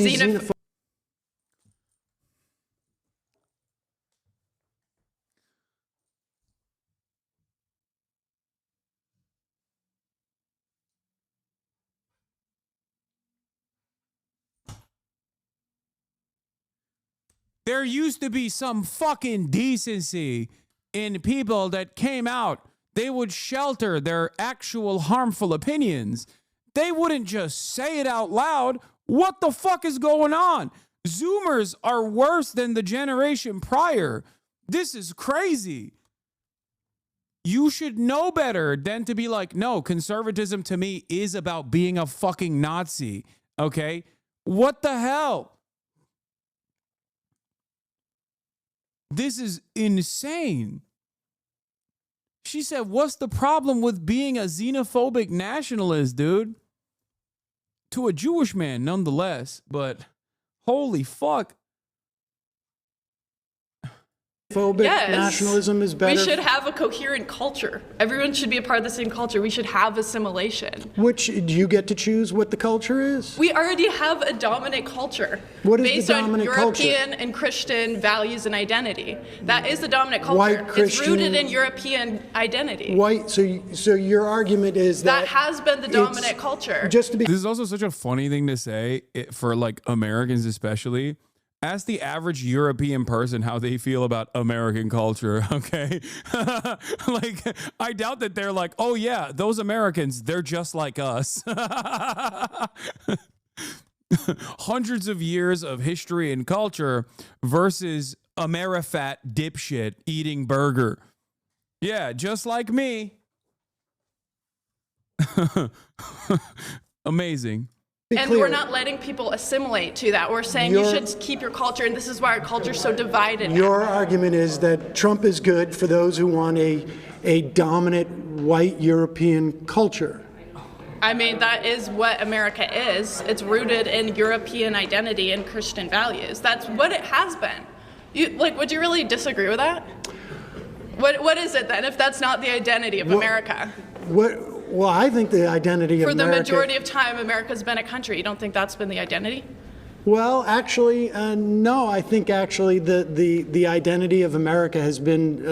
There used to be some fucking decency in people that came out. They would shelter their actual harmful opinions. They wouldn't just say it out loud. What the fuck is going on? Zoomers are worse than the generation prior. This is crazy. You should know better than to be like, no, conservatism to me is about being a fucking Nazi. Okay? What the hell? This is insane. She said, what's the problem with being a xenophobic nationalist, dude? To a Jewish man, nonetheless, but holy fuck. Yes. Nationalism is better. We should have a coherent culture. Everyone should be a part of the same culture. We should have assimilation. Which, do you get to choose what the culture is? We already have a dominant culture. What is based the dominant on culture? European and Christian values and identity. That is the dominant culture. White Christian, it's rooted in European identity. White. So your argument is that has been the dominant culture. Just to be. This is also such a funny thing to say for like Americans especially. Ask the average European person how they feel about American culture, okay? Like, I doubt that they're like, oh yeah, those Americans, they're just like us. Hundreds of years of history and culture versus Amerifat dipshit eating burger. Yeah, just like me. Amazing. And we're not letting people assimilate to that. We're saying you should keep your culture, and this is why our culture is so divided. Your argument is that Trump is good for those who want a dominant white European culture. I mean, that is what America is. It's rooted in European identity and Christian values. That's what it has been. Would you really disagree with that? What is it then, if that's not the identity of America? Well, I think the identity of For the America, majority of time, America's been a country. You don't think that's been the identity? Well, actually, no. I think actually the identity of America has been,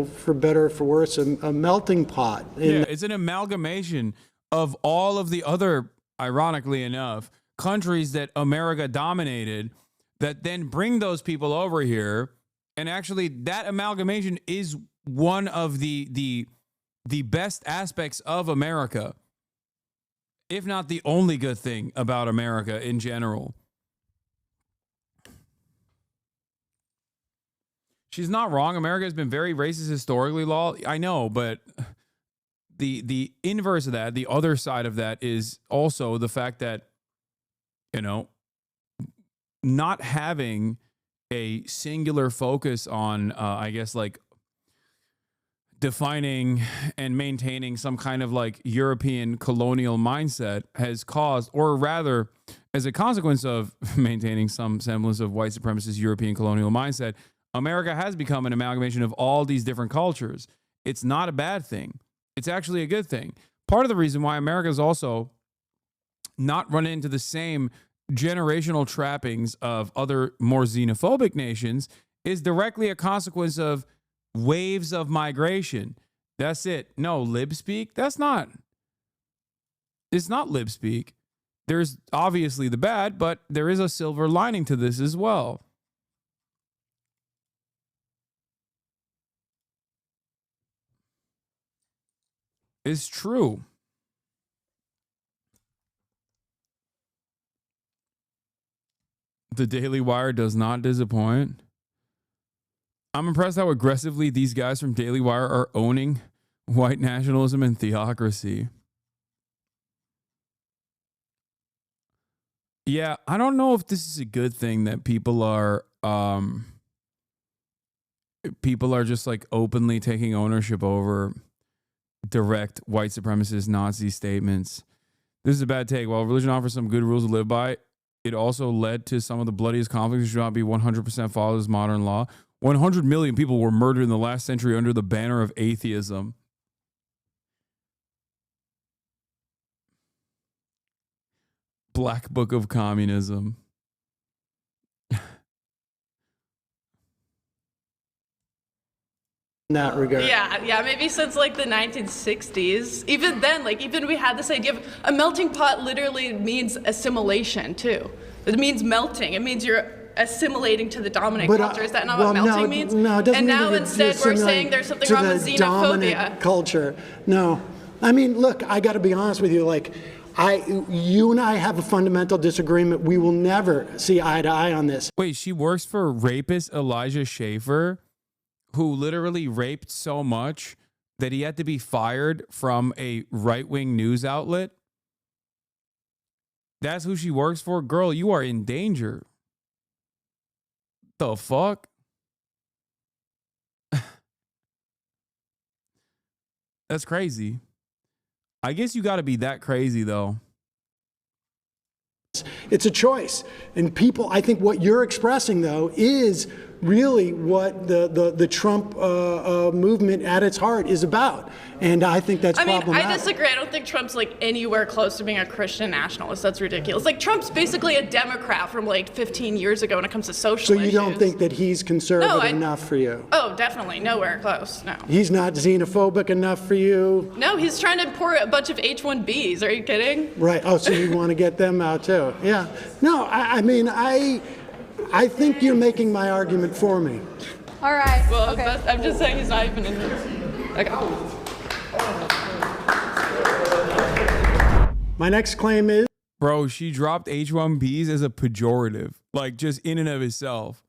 for better or for worse, a melting pot. Yeah, it's an amalgamation of all of the other, ironically enough, countries that America dominated that then bring those people over here. And actually, that amalgamation is one of the best aspects of America, if not the only good thing about America in general. She's not wrong. America has been very racist historically, Law. I know, but the inverse of that, the other side of that, is also the fact that, not having a singular focus on, I guess, like defining and maintaining some kind of like European colonial mindset has caused, or rather, as a consequence of maintaining some semblance of white supremacist European colonial mindset, America has become an amalgamation of all these different cultures. It's not a bad thing. It's actually a good thing. Part of the reason why America is also not run into the same generational trappings of other more xenophobic nations is directly a consequence of waves of migration. That's it. No, lib speak. It's not lib speak. There's obviously the bad, but there is a silver lining to this as well. It's true. The Daily Wire does not disappoint. I'm impressed how aggressively these guys from Daily Wire are owning white nationalism and theocracy. Yeah, I don't know if this is a good thing that people are just like openly taking ownership over direct white supremacist Nazi statements. This is a bad take. While religion offers some good rules to live by, it also led to some of the bloodiest conflicts which should not be 100% followed as modern law. 100 million people were murdered in the last century under the banner of atheism. Black Book of Communism. In that regard. Yeah, maybe since like the 1960s. Even then, even we had this idea of a melting pot literally means assimilation too. It means melting. It means you're assimilating to the dominant culture. Is that not what melting means? No, it doesn't and mean now you're instead we're saying there's something wrong with xenophobia. Dominant culture. No. I mean, look, I got to be honest with you. You and I have a fundamental disagreement. We will never see eye to eye on this. Wait, she works for rapist Elijah Schaffer, who literally raped so much that he had to be fired from a right-wing news outlet? That's who she works for? Girl, you are in danger. The fuck? That's crazy. I guess you got to be that crazy, though. It's a choice. And people, I think what you're expressing, though, is really what the Trump movement at its heart is about. And I think that's problematic. I disagree. I don't think Trump's anywhere close to being a Christian nationalist. That's ridiculous. Trump's basically a Democrat from 15 years ago when it comes to social issues. So you don't think that he's conservative enough for you? Oh, definitely. Nowhere close. No. He's not xenophobic enough for you? No, he's trying to import a bunch of H-1Bs. Are you kidding? Right. Oh, so you want to get them out too? Yeah. No, I think you're making my argument for me. All right. Well, okay. I'm just saying he's not even in this. Okay. My next claim is... Bro, she dropped H1Bs as a pejorative, just in and of itself.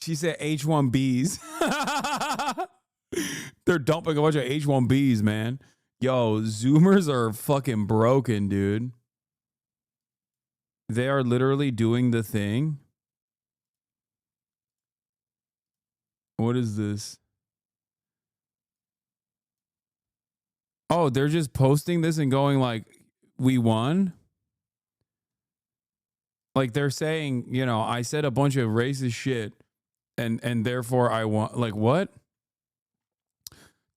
She said H1Bs. They're dumping a bunch of H1Bs, man. Yo, Zoomers are fucking broken, dude. They are literally doing the thing. What is this? Oh, they're just posting this and going we won? They're saying, I said a bunch of racist shit and therefore I won. What?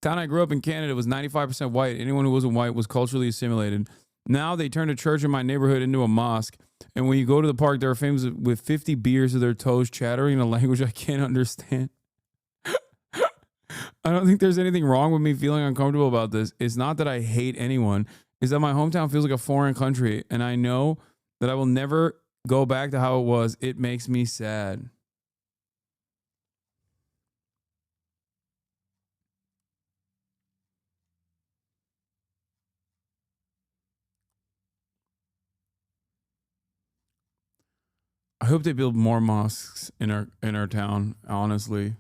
Town I grew up in Canada was 95% white. Anyone who wasn't white was culturally assimilated. Now they turned a church in my neighborhood into a mosque. And when you go to the park, there are families with 50 beers to their toes chattering in a language I can't understand. I don't think there's anything wrong with me feeling uncomfortable about this. It's not that I hate anyone. It's that my hometown feels like a foreign country. And I know that I will never go back to how it was. It makes me sad. I hope they build more mosques in our town, honestly.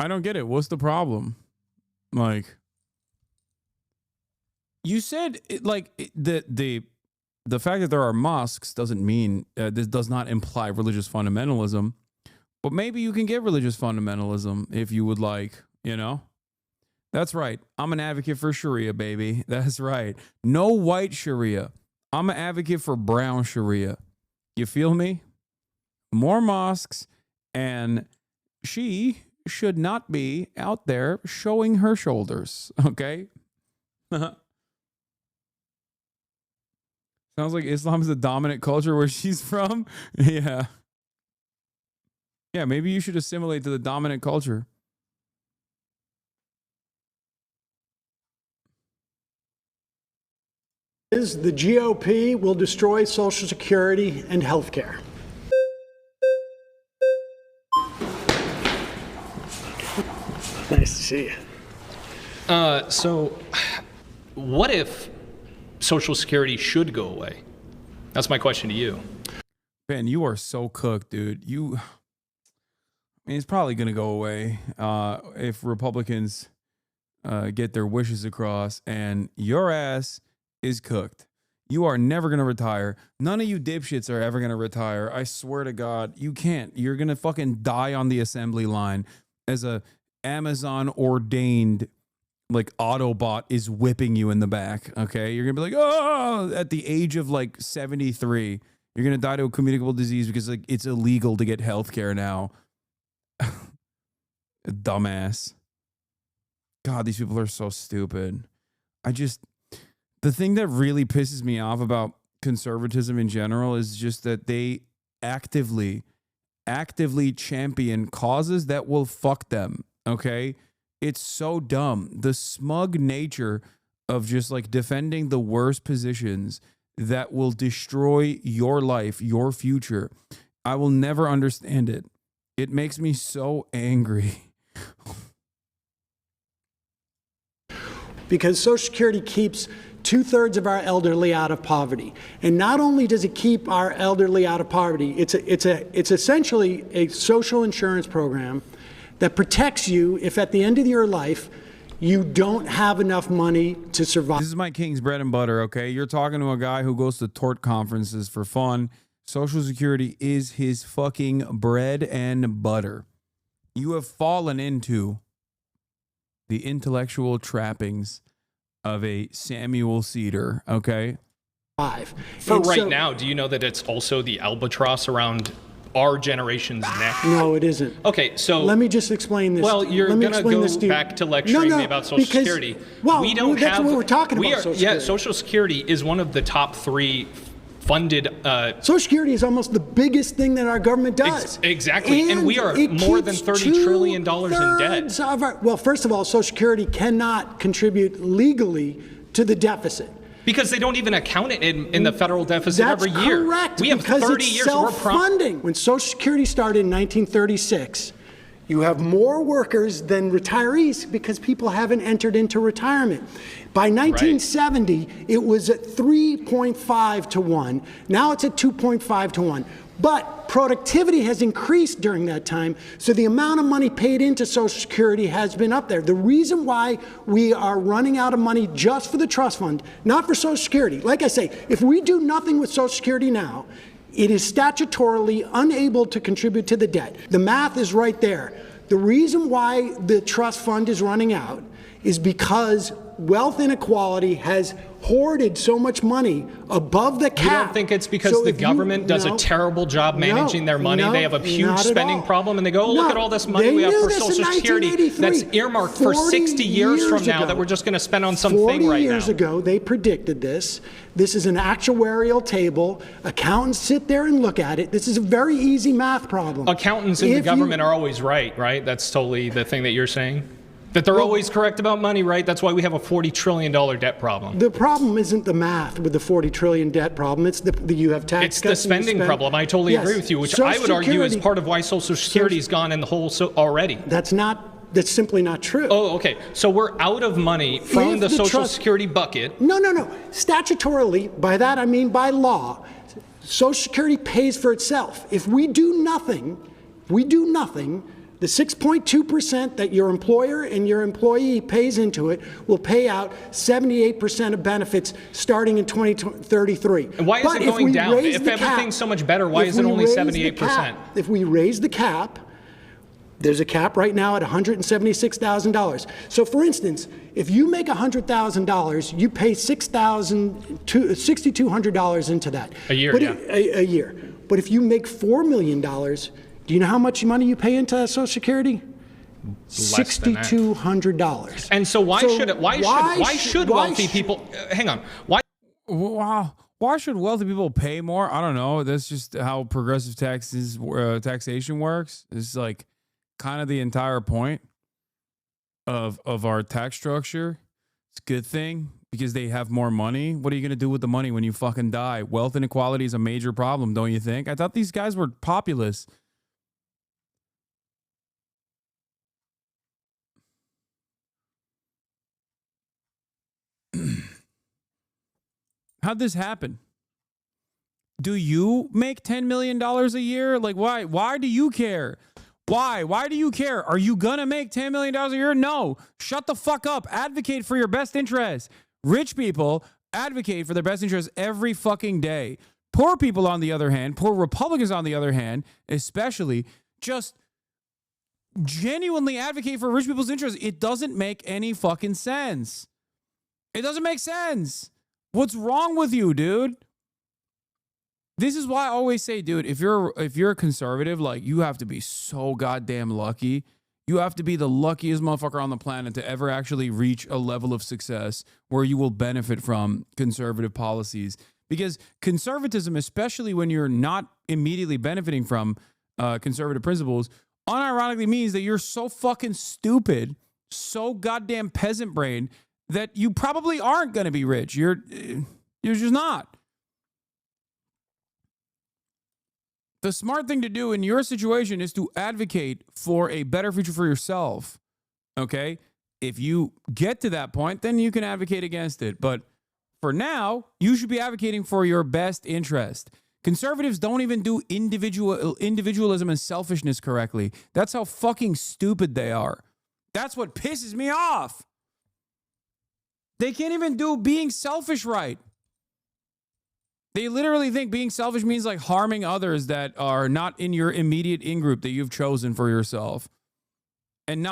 I don't get it. What's the problem? Like, you said the fact that there are mosques doesn't mean this does not imply religious fundamentalism, but maybe you can get religious fundamentalism if you would like, you know? That's right. I'm an advocate for Sharia, baby. That's right. No white Sharia. I'm an advocate for brown Sharia. You feel me? More mosques, and she should not be out there showing her shoulders, okay? Sounds like Islam is the dominant culture where she's from. Yeah. Yeah, maybe you should assimilate to the dominant culture. The GOP will destroy Social Security and health care. Nice to see you. So, what if Social Security should go away? That's my question to you. Ben, you are so cooked, dude. I mean, it's probably going to go away if Republicans get their wishes across, and your ass is cooked. You are never going to retire. None of you dipshits are ever going to retire. I swear to God, you can't. You're going to fucking die on the assembly line as a Amazon ordained like Autobot is whipping you in the back. Okay. You're going to be like, oh, at the age of like 73, you're going to die to a communicable disease because like it's illegal to get healthcare now. Dumbass. God, these people are so stupid. The thing that really pisses me off about conservatism in general is just that they actively champion causes that will fuck them. Okay. It's so dumb. The smug nature of just like defending the worst positions that will destroy your life, your future. I will never understand it. It makes me so angry. Because Social Security keeps 2/3 of our elderly out of poverty. And not only does it keep our elderly out of poverty, it's essentially a social insurance program that protects you if at the end of your life you don't have enough money to survive. This is my king's bread and butter, okay? You're talking to a guy who goes to tort conferences for fun. Social Security is his fucking bread and butter. You have fallen into the intellectual trappings of a Samuel Seder, okay? For right now, do you know that it's also the albatross around our generation's neck? No, it isn't. Okay, so let me just explain this. Well, you're going to go back to lecturing me about Social Security. Well, that's what we're talking about. Social Security. Yeah, Social Security is one of the top 3 funded. Social Security is almost the biggest thing that our government does. Exactly, and we are more than $30 trillion in debt. Well, first of all, Social Security cannot contribute legally to the deficit. Because they don't even account it in the federal deficit every year. That's correct. We have 30 years more self-funding. When Social Security started in 1936, you have more workers than retirees because people haven't entered into retirement. By 1970, it was at 3.5 to 1. Now it's at 2.5 to 1. But productivity has increased during that time, so the amount of money paid into Social Security has been up there. The reason why we are running out of money just for the trust fund, not for Social Security, like I say, if we do nothing with Social Security now, it is statutorily unable to contribute to the debt. The math is right there. The reason why the trust fund is running out is because wealth inequality has hoarded so much money above the cap. You don't think it's because the government does a terrible job managing their money? They have a huge spending problem, and they go, oh, look at all this money we have for Social Security that's earmarked for 60 years from now that we're just going to spend on something right now. 40 years ago, they predicted this. This is an actuarial table. Accountants sit there and look at it. This is a very easy math problem. Accountants in the government are always right? That's totally the thing that you're saying? That they're always correct about money, right? That's why we have a $40 trillion debt problem. The problem isn't the math with the $40 trillion debt problem. It's you have tax It's cuts. the spending problem. I totally agree with you, which I would argue is part of why Social Security's gone in the hole already. That's simply not true. Oh, okay. So we're out of money from the Social Security bucket. No. Statutorily, by that I mean by law, Social Security pays for itself. If we do nothing, the 6.2% that your employer and your employee pays into it will pay out 78% of benefits starting in 2033. And why is it going down? If everything's so much better, why is it only 78%? If we raise the cap, there's a cap right now at $176,000. So for instance, if you make $100,000, you pay $6,200 into that. A year, a year. But if you make $4 million, do you know how much money you pay into Social Security? $6,200. And so why should wealthy people hang on? Why should wealthy people pay more? I don't know. That's just how progressive taxation works. It's like kind of the entire point of our tax structure. It's a good thing because they have more money. What are you going to do with the money when you fucking die? Wealth inequality is a major problem, don't you think? I thought these guys were populists. How'd this happen? Do you make $10 million a year? Like, why? Why do you care? Why? Why do you care? Are you gonna make $10 million a year? No. Shut the fuck up. Advocate for your best interests. Rich people advocate for their best interests every fucking day. Poor people, on the other hand, poor Republicans, on the other hand, especially, just genuinely advocate for rich people's interests. It doesn't make any fucking sense. It doesn't make sense. What's wrong with you, dude? This is why I always say, dude, if you're a conservative, like, you have to be so goddamn lucky. You have to be the luckiest motherfucker on the planet to ever actually reach a level of success where you will benefit from conservative policies. Because conservatism, especially when you're not immediately benefiting from conservative principles, unironically means that you're so fucking stupid, so goddamn peasant brain, that you probably aren't going to be rich. You're just not. The smart thing to do in your situation is to advocate for a better future for yourself. Okay? If you get to that point, then you can advocate against it. But for now, you should be advocating for your best interest. Conservatives don't even do individualism and selfishness correctly. That's how fucking stupid they are. That's what pisses me off. They can't even do being selfish right. They literally think being selfish means like harming others that are not in your immediate in-group that you've chosen for yourself. And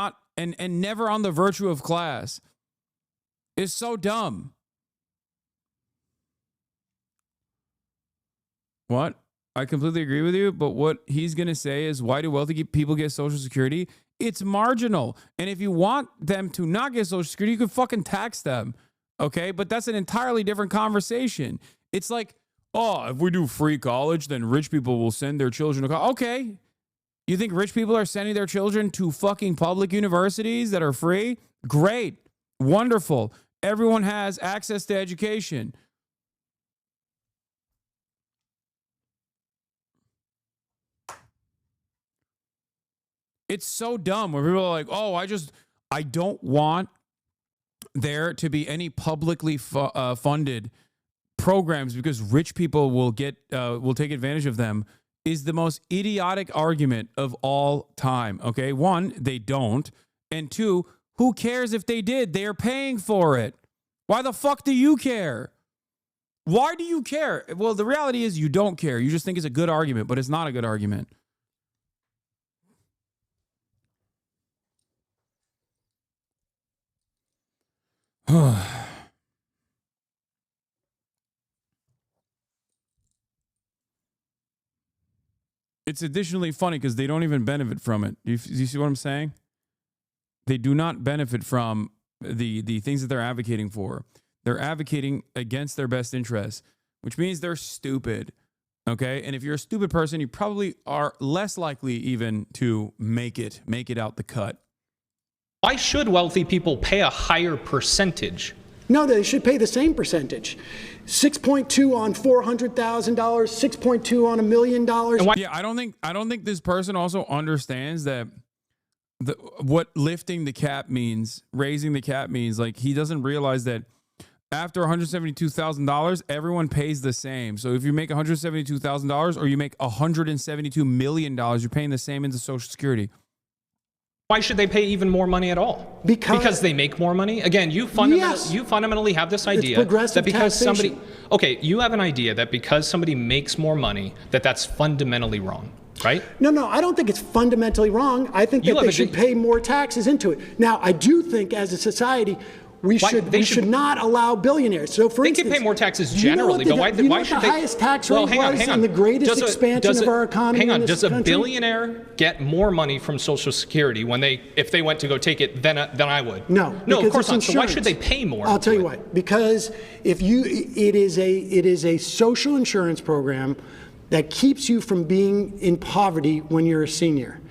never on the virtue of class. It's so dumb. What? I completely agree with you, but what he's going to say is, why do wealthy people get Social Security? It's marginal. And if you want them to not get Social Security, you can fucking tax them. Okay? But that's an entirely different conversation. It's like, oh, if we do free college, then rich people will send their children to college. Okay. You think rich people are sending their children to fucking public universities that are free? Great. Wonderful. Everyone has access to education. It's so dumb where people are like, oh, I don't want there to be any publicly funded programs because rich people will take advantage of them, is the most idiotic argument of all time. Okay. One, they don't. And two, who cares if they did? They are paying for it. Why the fuck do you care? Why do you care? Well, the reality is you don't care. You just think it's a good argument, but it's not a good argument. it's additionally funny because they don't even benefit from it. Do you see what I'm saying? They do not benefit from the things that they're advocating for. They're advocating against their best interests, which means they're stupid. Okay. And if you're a stupid person, you probably are less likely even to make it out the cut. Why should wealthy people pay a higher percentage? No, they should pay the same percentage. 6.2 on $400,000, 6.2 on $1 million. Yeah, I don't think this person also understands that what lifting the cap means, raising the cap means. Like, he doesn't realize that after $172,000, everyone pays the same. So if you make $172,000 or you make $172 million, you're paying the same into Social Security. Why should they pay even more money at all? Because they make more money? Again, you fundamentally have this idea that because somebody... Okay, you have an idea that because somebody makes more money, that's fundamentally wrong, right? No, I don't think it's fundamentally wrong. I think that they should pay more taxes into it. Now, I do think as a society... We should not allow billionaires. So, for instance, they can pay more taxes generally, but why should they? The highest tax rate was and the greatest expansion of our economy. Hang on, does a billionaire get more money from Social Security if they went to go take it than I would? No, of course not. So why should they pay more? I'll tell you why. Because it is a social insurance program that keeps you from being in poverty when you're a senior.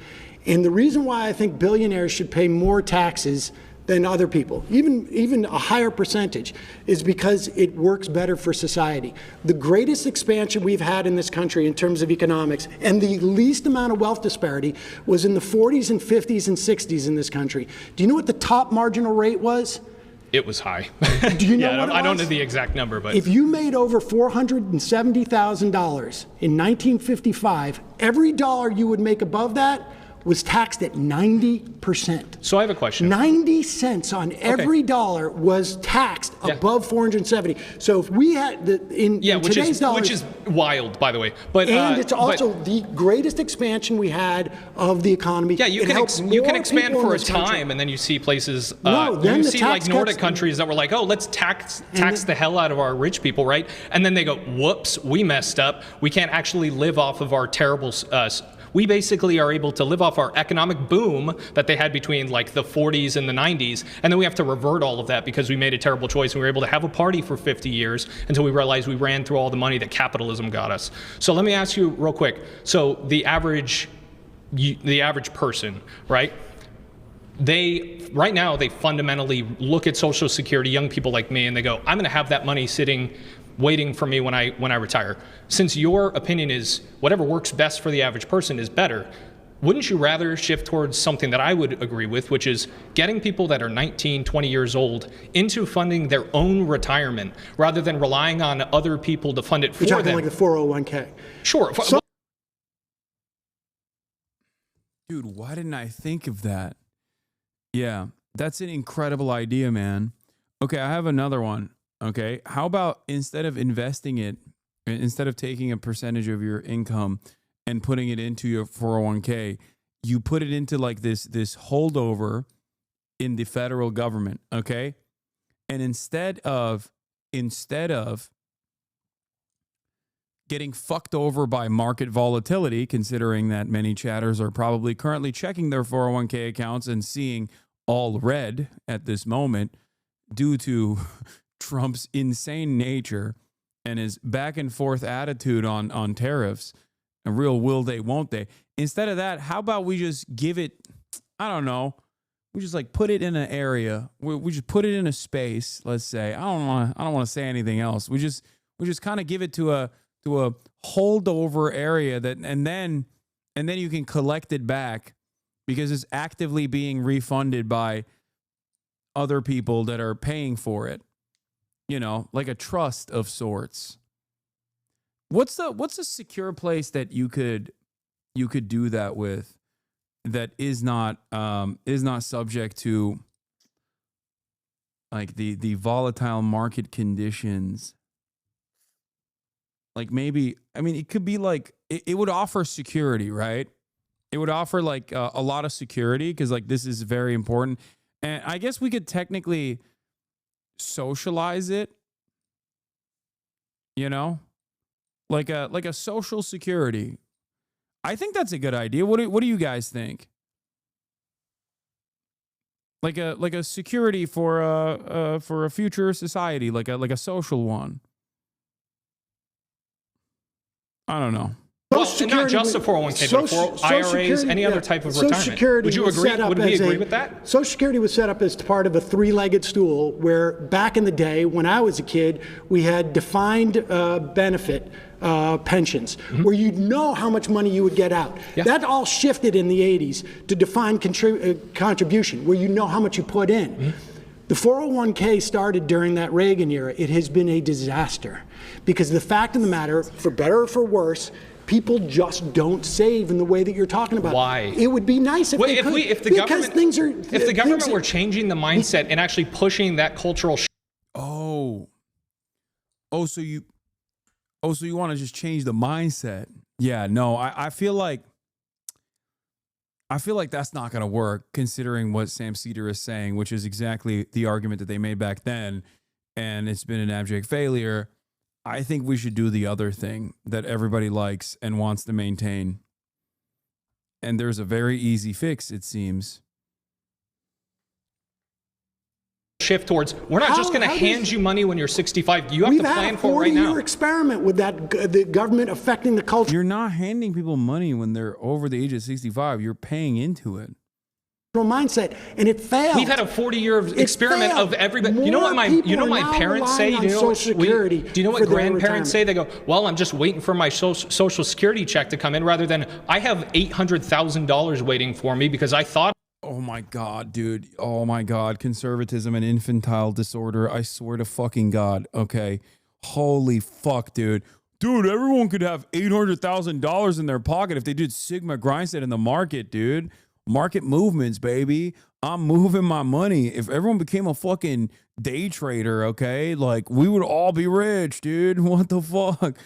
And the reason why I think billionaires should pay more taxes than other people, even a higher percentage, is because it works better for society. The greatest expansion we've had in this country in terms of economics and the least amount of wealth disparity was in the 40s and 50s and 60s in this country. Do you know what the top marginal rate was? It was high. Do you know what it was? I don't know the exact number, but if you made over $470,000 in 1955, every dollar you would make above that was taxed at 90%. So I have a question. 90 cents on every dollar was taxed above 470. So if we had today's dollars, which is wild, by the way. But it's also the greatest expansion we had of the economy. Yeah, you can expand for a time, and then you see places. You see like Nordic countries that were like, oh, let's tax the hell out of our rich people, right? And then they go, whoops, we messed up. We can't actually live off of our terrible. We basically are able to live off our economic boom that they had between like the 40s and the 90s, and then we have to revert all of that because we made a terrible choice and we were able to have a party for 50 years until we realized we ran through all the money that capitalism got us. So let me ask you real quick. So the average person, right? Right now they fundamentally look at Social Security, young people like me, and they go, I'm going to have that money sitting waiting for me when I retire. Since your opinion is whatever works best for the average person is better, wouldn't you rather shift towards something that I would agree with, which is getting people that are 19, 20 years old into funding their own retirement rather than relying on other people to fund it for them? You're talking like the 401k. Sure. Dude, why didn't I think of that? Yeah, that's an incredible idea, man. Okay, I have another one. Okay, how about instead of taking a percentage of your income and putting it into your 401k, you put it into like this holdover in the federal government, okay? And instead of getting fucked over by market volatility, considering that many chatters are probably currently checking their 401k accounts and seeing all red at this moment due to Trump's insane nature and his back and forth attitude on tariffs, a real will they, won't they. Instead of that, how about we just give it, I don't know, we just like put it in an area, we just put it in a space, let's say. I don't want to say anything else. We just kind of give it to a holdover area that and then you can collect it back because it's actively being refunded by other people that are paying for it. You know, like a trust of sorts. What's a secure place that you could do that with that is not subject to like the volatile market conditions? Like maybe, I mean, it could be like it would offer security, right? It would offer like a lot of security because like this is very important. And I guess we could technically socialize it, you know, like a social security. I think that's a good idea. What do you guys think? Like a security for a future society, like a social one. I don't know. Well, not just a 401k, but for IRAs, any other type of retirement. Would you agree? Would we agree with that? Social Security was set up as part of a three-legged stool where back in the day, when I was a kid, we had defined benefit pensions, where you'd know how much money you would get out. Yeah. That all shifted in the 80s to defined contribution, where you know how much you put in. The 401k started during that Reagan era. It has been a disaster because the fact of the matter, for better or for worse, people just don't save in the way that you're talking about. Why? It would be nice if they could. If the government were changing the mindset and actually pushing that cultural so you want to just change the mindset. Yeah, no, I feel like that's not going to work, considering what Sam Seder is saying, which is exactly the argument that they made back then, and it's been an abject failure. I think we should do the other thing that everybody likes and wants to maintain. And there's a very easy fix, it seems. Shift towards, we're not just going to hand you money when you're 65. You have to plan for it right now. We've had a 40-year experiment with that, the government affecting the culture. You're not handing people money when they're over the age of 65. You're paying into it. Mindset, and it failed. We've had a 40-year experiment of everybody. You know what my parents say? Do you know what grandparents say? They go, "Well, I'm just waiting for my social security check to come in," rather than I have $800,000 waiting for me because I thought. Oh my God, dude. Oh my God. Conservatism and infantile disorder. I swear to fucking God. Okay. Holy fuck, dude. Dude, everyone could have $800,000 in their pocket if they did Sigma grindset in the market, dude. Market movements, baby. I'm moving my money. If everyone became a fucking day trader, okay, like we would all be rich, dude. What the fuck?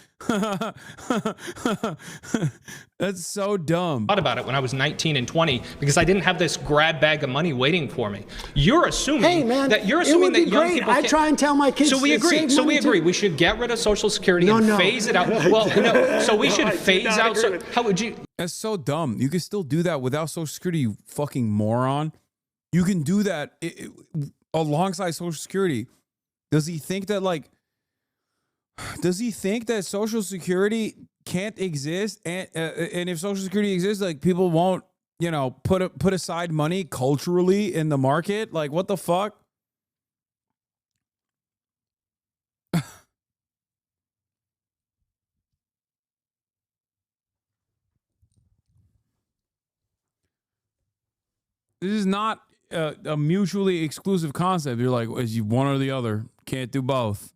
That's so dumb. I thought about it when I was 19 and 20 because I didn't have this grab bag of money waiting for me. You're assuming that young people. I try and tell my kids. So we agree. So we agree. We should get rid of Social Security and phase it out. Well, no. So we should phase out. How would you? That's so dumb. You can still do that without Social Security, you fucking moron. You can do that alongside Social Security. Does he think that Social Security can't exist? And if Social Security exists, like people won't, put aside money culturally in the market? Like what the fuck? This is not a mutually exclusive concept. You're like, is you one or the other? Can't do both.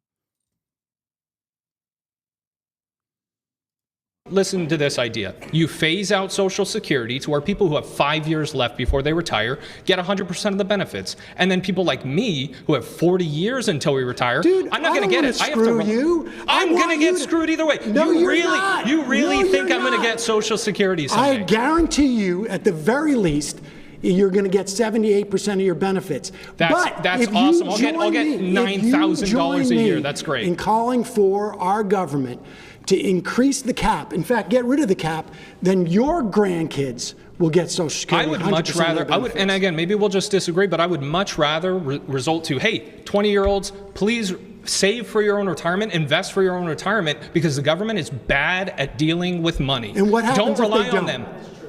Listen to this idea. You phase out Social Security to where people who have 5 years left before they retire get 100% of the benefits. And then people like me who have 40 years until we retire, I'm not going to get it. I'm going to get screwed either way. No, you really think I'm going to get Social Security someday? I guarantee you, at the very least, you're going to get 78% of your benefits. That's awesome. I'll get $9,000 a year. That's great. In calling for our government to increase the cap, in fact, get rid of the cap, then your grandkids will get Social Security. I would much rather, and again, maybe we'll just disagree, but I would much rather result to, hey, 20-year-olds, please save for your own retirement, invest for your own retirement, because the government is bad at dealing with money. And what happens Don't rely if they on them.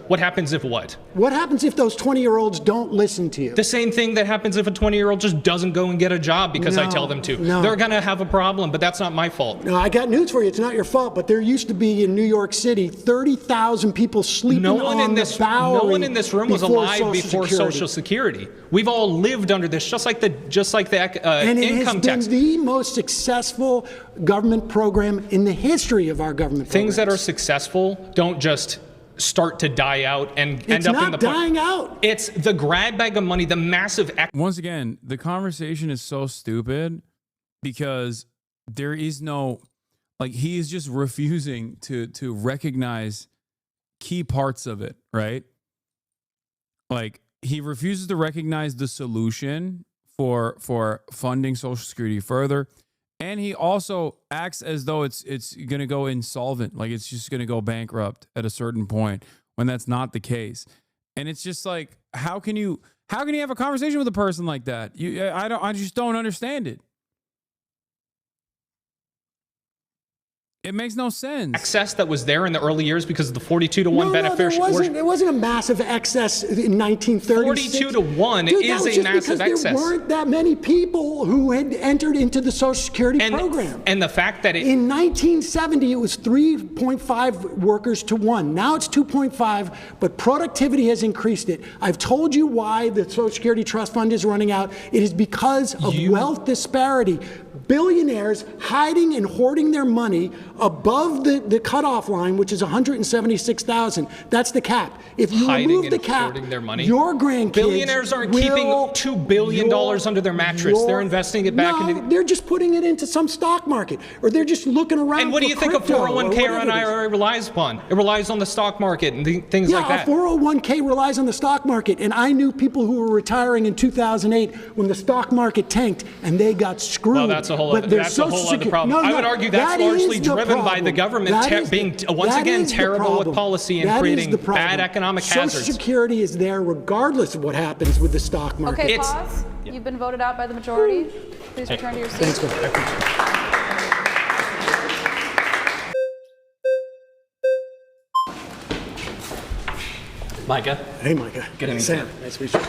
What happens if what? What happens if those 20-year-olds don't listen to you? The same thing that happens if a 20-year-old just doesn't go and get a job because I tell them to. No. They're going to have a problem, but that's not my fault. No, I got news for you. It's not your fault, but there used to be in New York City 30,000 people sleeping on the Bowery. No one in this room was alive before Social Security. We've all lived under this, just like the and income tax. And it has been the most successful government program in the history of our government Things programs. that are successful don't just start to die out and end up in the dying out. It's the grab bag of money, the massive. Once again, the conversation is so stupid because there is no, he is just refusing to recognize key parts of it, right? Like he refuses to recognize the solution for funding Social Security further, And he also acts as though it's going to go insolvent, like it's just going to go bankrupt at a certain point when that's not the case. And it's just like, how can you have a conversation with a person like that? I just don't understand it. It makes no sense. Excess that was there in the early years because of the 42-to-1 beneficiary. There wasn't a massive excess in 1936. 42-to-1 Dude, is that was a just massive because excess. There weren't that many people who had entered into the Social Security program. And the fact that in 1970 it was 3.5 workers to 1. Now it's 2.5, but productivity has increased it. I've told you why the Social Security Trust Fund is running out. It is because of wealth disparity. Billionaires hiding and hoarding their money above the cutoff line, which is $176,000. That's the cap. If you remove the cap, their money. Your grandkids billionaires aren't keeping $2 billion under their mattress. They're investing it back into. They're just putting it into some stock market, or they're just looking around. And what do you think a 401k or an IRA relies upon? It relies on the stock market and things like that. Yeah, a 401k relies on the stock market, and I knew people who were retaring in 2008 when the stock market tanked and they got screwed. Well, that's a whole other problem. I would argue that's largely driven by the government being once again terrible with policy and creating bad economic hazards. Social Security is there regardless of what happens with the stock market. Okay, pause. You've been voted out by the majority. Please return to your seat. Micah. Hey, Micah. Good evening, Sam. Nice to meet you.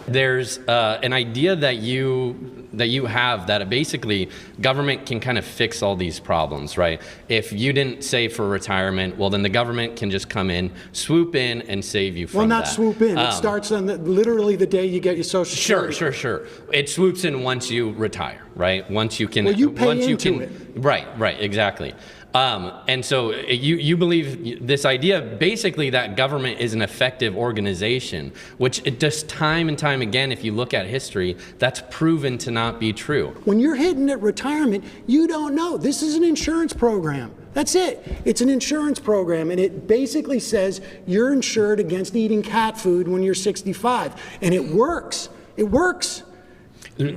There's an idea that you have that basically government can kind of fix all these problems, right? If you didn't save for retirement, well, then the government can just come in, swoop in, and save you from that. Well, not swoop in. It starts on literally the day you get your Social Security. Sure. It swoops in once you retire, right? Once you can. Well, you pay into it. Right, exactly. And so you believe this idea basically that government is an effective organization, which it just time and time again, if you look at history, that's proven to not be true. When you're hitting at retirement, you don't know. This is an insurance program. That's it. It's an insurance program, and it basically says you're insured against eating cat food when you're 65. And it works. It works.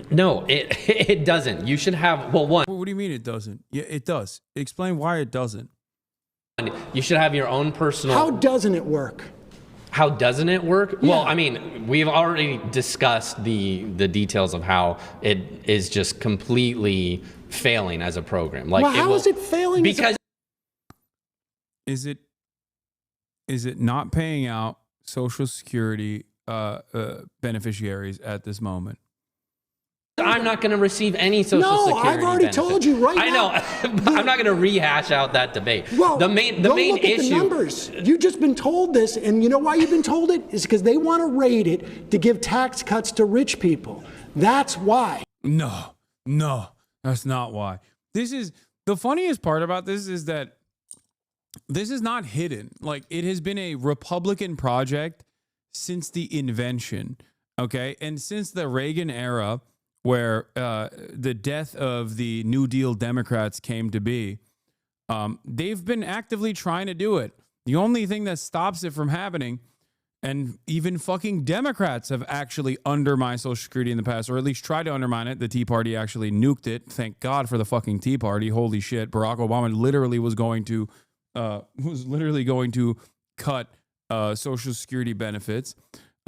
No, it doesn't. You should have, well, one. What do you mean it doesn't? Yeah, it does. Explain why it doesn't. You should have your own personal. How doesn't it work? How doesn't it work? Yeah. Well, I mean, we've already discussed the details of how it is just completely failing as a program. Like, well, how is it failing? Because is it not paying out Social Security beneficiaries at this moment? I'm not going to receive any Social Security I've already benefit. told you right now. I know. I'm not going to rehash out that debate. Well, the main look issue. At the numbers. You've just been told this, and you know why you've been told it? Is because they want to raid it to give tax cuts to rich people. That's why. No, that's not why. This is the funniest part about this is that this is not hidden. Like, it has been a Republican project since the invention. Okay, and since the Reagan era, where the death of the New Deal Democrats came to be, they've been actively trying to do it. The only thing that stops it from happening, and even fucking Democrats have actually undermined Social Security in the past, or at least tried to undermine it. The Tea Party actually nuked it. Thank God for the fucking Tea Party. Holy shit. Barack Obama literally was going to cut Social Security benefits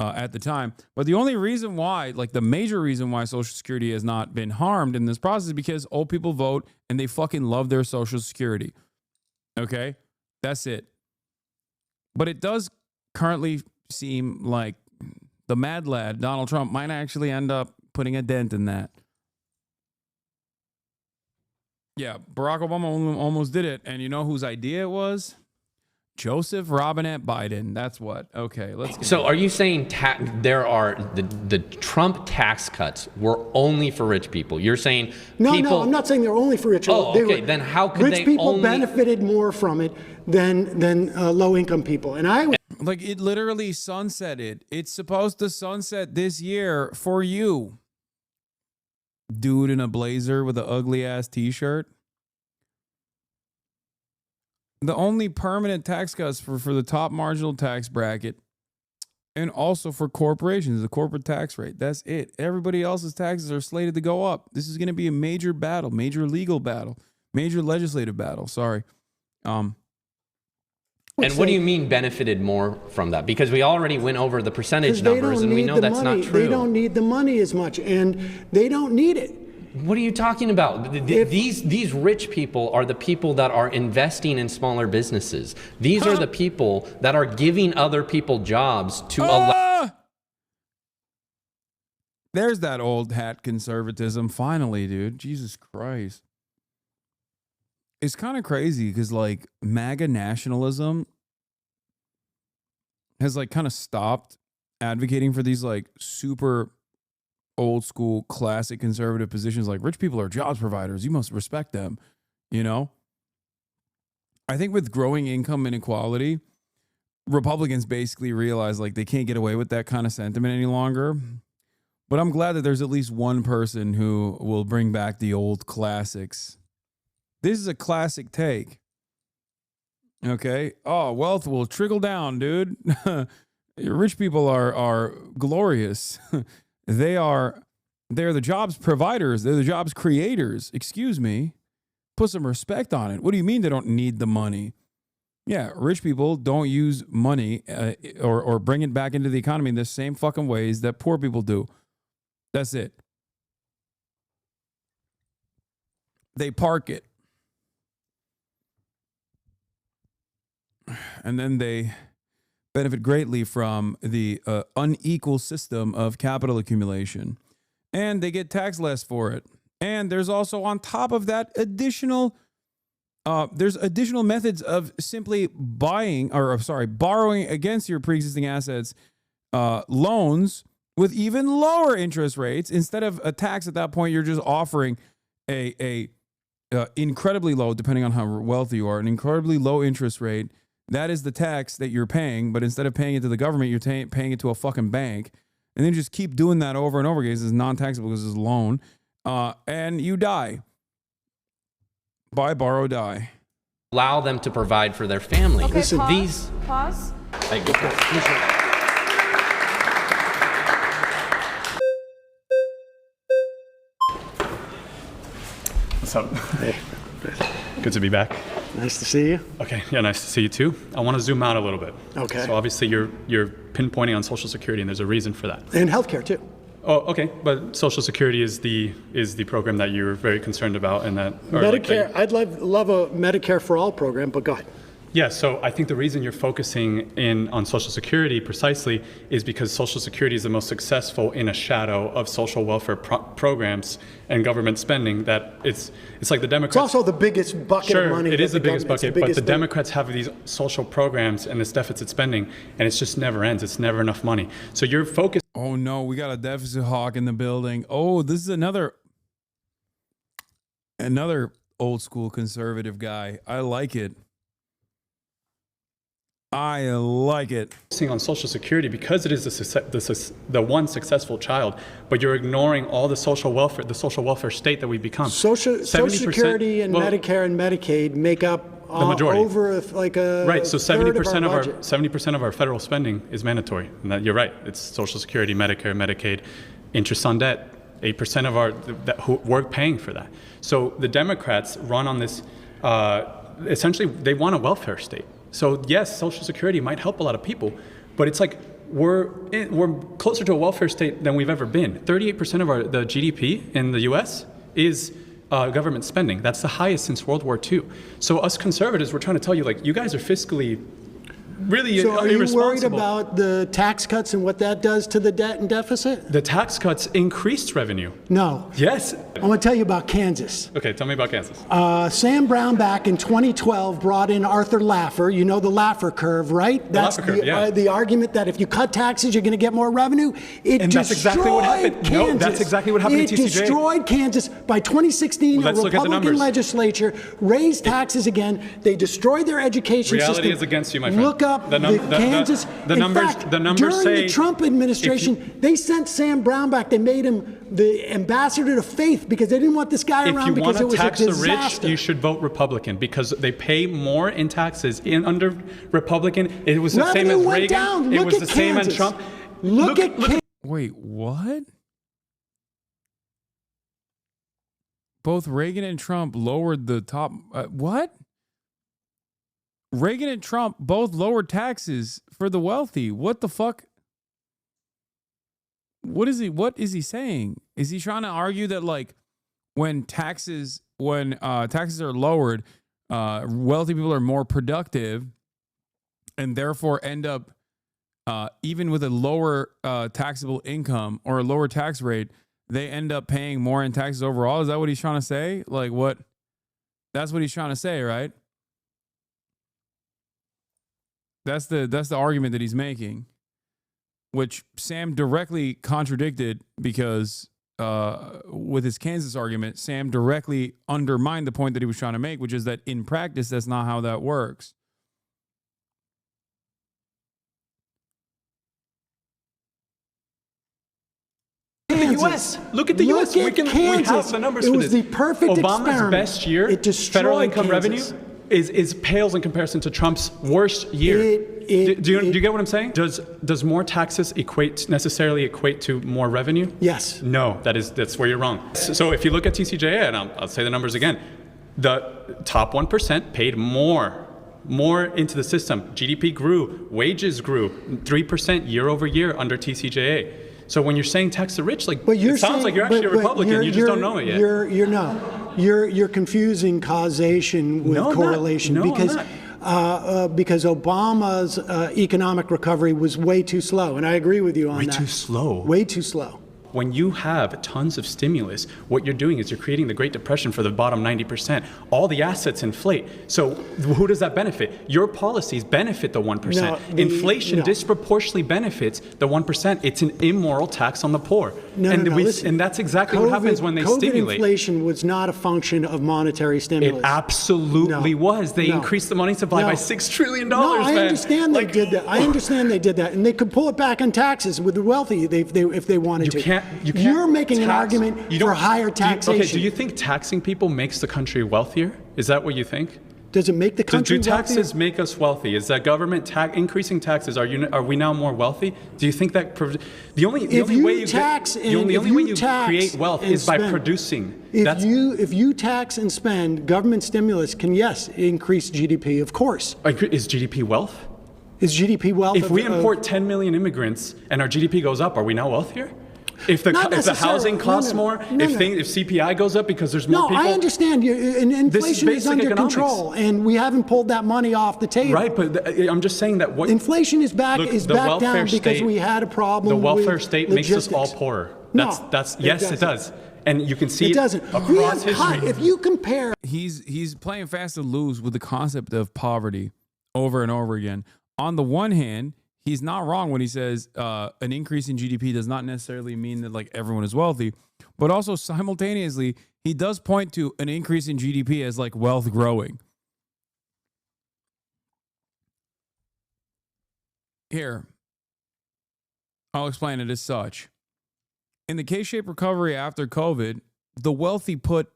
at the time. But the only reason why, like the major reason why Social Security has not been harmed in this process is because old people vote and they fucking love their Social Security. Okay? That's it. But it does currently seem like the mad lad, Donald Trump, might actually end up putting a dent in that. Yeah, Barack Obama almost did it. And you know whose idea it was? Joseph Robinette Biden. That's what. Okay, let's get So are you saying there are the Trump tax cuts were only for rich people? You're saying No, people... I'm not saying they're only for rich people. Oh, okay. Then how could rich they people only... benefited more from it than low-income people. And I like it literally sunsetted. It's supposed to sunset this year for you. Dude in a blazer with an ugly ass t-shirt. The only permanent tax cuts for the top marginal tax bracket And also for corporations, the corporate tax rate. That's it. Everybody else's taxes are slated to go up. This is going to be a major battle, major legal battle, major legislative battle. Sorry. And what do you mean benefited more from that? Because we already went over the percentage numbers and we know that's not true. They don't need the money as much, and they don't need it. What are you talking about? These rich people are the people that are investing in smaller businesses. These are the people that are giving other people jobs to allow. There's that old hat conservatism. Finally, dude. Jesus Christ. It's kind of crazy because like MAGA nationalism has like kind of stopped advocating for these like super old school classic conservative positions like rich people are jobs providers. You must respect them. You know, I think with growing income inequality, Republicans basically realize like they can't get away with that kind of sentiment any longer. But I'm glad that there's at least one person who will bring back the old classics. This is a classic take. Okay. Oh, wealth will trickle down, dude. Rich people are glorious. They're the jobs providers. They're the jobs creators. Excuse me. Put some respect on it. What do you mean they don't need the money? Yeah, rich people don't use money or bring it back into the economy in the same fucking ways that poor people do. That's it. They park it. And then they benefit greatly from the unequal system of capital accumulation. And they get taxed less for it. And there's also on top of that additional methods of simply borrowing against your pre-existing assets, loans with even lower interest rates. Instead of a tax at that point, you're just offering a incredibly low, depending on how wealthy you are, an incredibly low interest rate. That is the tax that you're paying, but instead of paying it to the government, you're paying it to a fucking bank. And then just keep doing that over and over again. This is non-taxable because it's a loan. And you die. Buy, borrow, die. Allow them to provide for their family. Okay, Listen, pause. What's up? Hey. Good to be back. Nice to see you. Okay, yeah, nice to see you too. I want to zoom out a little bit. Okay. So obviously you're pinpointing on Social Security, and there's a reason for that. And healthcare too. Oh, okay. But Social Security is the program that you're very concerned about, and that Medicare. I'd love a Medicare for all program, but go ahead. Yeah, so I think the reason you're focusing in on Social Security precisely is because Social Security is the most successful in a shadow of social welfare programs and government spending. That it's like the Democrats. It's also the biggest bucket of money. Sure, it is the biggest bucket, but the Democrats have these social programs and this deficit spending, and it just never ends. It's never enough money. So you're focused. Oh no, we got a deficit hawk in the building. Oh, this is another old school conservative guy. I like it. I like it. Focusing on Social Security because it is the one successful child, but you're ignoring all the social welfare state that we've become. Social Security and Medicare and Medicaid make up the majority. Over like a right. So 70% of our budget. 70% of our federal spending is mandatory, and that you're right. It's Social Security, Medicare, Medicaid, interest on debt. 8% of we're paying for that. So the Democrats run on this. Essentially, they want a welfare state. So yes, Social Security might help a lot of people, but it's like we're closer to a welfare state than we've ever been. 38% of the GDP in the U.S. is government spending. That's the highest since World War II. So us conservatives, we're trying to tell you, like, you guys are fiscally really irresponsible. So are you worried about the tax cuts and what that does to the debt and deficit? The tax cuts increased revenue. No. Yes. I want to tell you about Kansas. Okay, tell me about Kansas. Sam Brown back in 2012 brought in Arthur Laffer. You know the Laffer curve, right? That's the argument that if you cut taxes, you're going to get more revenue. That's exactly what happened. Kansas. No, that's exactly what happened It to TCJ. destroyed Kansas. By 2016, a Republican legislature raised taxes again. They destroyed their education system. Reality is against you, my friend. Look up the Kansas. The In numbers. fact, The numbers during say the Trump administration, they sent Sam Brown back. They made him the ambassador to faith because they didn't want this guy around because it was a disaster. If you want to tax the rich, you should vote Republican because they pay more in taxes. Under Republican, it was the same as Reagan. It was the same as Trump. Look at Wait, what? Both Reagan and Trump lowered the top. What? Reagan and Trump both lowered taxes for the wealthy. What the fuck? What is he saying? Is he trying to argue that like when taxes are lowered, wealthy people are more productive and therefore end up even with a lower taxable income or a lower tax rate, they end up paying more in taxes overall? Is that what he's trying to say? Like what? That's what he's trying to say, right? That's the argument that he's making, which Sam directly contradicted because with his Kansas argument, Sam directly undermined the point that he was trying to make, which is that in practice, that's not how that works. Look at the U.S. We have the numbers for this. It was the perfect Obama's experiment. best year, federal income revenue, is pales in comparison to Trump's worst year. Do you get what I'm saying? Does more taxes necessarily equate to more revenue? Yes. No, that's where you're wrong. So if you look at TCJA, and I'll say the numbers again, the top 1% paid more into the system. GDP grew, wages grew 3% year over year under TCJA. So when you're saying tax the rich, it sounds like you're actually a Republican. You just don't know it yet. You're confusing causation with correlation because Obama's economic recovery was way too slow, and I agree with you on that. Way too slow. Way too slow. When you have tons of stimulus, what you're doing is you're creating the Great Depression for the bottom 90%. All the assets inflate. So who does that benefit? Your policies benefit the 1%. Inflation disproportionately benefits the 1%. It's an immoral tax on the poor. Listen, and that's exactly what happens when they stimulate. Inflation was not a function of monetary stimulus. It absolutely was. They increased the money supply by $6 trillion. No, I understand they did that. I understand they did that. And they could pull it back on taxes with the wealthy if they wanted to. You're making an argument for higher taxation. Do you think taxing people makes the country wealthier? Is that what you think? Does it make the country wealthier? Do taxes make us wealthy? Is that government increasing taxes? Are we now more wealthy? Do you think that the only way you create wealth is by producing? If you tax and spend, government stimulus can increase GDP, of course. Is GDP wealth? Is GDP wealth? If we import 10 million immigrants and our GDP goes up, are we now wealthier? If the housing costs more, if CPI goes up because there's more people. No, I understand. Inflation is under control, and we haven't pulled that money off the table. Right, but I'm just saying that inflation is back down because we had a problem. The welfare state makes us all poorer. Yes, it does. And you can see it doesn't. Across history. If you compare, he's playing fast and loose with the concept of poverty over and over again. On the one hand, he's not wrong when he says an increase in GDP does not necessarily mean that like everyone is wealthy, but also simultaneously, he does point to an increase in GDP as like wealth growing. Here, I'll explain it as such. In the K-shaped recovery after COVID, the wealthy put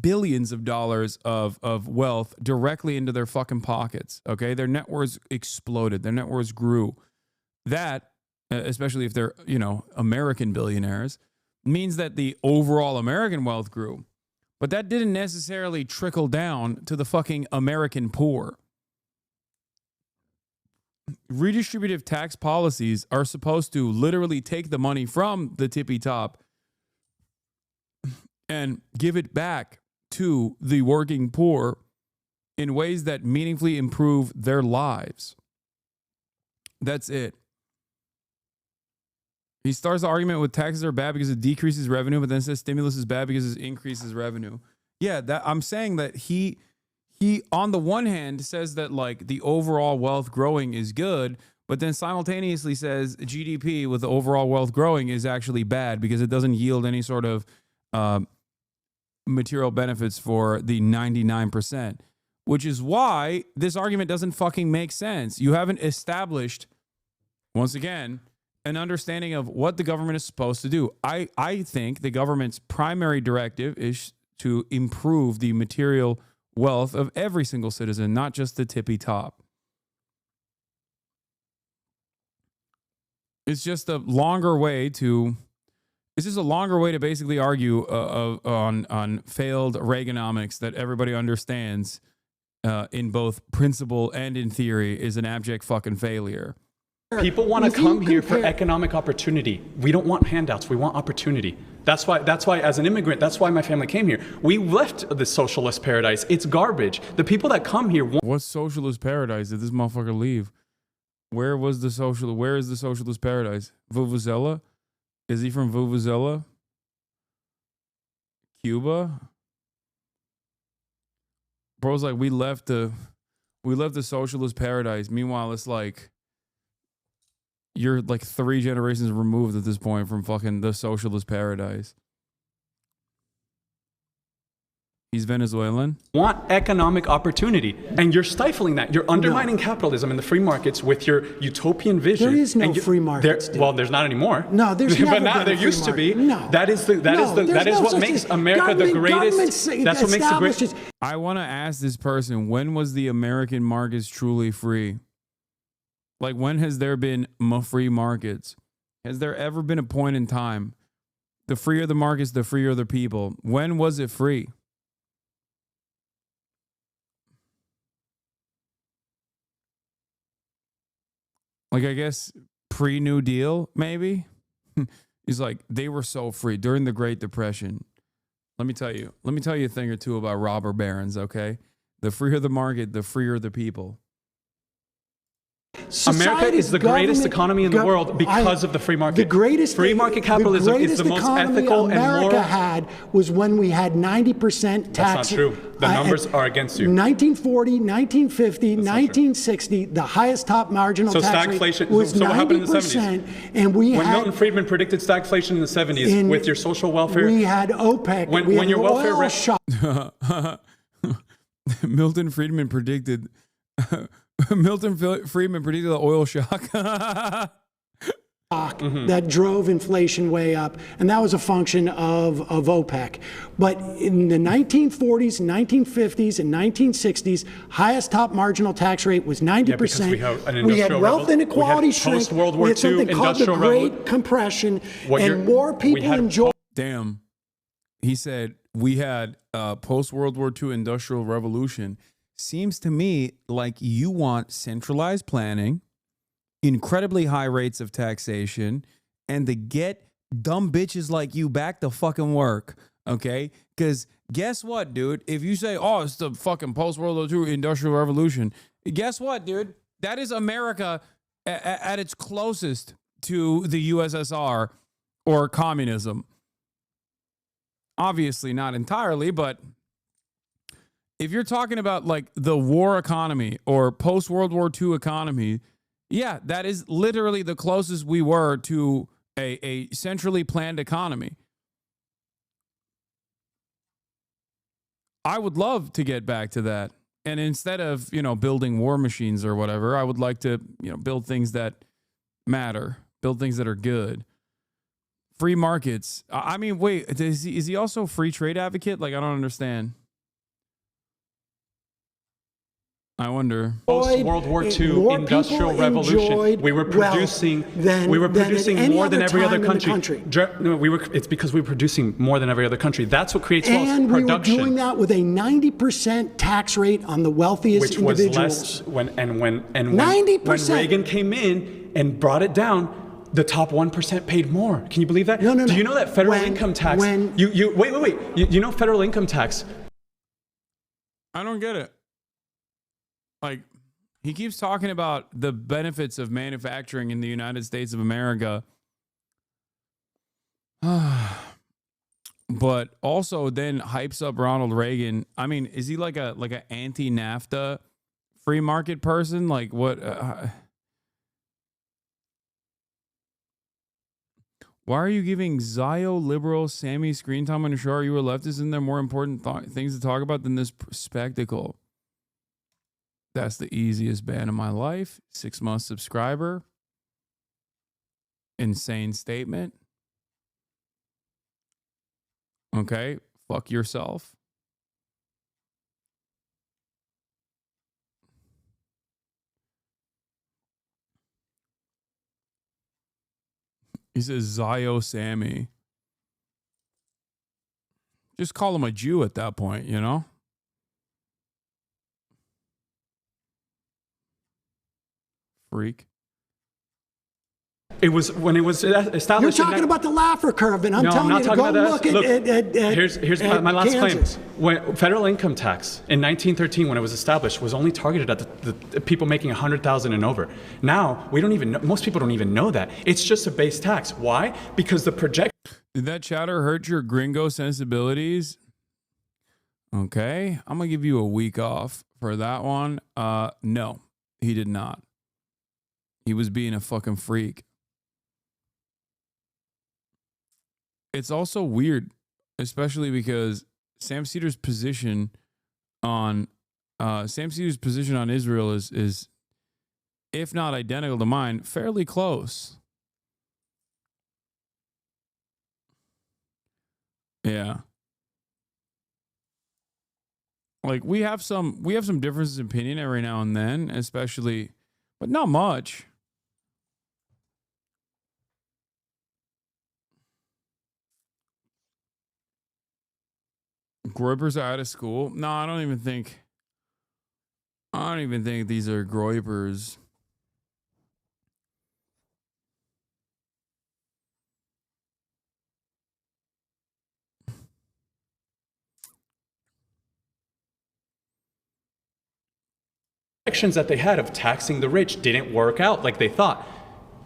billions of dollars of wealth directly into their fucking pockets. Okay, their net worths exploded. Their net worths grew. That, especially if they're American billionaires, means that the overall American wealth grew. But that didn't necessarily trickle down to the fucking American poor. Redistributive tax policies are supposed to literally take the money from the tippy top and give it back to the working poor in ways that meaningfully improve their lives. That's it. He starts the argument with taxes are bad because it decreases revenue, but then says stimulus is bad because it increases revenue. Yeah, I'm saying that he on the one hand says that like the overall wealth growing is good, but then simultaneously says GDP with the overall wealth growing is actually bad because it doesn't yield any sort of material benefits for the 99%. which is why this argument doesn't fucking make sense. You haven't established, once again, an understanding of what the government is supposed to do. I think the government's primary directive is to improve the material wealth of every single citizen, not just the tippy top. It's just a longer way to basically argue on failed Reaganomics that everybody understands in both principle and in theory is an abject fucking failure. People want to come here for economic opportunity. We don't want handouts. We want opportunity. That's why, as an immigrant, that's why my family came here. We left the socialist paradise. It's garbage. The people that come here want... What socialist paradise did this motherfucker leave? Where is the socialist paradise? Vuvuzela? Is he from Vuvuzela? Cuba? Bro's like, we left the socialist paradise. Meanwhile, it's like you're like 3 generations removed at this point from fucking the socialist paradise. He's Venezuelan. Want economic opportunity, and you're stifling that. You're undermining capitalism and the free markets with your utopian vision. There is no free markets. Well, there's not anymore. No, there's never but now been there a free used to be. No, that is what makes America the greatest. That's what makes the greatest. I want to ask this person: when was the American markets truly free? Like, when has there been free markets? Has there ever been a point in time? The freer the markets, the freer the people. When was it free? Like, I guess pre-New Deal, maybe? He's like, they were so free during the Great Depression. Let me tell you a thing or two about robber barons, okay? The freer the market, the freer the people. America is the greatest economy in the world because of the free market. The greatest free market capitalism is the most ethical and moral. America had was when we had 90% tax. That's not true. The numbers are against you. 1940, 1950, 1960, the highest top marginal tax rate was 90%. So what happened in the 70s? And when Milton Friedman predicted stagflation in the 70s with your social welfare. We had OPEC. When your welfare Milton Friedman predicted the oil shock. That drove inflation way up, and that was a function of OPEC. But in the 1940s, 1950s, and 1960s, highest top marginal tax rate was 90%. We had wealth inequality shrink. We had something called the Great Compression, and more people enjoyed. Damn. He said we had post-World War II Industrial Revolution. Seems to me like you want centralized planning, incredibly high rates of taxation, and to get dumb bitches like you back to fucking work, okay? Because guess what, dude? If you say, oh, it's the fucking post-World War II Industrial Revolution, guess what, dude? That is America at its closest to the USSR or communism. Obviously not entirely, but if you're talking about like the war economy or post-World War II economy, yeah, that is literally the closest we were to a centrally planned economy. I would love to get back to that. And instead of, building war machines or whatever, I would like to, build things that matter, build things that are good. Free markets. I mean, wait, is he also a free trade advocate? Like, I don't understand. I wonder. Post-World War II Industrial Revolution. We were producing more than every other country. It's because we were producing more than every other country. That's what creates wealth. And production. We were doing that with a 90% tax rate on the wealthiest individuals. When Reagan came in and brought it down, the top 1% paid more. Can you believe that? No. Do you know that federal income tax? Wait. You know federal income tax? I don't get it. Like, he keeps talking about the benefits of manufacturing in the United States of America. But also then hypes up Ronald Reagan. I mean, is he like a anti-NAFTA free market person? Like, what? Why are you giving Zio liberal Sammy screen time on the show? Are you a leftist? Isn't there more important things to talk about than this spectacle? That's the easiest ban of my life. 6-month subscriber. Insane statement. Okay, fuck yourself. He says Zio Sammy. Just call him a Jew at that point, you know? Freak. It was when it was established. You're talking about the Laffer curve, and I'm telling you to go look at here's my last claim. When federal income tax in 1913, when it was established, was only targeted at the people making 100,000 and over. Now we don't even know, most people don't even know that. It's just a base tax. Why? Because the project. Did that chatter hurt your gringo sensibilities? Okay, I'm gonna give you a week off for that one. No, he did not. He was being a fucking freak. It's also weird, especially because Sam Seder's position on Israel is, if not identical to mine, fairly close. Yeah. Like we have some differences in opinion every now and then, especially, but not much. Groypers are out of school. No, I don't even think these are Groypers. Actions that they had of taxing the rich didn't work out like they thought,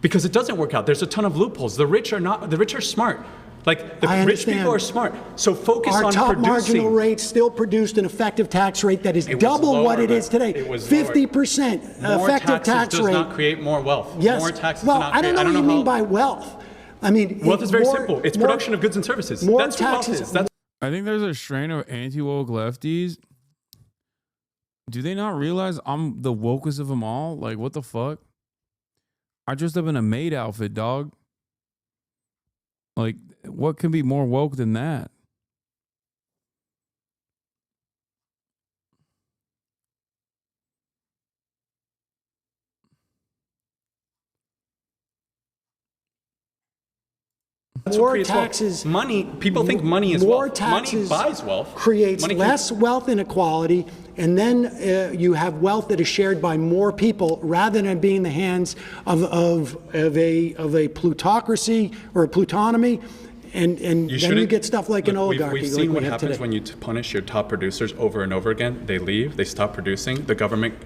because it doesn't work out. There's a ton of loopholes. The rich are smart. Like the rich people are smart. So focus on producing. Our top marginal rate still produced an effective tax rate that is double what it is today. 50% effective tax rate. Does not create more wealth. Yes. More taxes. Well, I don't know what you mean by wealth. I mean, wealth is very simple. It's production of goods and services. That's what wealth is. I think there's a strain of anti-woke lefties. Do they not realize I'm the wokest of them all? Like, what the fuck? I dressed up in a maid outfit, dog. Like, what can be more woke than that? More taxes. Money. People think money is more wealth. Taxes money buys wealth. Creates less wealth inequality, and then you have wealth that is shared by more people rather than being in the hands of a plutocracy or a plutonomy. And then you get stuff like an oligarchy. We've seen what happens when you punish your top producers over and over again. They leave. They stop producing. The government,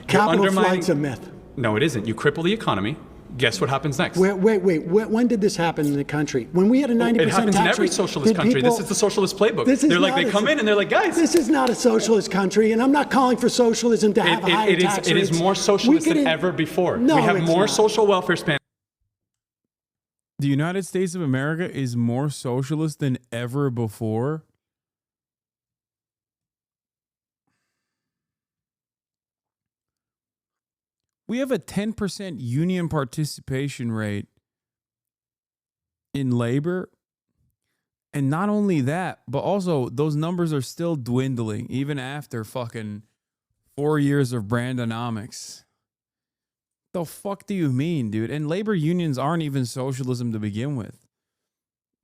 capital flight's a myth. No, it isn't. You cripple the economy. Guess what happens next? Wait. When did this happen in the country? When we had a 90% tax rate? It happens in every socialist country. This is the socialist playbook. They come in and they're like, guys. This is not a socialist country, and I'm not calling for socialism to have higher tax rates. It is more socialist than ever before. No, we have more social welfare span. The United States of America is more socialist than ever before. We have a 10% union participation rate in labor. And not only that, but also those numbers are still dwindling even after fucking 4 years of Brandonomics. The fuck do you mean, dude? And labor unions aren't even socialism to begin with.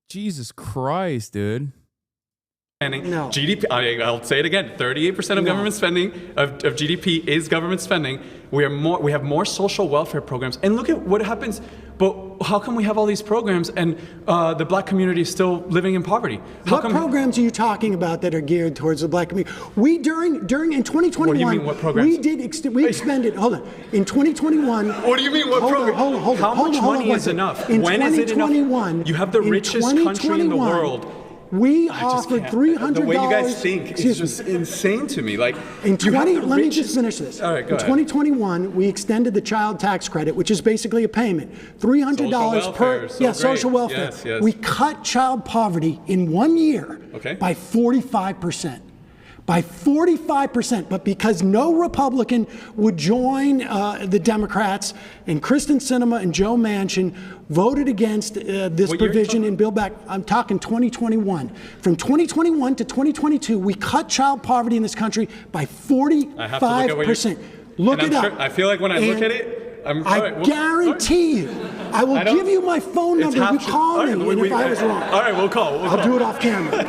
Jesus Christ, dude. No. GDP, I'll say it again, 38% of government spending, of GDP is government spending. We have more social welfare programs. And look at what happens, but how come we have all these programs and the black community is still living in poverty? What programs are you talking about that are geared towards the black community? We, during in 2021, what do you mean, what programs? we expended, hold on, in 2021. What do you mean, what program? How much money is enough? When is it enough? You have the richest country in the world. We offered $300. The way you guys think is just insane to me. Like, let me just finish this. All right, go ahead. In 2021, we extended the child tax credit, which is basically a payment, $300 per social welfare. Yes. We cut child poverty in 1 year by 45%. by 45%. But because no Republican would join the Democrats, and Kristen Sinema and Joe Manchin voted against this provision in Build Back. I'm talking 2021. From 2021 to 2022, we cut child poverty in this country by 45%. Look it up. I feel like when I look at it, I guarantee you, I will give you my phone number. You call me, and if I was wrong. All right, we'll call. I'll do it off camera.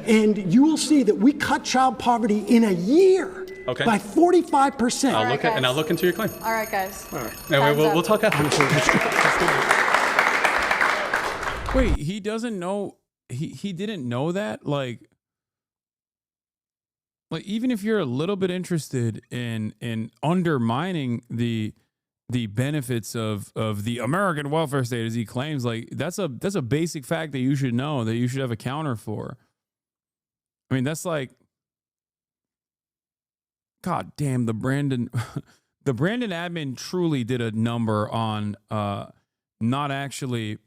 And you will see that we cut child poverty in a year by 45%. I'll look into your claim. All right, guys. All right. And we'll talk after. Wait, he doesn't know. He didn't know that. Like even if you're a little bit interested in undermining the benefits of the American welfare state, as he claims, like that's a basic fact that you should know, that you should have a counter for. I mean, that's like, God damn, the Brandon admin truly did a number on not actually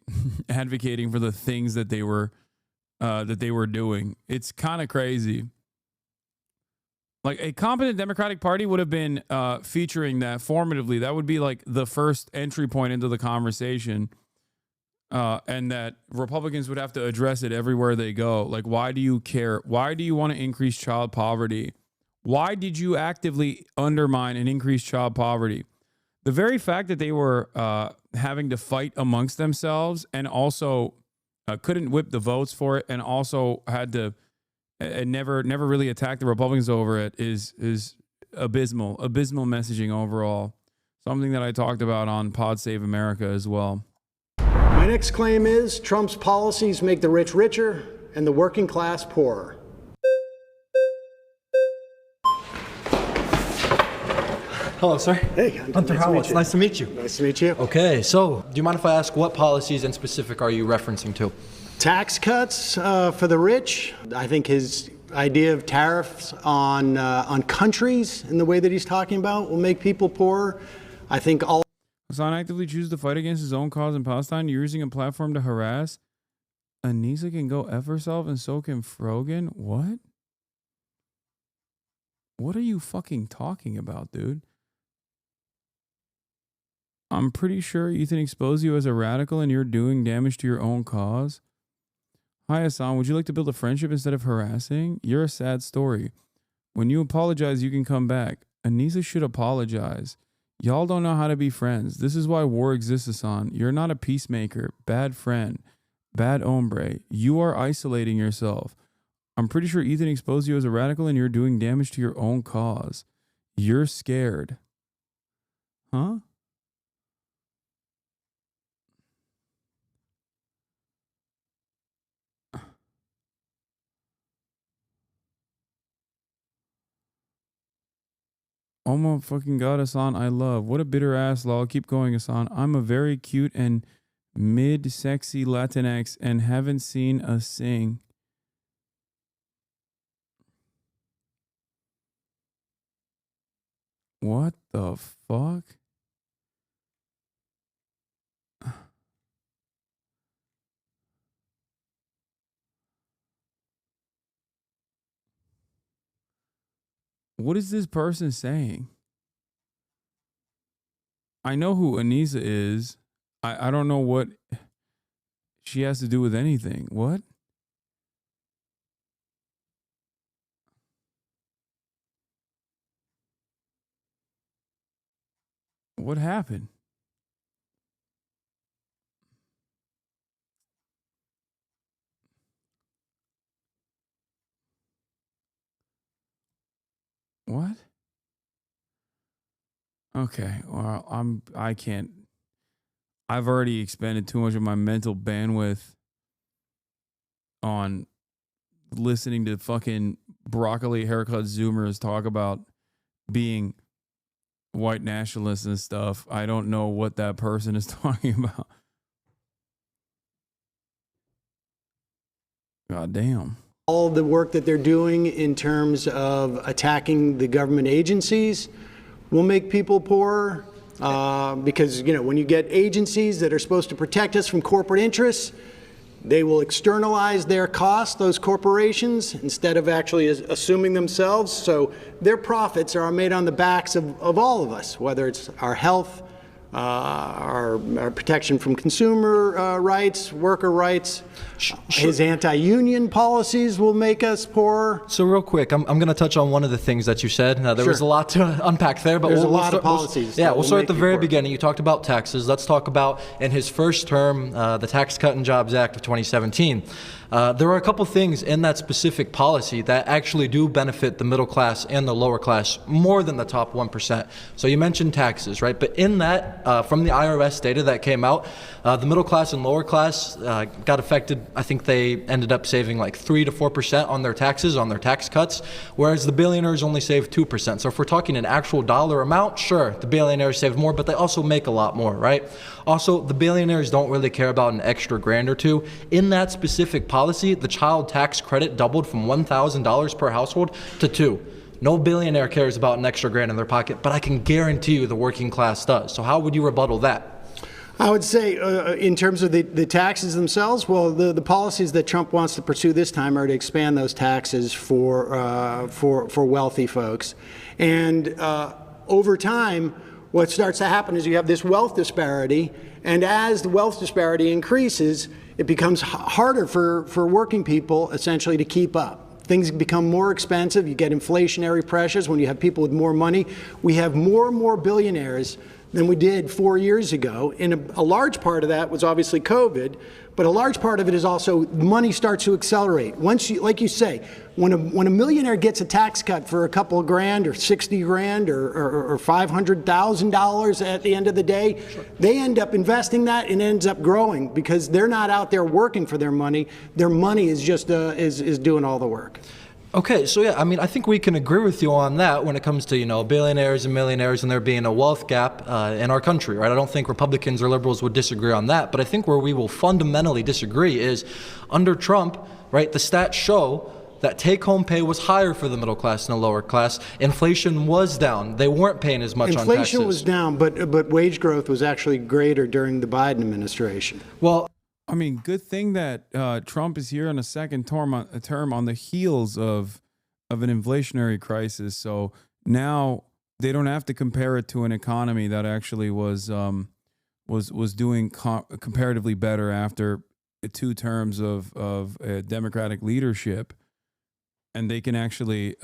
advocating for the things that they were doing. It's kind of crazy. Like a competent Democratic Party would have been featuring that formatively. That would be like the first entry point into the conversation, and that Republicans would have to address it everywhere they go. Like, why do you care? Why do you want to increase child poverty? Why did you actively undermine and increase child poverty? The very fact that they were having to fight amongst themselves and also couldn't whip the votes for it, and also had to and never really attacked the Republicans over it is abysmal messaging overall. Something that I talked about on Pod Save America as well. My next claim is Trump's policies make the rich richer and the working class poorer. Hello, sir. Hey, Hunter Howell. It's nice to meet you. Nice to meet you. Okay, so do you mind if I ask what policies in specific are you referencing to? Tax cuts for the rich. I think his idea of tariffs on countries in the way that he's talking about will make people poorer. I think all. Hasan actively chooses to fight against his own cause in Palestine, using a platform to harass. Anissa can go F herself and so can Frogan. What? What are you fucking talking about, dude? I'm pretty sure Ethan exposed you as a radical and you're doing damage to your own cause. Hi, Hasan. Would you like to build a friendship instead of harassing? You're a sad story. When you apologize, you can come back. Anissa should apologize. Y'all don't know how to be friends. This is why war exists, Hasan. You're not a peacemaker, bad friend, bad hombre. You are isolating yourself. I'm pretty sure Ethan exposed you as a radical and you're doing damage to your own cause. You're scared. Huh? Oh my fucking God, Hasan, I love. What a bitter ass lol. Keep going, Hasan. I'm a very cute and mid-sexy Latinx and haven't seen a sing. What the fuck? What is this person saying? I know who Anissa is. I don't know what she has to do with anything. What? What happened? What? Okay, well, I can't. I've already expended too much of my mental bandwidth on listening to fucking broccoli haircut Zoomers talk about being white nationalists and stuff. I don't know what that person is talking about. God damn. All the work that they're doing in terms of attacking the government agencies will make people poorer because, you know, when you get agencies that are supposed to protect us from corporate interests, They will externalize their costs, those corporations, instead of actually assuming themselves. So their profits are made on the backs of all of us, whether it's our health, our protection from consumer rights, worker rights. His anti-union policies will make us poorer. So real quick, I'm going to touch on one of the things that you said. Now, there was a lot to unpack there, but there's a lot of policies. We'll start at the very beginning. You talked about taxes. Let's talk about, in his first term, the Tax Cut and Jobs Act of 2017. There are a couple things in that specific policy that actually do benefit the middle class and the lower class more than the top 1%. So you mentioned taxes, right? But in that, from the IRS data that came out, the middle class and lower class got affected. I think they ended up saving like 3 to 4% on their taxes, on their tax cuts, whereas the billionaires only saved 2%. So if we're talking an actual dollar amount, sure, the billionaires saved more, but they also make a lot more, right? Also, the billionaires don't really care about an extra grand or two. In that specific policy, the child tax credit doubled from $1,000 per household to $2,000. No billionaire cares about an extra grand in their pocket, but I can guarantee you the working class does. So how would you rebuttal that? I would say, in terms of the taxes themselves, well, the policies that Trump wants to pursue this time are to expand those taxes for wealthy folks. And over time, what starts to happen is you have this wealth disparity, and as the wealth disparity increases, it becomes harder for working people essentially to keep up. Things become more expensive. You get inflationary pressures when you have people with more money. We have more and more billionaires than we did 4 years ago. And a large part of that was obviously COVID, but a large part of it is also money starts to accelerate. Once you, like you say, when a millionaire gets a tax cut for a couple of grand or 60 grand or $500,000 at the end of the day, they end up investing that and ends up growing because they're not out there working for their money. Their money is just is doing all the work. Okay, so yeah, I mean, I think we can agree with you on that when it comes to, billionaires and millionaires and there being a wealth gap in our country, right? I don't think Republicans or liberals would disagree on that, but I think where we will fundamentally disagree is under Trump, right, the stats show that take-home pay was higher for the middle class and the lower class. Inflation was down. They weren't paying as much on taxes. Inflation was down, but wage growth was actually greater during the Biden administration. Well, I mean, good thing that Trump is here on a second term on the heels of an inflationary crisis. So now they don't have to compare it to an economy that actually was doing comparatively better after 2 terms of Democratic leadership, and they can actually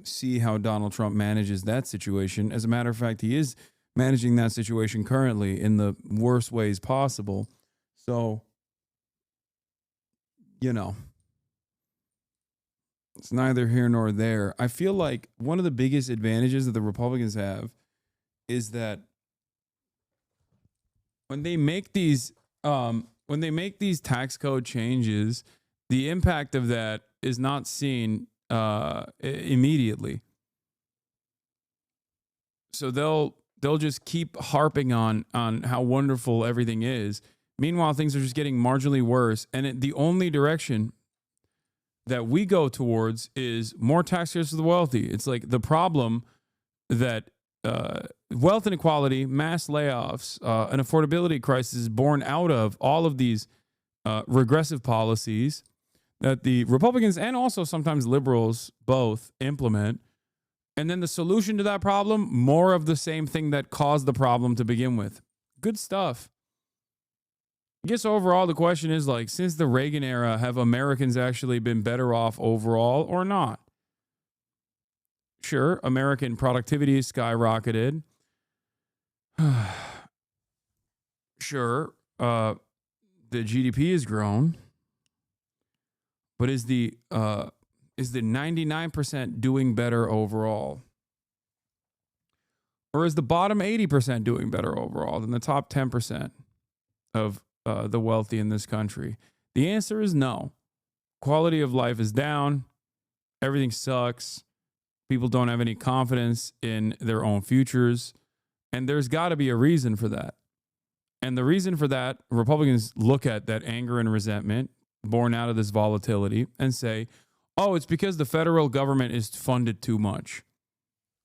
see how Donald Trump manages that situation. As a matter of fact, he is managing that situation currently in the worst ways possible. So, it's neither here nor there. I feel like one of the biggest advantages that the Republicans have is that when they make these tax code changes, the impact of that is not seen immediately. So they'll just keep harping on how wonderful everything is. Meanwhile, things are just getting marginally worse. And the only direction that we go towards is more tax cuts for the wealthy. It's like the problem that wealth inequality, mass layoffs, an affordability crisis is born out of all of these regressive policies that the Republicans and also sometimes liberals both implement. And then the solution to that problem, more of the same thing that caused the problem to begin with. Good stuff. I guess overall the question is, like, since the Reagan era, have Americans actually been better off overall or not? Sure, American productivity has skyrocketed. Sure, the GDP has grown. But is the 99% doing better overall? Or is the bottom 80% doing better overall than the top 10% of the wealthy in this country? The answer is no. Quality of life is down. Everything sucks. People don't have any confidence in their own futures. And there's got to be a reason for that. And the reason for that, Republicans look at that anger and resentment born out of this volatility and say, oh, it's because the federal government is funded too much.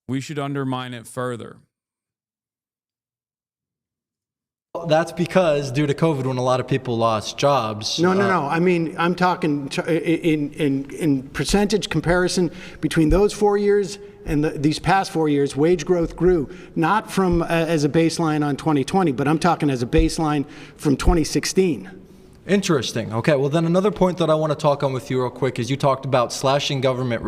We should undermine it further. That's because due to COVID, when a lot of people lost jobs. No. I mean, I'm talking in percentage comparison between those 4 years and these past 4 years, wage growth grew, not from as a baseline on 2020, but I'm talking as a baseline from 2016. Interesting. Okay, well then another point that I want to talk on with you real quick is you talked about slashing government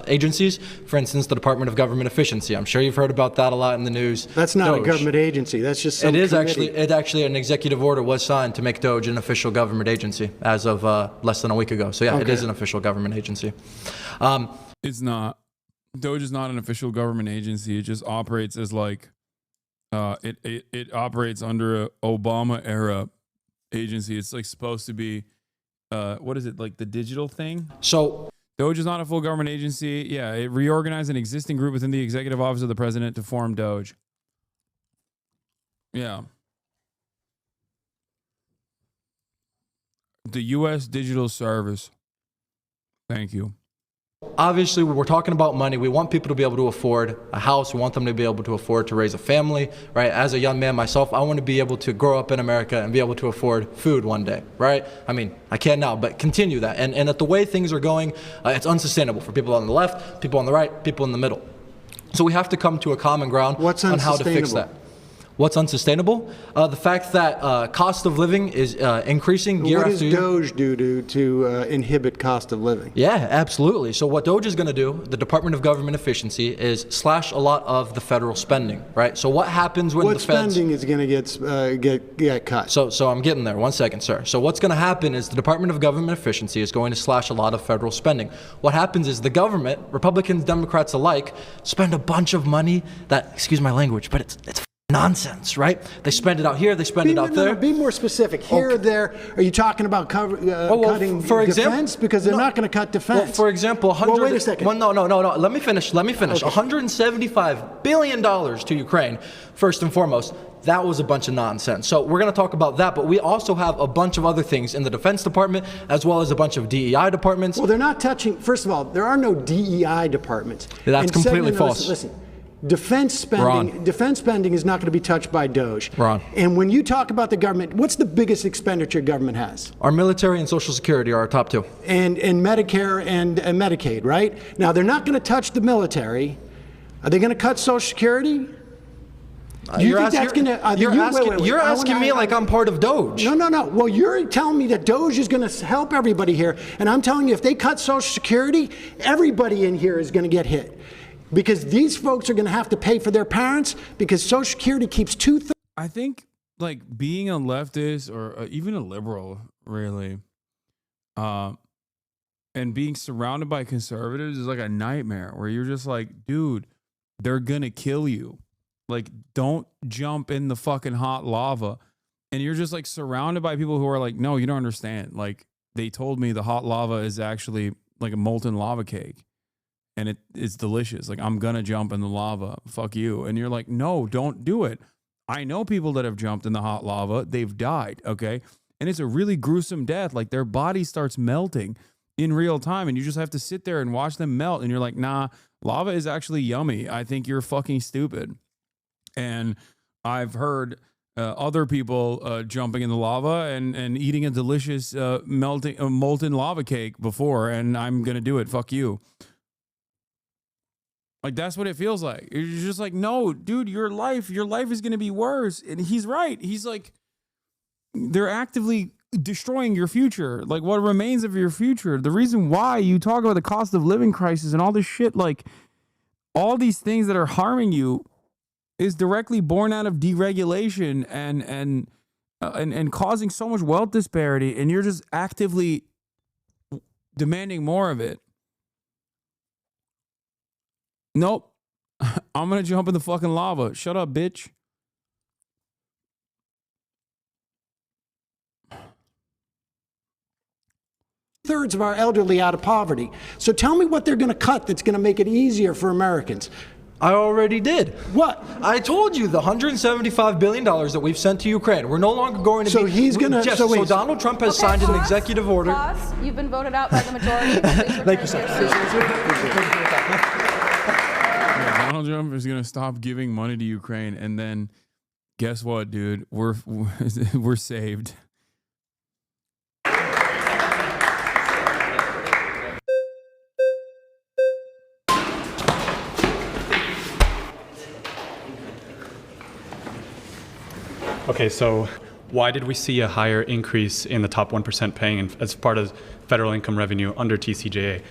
agencies, for instance, the Department of Government Efficiency. I'm sure you've heard about that a lot in the news. That's not a government agency. That's just some committee. It actually an executive order was signed to make Doge an official government agency as of less than a week ago. So yeah, It is an official government agency. It's not. Doge is not an official government agency. It just operates as like, it operates under a Obama era agency. It's like supposed to be, what is it, like the digital thing? So Doge is not a full government agency. Yeah, it reorganized an existing group within the executive office of the president to form Doge. Yeah. The U.S. Digital Service. Thank you. Obviously, we're talking about money. We want people to be able to afford a house. We want them to be able to afford to raise a family, right? As a young man myself, I want to be able to grow up in America and be able to afford food one day, right? I mean, I can now, but continue that. And at the way things are going, it's unsustainable for people on the left, people on the right, people in the middle. So we have to come to a common ground on how to fix that. What's unsustainable? The fact that cost of living is increasing year after year. What does Doge do to inhibit cost of living? Yeah, absolutely. So what Doge is going to do, the Department of Government Efficiency, is slash a lot of the federal spending, right? So what happens when the feds... What spending is going to get cut? So I'm getting there. One second, sir. So what's going to happen is the Department of Government Efficiency is going to slash a lot of federal spending. What happens is the government, Republicans, Democrats alike, spend a bunch of money that, excuse my language, but it's nonsense, right? They spend it out here, they spend it out there. Be more specific. Here or there, are you talking about cutting defense? Because they're not going to cut defense. Well, for example, wait a second. Well, no. Let me finish. Okay. $175 billion to Ukraine, first and foremost. That was a bunch of nonsense. So we're going to talk about that, but we also have a bunch of other things in the Defense Department, as well as a bunch of DEI departments. Well, they're not touching, first of all, there are no DEI departments. Yeah, that's completely false. Listen. Defense spending is not going to be touched by Doge. Ron. And when you talk about the government, what's the biggest expenditure government has? Our military and Social Security are our top two. And Medicare and Medicaid, right? Now, they're not going to touch the military. Are they going to cut Social Security? Do you think that's going to... You're asking me like I'm part of Doge. No. Well, you're telling me that Doge is going to help everybody here. And I'm telling you, if they cut Social Security, everybody in here is going to get hit. Because these folks are going to have to pay for their parents because Social Security keeps 2/3. I think like being a leftist or even a liberal, really, and being surrounded by conservatives is like a nightmare where you're just like, dude, they're going to kill you. Like, don't jump in the fucking hot lava. And you're just like surrounded by people who are like, no, you don't understand. Like, they told me the hot lava is actually like a molten lava cake. And it's delicious. Like, I'm going to jump in the lava. Fuck you. And you're like, no, don't do it. I know people that have jumped in the hot lava. They've died, okay? And it's a really gruesome death. Like, their body starts melting in real time. And you just have to sit there and watch them melt. And you're like, nah, lava is actually yummy. I think you're fucking stupid. And I've heard other people jumping in the lava and eating a delicious molten lava cake before. And I'm going to do it. Fuck you. Like, that's what it feels like. You're just like, no, dude, your life is going to be worse. And he's right. He's like, they're actively destroying your future. Like, what remains of your future. The reason why you talk about the cost of living crisis and all this shit, like all these things that are harming you is directly born out of deregulation and causing so much wealth disparity. And you're just actively demanding more of it. Nope. I'm going to jump in the fucking lava. Shut up, bitch. Two-thirds of our elderly out of poverty. So tell me what they're going to cut that's going to make it easier for Americans. I already did. What? I told you the $175 billion that we've sent to Ukraine. We're no longer going to be... So he's going to... So Donald Trump has signed an executive order. Pause. You've been voted out by the majority. Thank you, sir. Donald Trump is going to stop giving money to Ukraine, and then guess what, dude? We're saved. Okay, so why did we see a higher increase in the top 1% paying as part of federal income revenue under TCJA?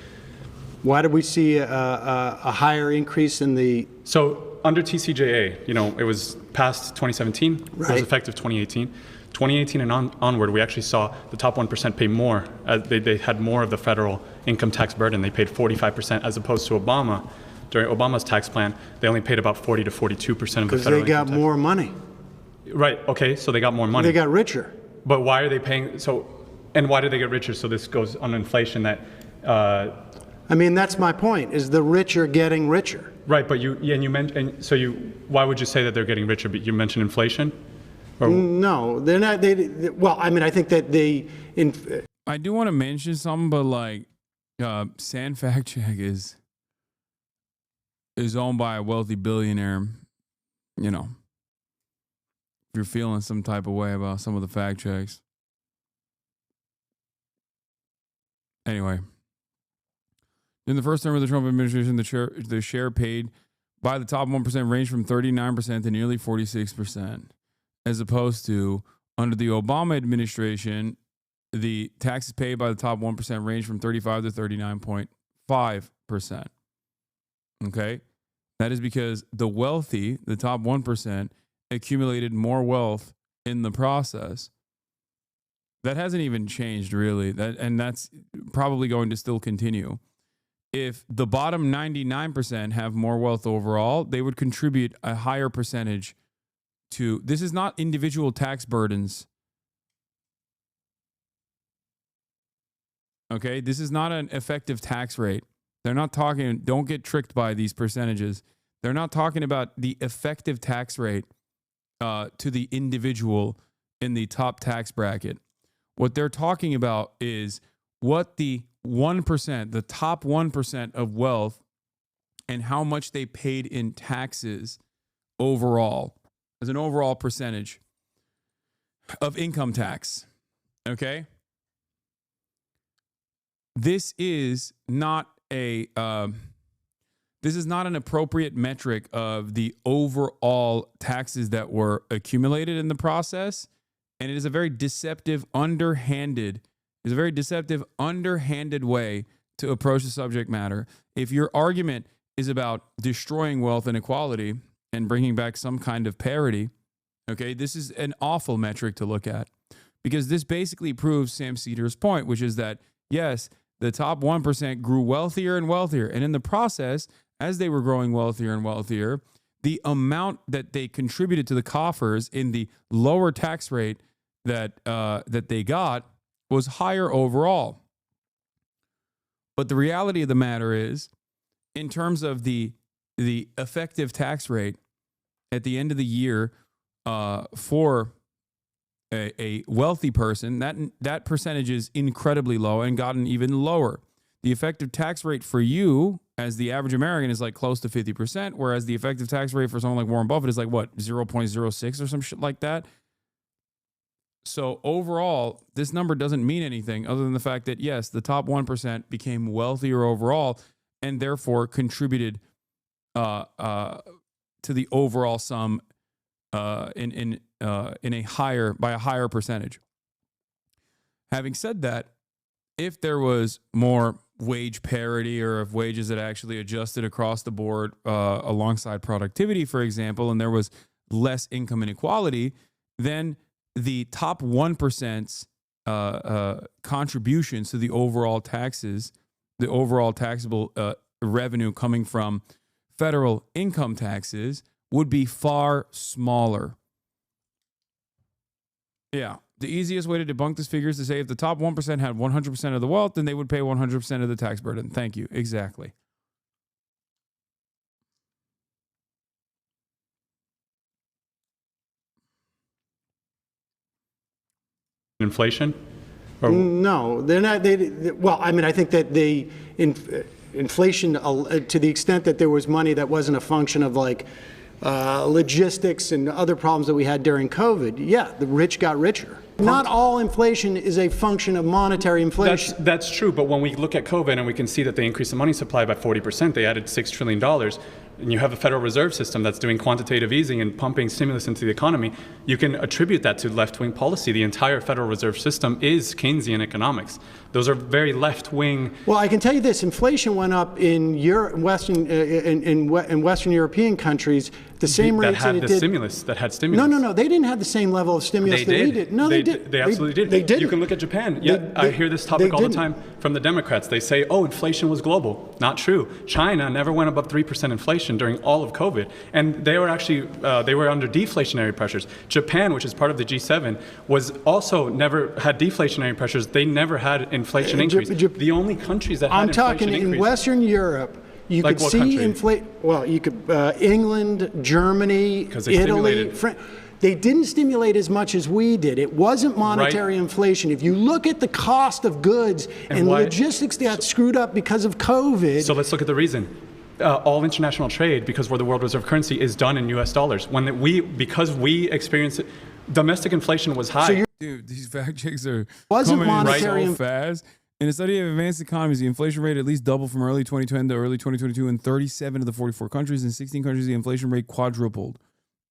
Why did we see a higher increase in the... So under TCJA, it was passed 2017, it was effective 2018. 2018 and onward, we actually saw the top 1% pay more. They had more of the federal income tax burden. They paid 45% as opposed to Obama. During Obama's tax plan, they only paid about 40 to 42% of the federal income tax. Because they got more money. Right, okay, so they got more money. They got richer. But why are they paying, and why did they get richer? So this goes on inflation that... I mean, that's my point, is the rich are getting richer. Right, but you mentioned, why would you say that they're getting richer? But you mentioned inflation? Or? No, they're not, well, I mean, I think that I do want to mention something, but like, Sand Fact Check is owned by a wealthy billionaire, if you're feeling some type of way about some of the fact checks. Anyway, in the first term of the Trump administration, the share paid by the top 1% ranged from 39% to nearly 46%, as opposed to under the Obama administration, the taxes paid by the top 1% ranged from 35 to 39.5%. Okay? That is because the wealthy, the top 1%, accumulated more wealth in the process. That hasn't even changed really. And that's probably going to still continue. If the bottom 99% have more wealth overall, they would contribute a higher percentage to, this is not individual tax burdens. Okay, this is not an effective tax rate. They're not talking, don't get tricked by these percentages. They're not talking about the effective tax rate to the individual in the top tax bracket. What they're talking about is what the 1%, the top 1% of wealth, and how much they paid in taxes overall, as an overall percentage of income tax. Okay? This is not an appropriate metric of the overall taxes that were accumulated in the process, and it is a very deceptive, underhanded way to approach the subject matter. If your argument is about destroying wealth inequality and bringing back some kind of parity, okay, this is an awful metric to look at, because this basically proves Sam Seder's point, which is that, yes, the top 1% grew wealthier and wealthier, and in the process, as they were growing wealthier and wealthier, the amount that they contributed to the coffers in the lower tax rate that they got was higher overall. But the reality of the matter is, in terms of the effective tax rate at the end of the year for a wealthy person, that percentage is incredibly low and gotten even lower. The effective tax rate for you as the average American is like close to 50%, whereas the effective tax rate for someone like Warren Buffett is like what, 0.06 or some shit like that. So overall, this number doesn't mean anything other than the fact that, yes, the top 1% became wealthier overall and therefore contributed to the overall sum in a higher percentage. Having said that, if there was more wage parity, or if wages that actually adjusted across the board alongside productivity, for example, and there was less income inequality, then the top 1%'s contributions to the overall taxes, the overall taxable revenue coming from federal income taxes would be far smaller. Yeah. The easiest way to debunk this figure is to say if the top 1% had 100% of the wealth, then they would pay 100% of the tax burden. Thank you. Exactly. Inflation? No, they're not. Well, I mean, I think that inflation, to the extent that there was money that wasn't a function of like logistics and other problems that we had during COVID, yeah, the rich got richer. Not all inflation is a function of monetary inflation. That's true, but when we look at COVID and we can see that they increased the money supply by 40%, they added $6 trillion, and you have a Federal Reserve System that's doing quantitative easing and pumping stimulus into the economy, you can attribute that to left-wing policy. The entire Federal Reserve System is Keynesian economics. Those are very left-wing. Well, I can tell you this: inflation went up in Western European countries the same rates that it did. That had stimulus. No. They didn't have the same level of stimulus that we did. No, they did. They absolutely did. They did. You can look at Japan. Yeah, I hear this topic all the time from the Democrats. They say, "Oh, inflation was global." Not true. China never went above 3% inflation during all of COVID, and they were actually they were under deflationary pressures. Japan, which is part of the G7, was also never had deflationary pressures. They never had inflation increase. The only countries that had inflation increase. In Western Europe. You like could see inflation. Well, you could England, Germany, Italy, France. They didn't stimulate as much as we did. It wasn't monetary inflation. If you look at the cost of goods and logistics got screwed up because of COVID. So let's look at the reason. All international trade, because we're the world reserve currency, is done in U.S. dollars. Because we experience it, domestic inflation was high. So dude, these fact checks are coming in so fast. In a study of advanced economies, the inflation rate at least doubled from early 2010 to early 2022 in 37 of the 44 countries. In 16 countries, the inflation rate quadrupled.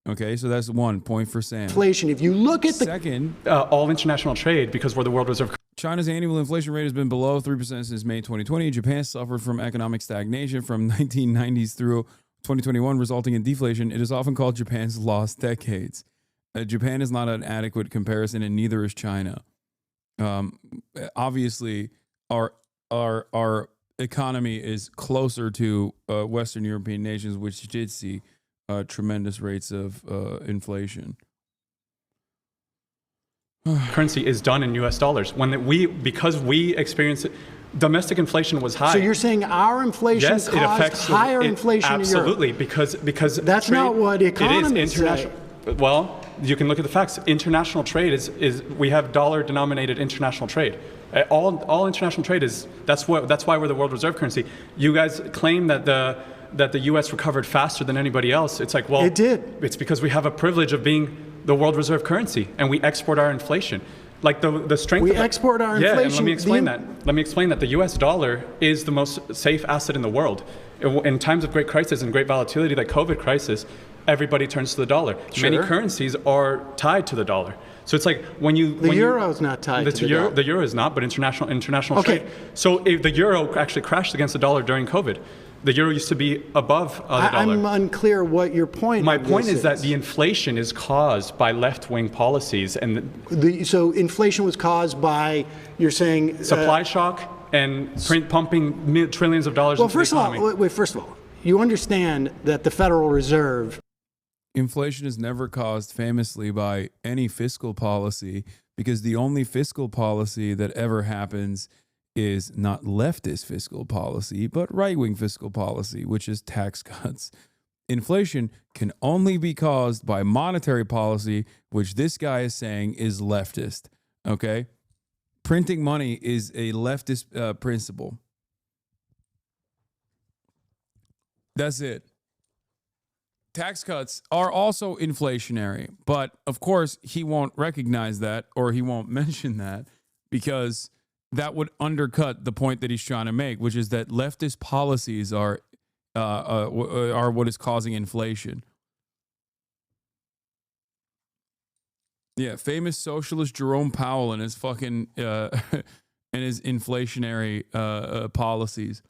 Okay, so that's 1 point for Sam. Inflation. If you look at second, all international trade, because we're the world reserve. China's annual inflation rate has been below 3% since May 2020. Japan suffered from economic stagnation from 1990s through 2021, resulting in deflation. It is often called Japan's lost decades. Japan is not an adequate comparison, and neither is China. Obviously, our economy is closer to Western European nations, which did see tremendous rates of inflation. Currency is done in U.S. dollars. Because we experience it, domestic inflation was high. So you're saying our inflation caused higher inflation in Europe? Absolutely, because that's not what economists say. Well, you can look at the facts. International trade is we have dollar-denominated international trade. All international trade is that's why we're the world reserve currency. You guys claim that the U.S. recovered faster than anybody else. It's like, well, it did. It's because we have a privilege of being the world reserve currency, and we export our inflation. Like the strength. We export our inflation. Yeah, and let me explain that. Let me explain that the U.S. dollar is the most safe asset in the world. In times of great crisis and great volatility, like COVID crisis, everybody turns to the dollar. Sure. Many currencies are tied to the dollar. So it's like when the euro is not tied to the dollar. The euro is not, but international okay. trade. So if the euro actually crashed against the dollar during COVID. The euro used to be above the dollar. I'm unclear what your point is. My point is that the inflation is caused by left-wing policies, and so inflation was caused by, you're saying, supply shock and pumping trillions of dollars into the economy. First of all, you understand that the Federal Reserve. Inflation is never caused famously by any fiscal policy, because the only fiscal policy that ever happens is not leftist fiscal policy, but right-wing fiscal policy, which is tax cuts. Inflation can only be caused by monetary policy, which this guy is saying is leftist, okay? Printing money is a leftist principle. That's it. Tax cuts are also inflationary, but of course he won't recognize that, or he won't mention that, because that would undercut the point that he's trying to make, which is that leftist policies are what is causing inflation. Yeah, famous socialist Jerome Powell and his fucking and his inflationary policies.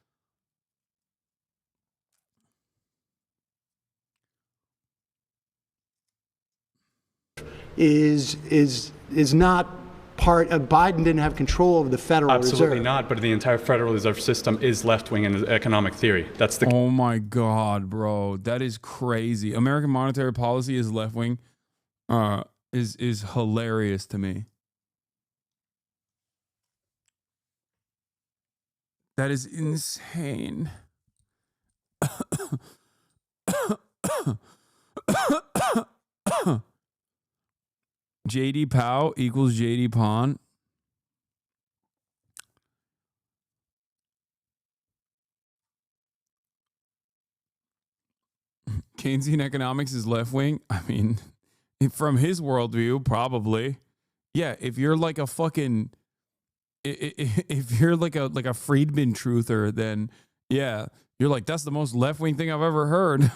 Is not part of Biden. Didn't have control of the Federal Reserve. Absolutely not, but the entire Federal Reserve System is left-wing in economic theory. That's the. Oh my God, bro, that is crazy. American monetary policy is left-wing. Is hilarious to me. That is insane. JD Powell equals JD Pond. Keynesian economics is left wing. I mean, from his worldview, probably. Yeah, if you're like a fucking, if you're like a Friedman truther, then yeah, you're like, that's the most left wing thing I've ever heard.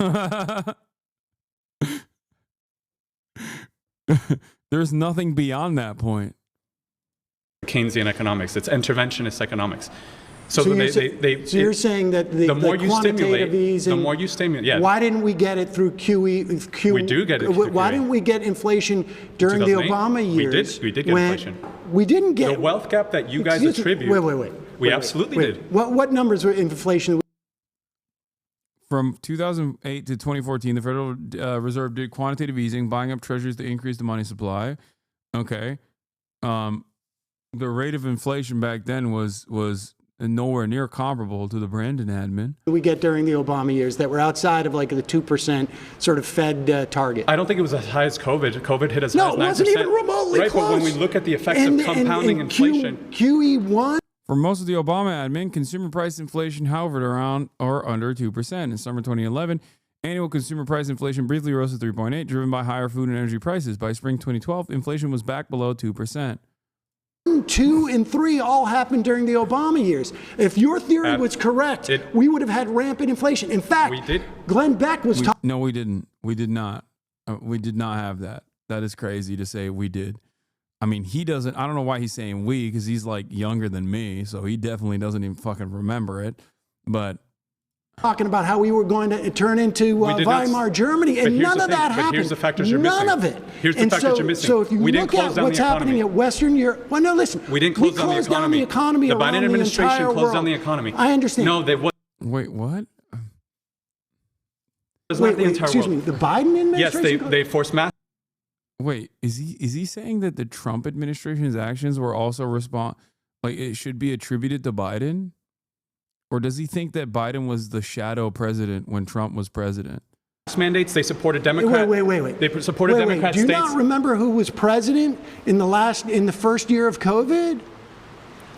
There's nothing beyond that point. Keynesian economics. It's interventionist economics. So you're saying that the more you quantitative stimulate, easing, the more you stimulate. Yeah. Why didn't we get it through QE? We do get it through Why QE. didn't we get inflation during the Obama years? We did get inflation. We didn't get the wealth gap that you guys attribute. Wait. We absolutely did. What numbers were inflation? From 2008 to 2014, the Federal Reserve did quantitative easing, buying up treasuries to increase the money supply. Okay. The rate of inflation back then was nowhere near comparable to the Brandon admin. We get during the Obama years that were outside of like the 2% sort of Fed target. I don't think it was as high as COVID. COVID hit as high as 9%. No, it wasn't even remotely right, close. But when we look at the effects of compounding inflation. QE1. For most of the Obama admin, consumer price inflation hovered around or under 2%. In summer 2011, annual consumer price inflation briefly rose to 3.8%, driven by higher food and energy prices. By spring 2012, inflation was back below 2%. 2 and 3 all happened during the Obama years. If your theory was correct, we would have had rampant inflation. In fact, we did. Glenn Beck was talking. No, we didn't. We did not. We did not have that. That is crazy to say we did. I mean, he doesn't. I don't know why he's saying we, because he's like younger than me, so he definitely doesn't even fucking remember it. But talking about how we were going to turn into Weimar Germany, and none of that happened. But here's the factors you're missing. None of it. Here's the factors you're missing. So if you look at what's happening at Western Europe, well, no, listen. We didn't close down the economy. The Biden administration closed down the economy. I understand. No, they what? Wait, what? Wait, excuse me. The Biden administration? Yes, they forced mass. Wait, is he saying that the Trump administration's actions were also like it should be attributed to Biden? Or does he think that Biden was the shadow president when Trump was president? Mandates, they supported Democrats. Wait. They supported Democrat states. Do you states. not remember who was president in the first year of COVID?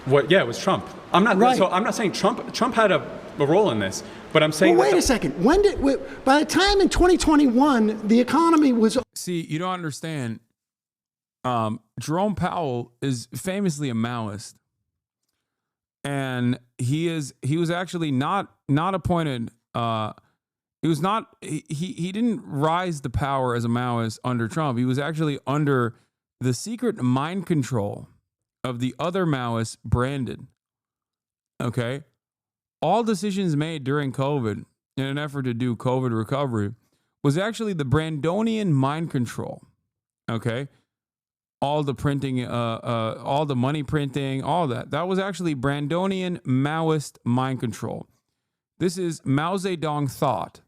What? Yeah, it was Trump. I'm not right. So I'm not saying Trump had a role in this, but I'm saying. Well, wait a second. By the time in 2021, the economy was. See, you don't understand. Jerome Powell is famously a Maoist. And he was actually not appointed. He didn't rise to power as a Maoist under Trump. He was actually under the secret mind control of the other Maoist, Brandon. Okay, all decisions made during COVID in an effort to do COVID recovery was actually the Brandonian mind control. Okay. All the printing, all the money printing, all that. That was actually Brandonian Maoist mind control. This is Mao Zedong thought.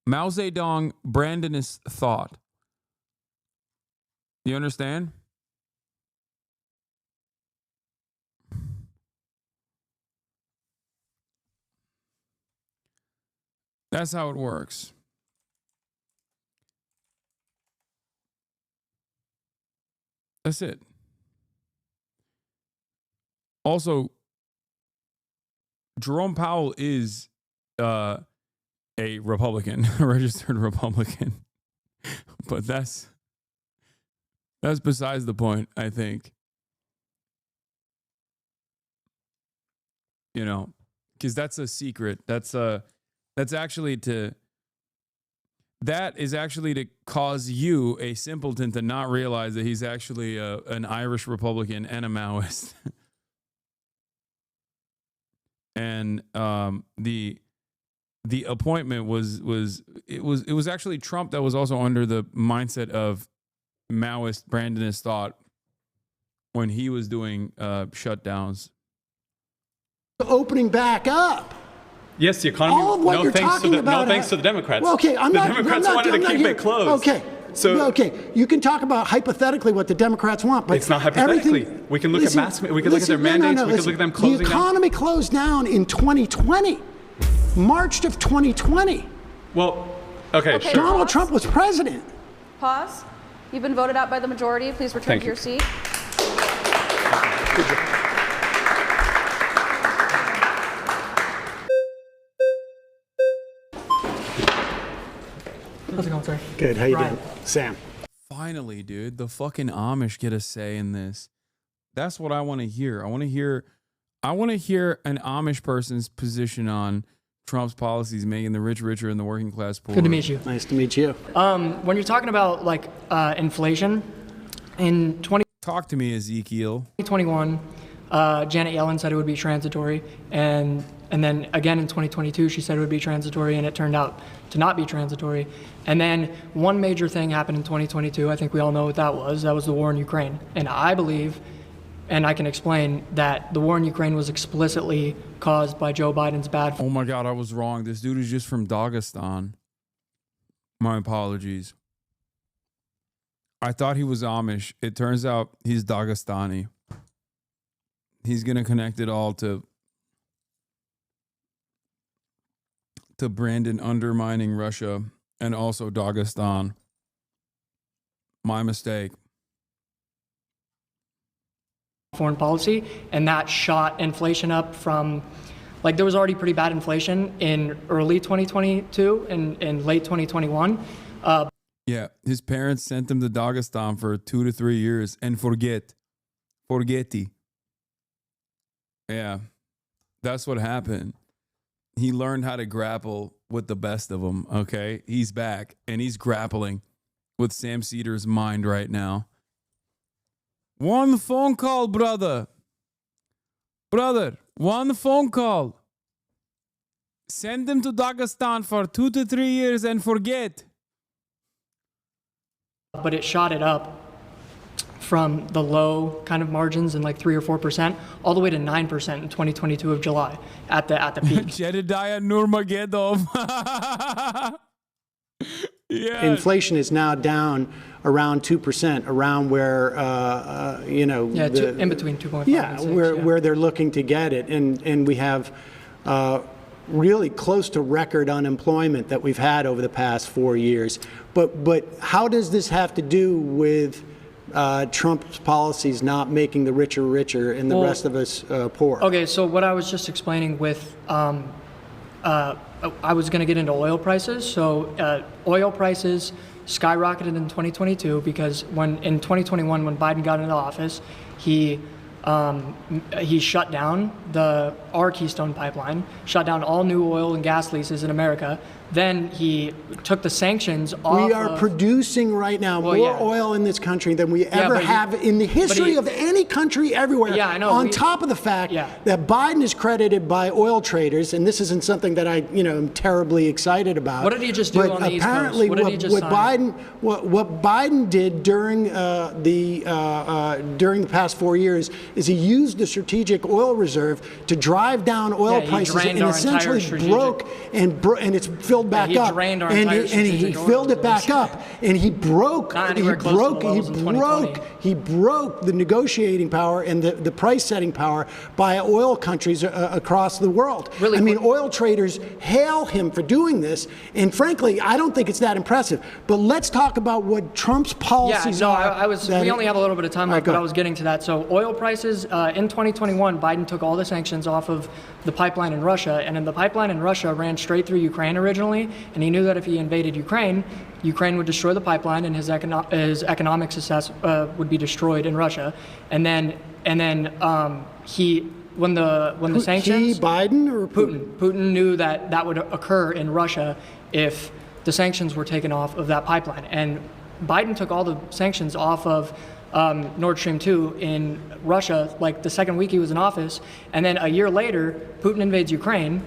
Mao Zedong Brandonist thought. You understand? That's how it works. That's it. Also, Jerome Powell is a Republican, a registered Republican. But that's besides the point, I think. You know, because that's a secret. That is actually to cause you, a simpleton, to not realize that he's actually an Irish Republican and a Maoist. And the appointment was actually Trump that was also under the mindset of Maoist Brandonist thought when he was doing shutdowns. Opening back up. Yes, the economy. All of what you're talking about. No thanks to the Democrats. Well, okay, the Democrats wanted to keep it closed. Okay. Okay, you can talk about hypothetically what the Democrats want, but it's not hypothetically. We can look at we can look at their mandates. We can look at them closing down. The economy closed down in 2020, March of 2020. Well, okay, sure. Donald Trump was president. Pause. You've been voted out by the majority. Please return to your seat. Good job. Walter. Good. How you Ryan. doing? Sam. Finally, dude, the fucking Amish get a say in this. That's what I want to hear. I want to hear an Amish person's position on Trump's policies making the rich richer and the working class poorer. Good to meet you. Nice to meet you. When you're talking about like inflation, in Talk to me, Ezekiel. 2021, Janet Yellen said it would be transitory, and then again in 2022 she said it would be transitory, and it turned out to not be transitory. And then one major thing happened in 2022. I think we all know what that was. That was the war in Ukraine. And I believe, and I can explain, that the war in Ukraine was explicitly caused by Joe Biden's bad. Oh my God, I was wrong. This dude is just from Dagestan. My apologies. I thought he was Amish. It turns out he's Dagestani. He's going to connect it all to Brandon undermining Russia and also Dagestan. My mistake. Foreign policy, and that shot inflation up from, like, there was already pretty bad inflation in early 2022 and in late 2021. Yeah, his parents sent him to Dagestan for 2 to 3 years and forgetti. Yeah, that's what happened. He learned how to grapple with the best of them, okay? He's back, and he's grappling with Sam Seder's mind right now. One phone call, brother. Brother, one phone call. Send him to Dagestan for 2 to 3 years and forget. But it shot it up from the low kind of margins in like 3 or 4% all the way to 9% in 2022 of July at the peak. Jedediah Nurmagomedov. Yeah. Inflation is now down around 2%, around where in between 2.5 and 6, where they're looking to get it, and we have really close to record unemployment that we've had over the past 4 years. But how does this have to do with Trump's policies not making the richer richer and the rest of us poor? Okay, so what I was just explaining with, I was going to get into oil prices. So oil prices skyrocketed in 2022 because in 2021, when Biden got into office, he shut down our Keystone pipeline, shut down all new oil and gas leases in America. Then he took the sanctions off. We are producing right now more oil in this country than we ever have in the history of any country everywhere. Yeah, I know. On top of the fact that Biden is credited by oil traders, and this isn't something that I am terribly excited about. What did he just do on the East Coast? Apparently, What did he just sign? what Biden did during the past 4 years is he used the strategic oil reserve to drive down oil prices and essentially broke and it's filled back up, and he filled it back up, and he broke the negotiating power and the price setting power by oil countries across the world. Really, I mean, oil traders hail him for doing this, and frankly, I don't think it's that impressive. But let's talk about what Trump's policies are. We only have a little bit of time left, but I was getting to that. So oil prices in 2021, Biden took all the sanctions off of the pipeline in Russia, and then the pipeline in Russia ran straight through Ukraine originally, and he knew that if he invaded Ukraine would destroy the pipeline, and his economic success would be destroyed in Russia. And then when the sanctions, Biden or Putin knew that would occur in Russia if the sanctions were taken off of that pipeline. And Biden took all the sanctions off of Nord Stream 2 in Russia, like the second week he was in office. And then a year later, Putin invades Ukraine.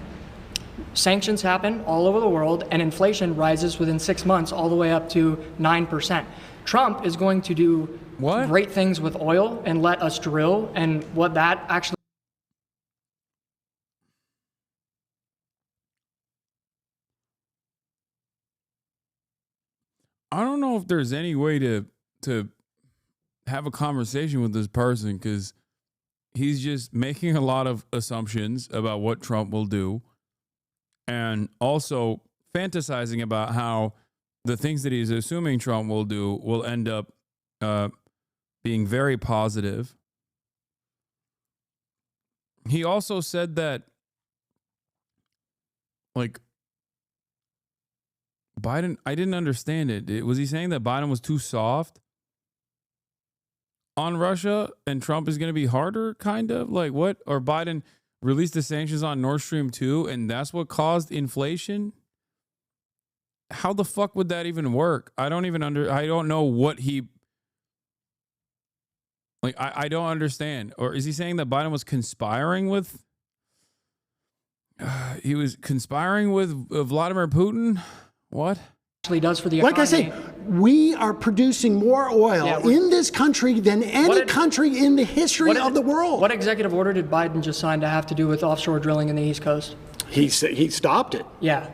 Sanctions happen all over the world, and inflation rises within 6 months all the way up to 9%. Trump is going to do great things with oil and let us drill, and what that actually... I don't know if there's any way to have a conversation with this person, because he's just making a lot of assumptions about what Trump will do, and also fantasizing about how the things that he's assuming Trump will do will end up being very positive. He also said that, like, Biden, I didn't understand it. Was he saying that Biden was too soft on Russia and Trump is going to be harder, kind of? Like what? Or Biden released the sanctions on Nord Stream 2 and that's what caused inflation? How the fuck would that even work? I don't know what he... Like, I don't understand. Or is he saying that Biden was conspiring with... he was conspiring with Vladimir Putin? What? Actually does for the like economy. I say, we are producing more oil in this country than any country in the history of the world. What executive order did Biden just sign to have to do with offshore drilling in the East Coast? He stopped it. Yeah.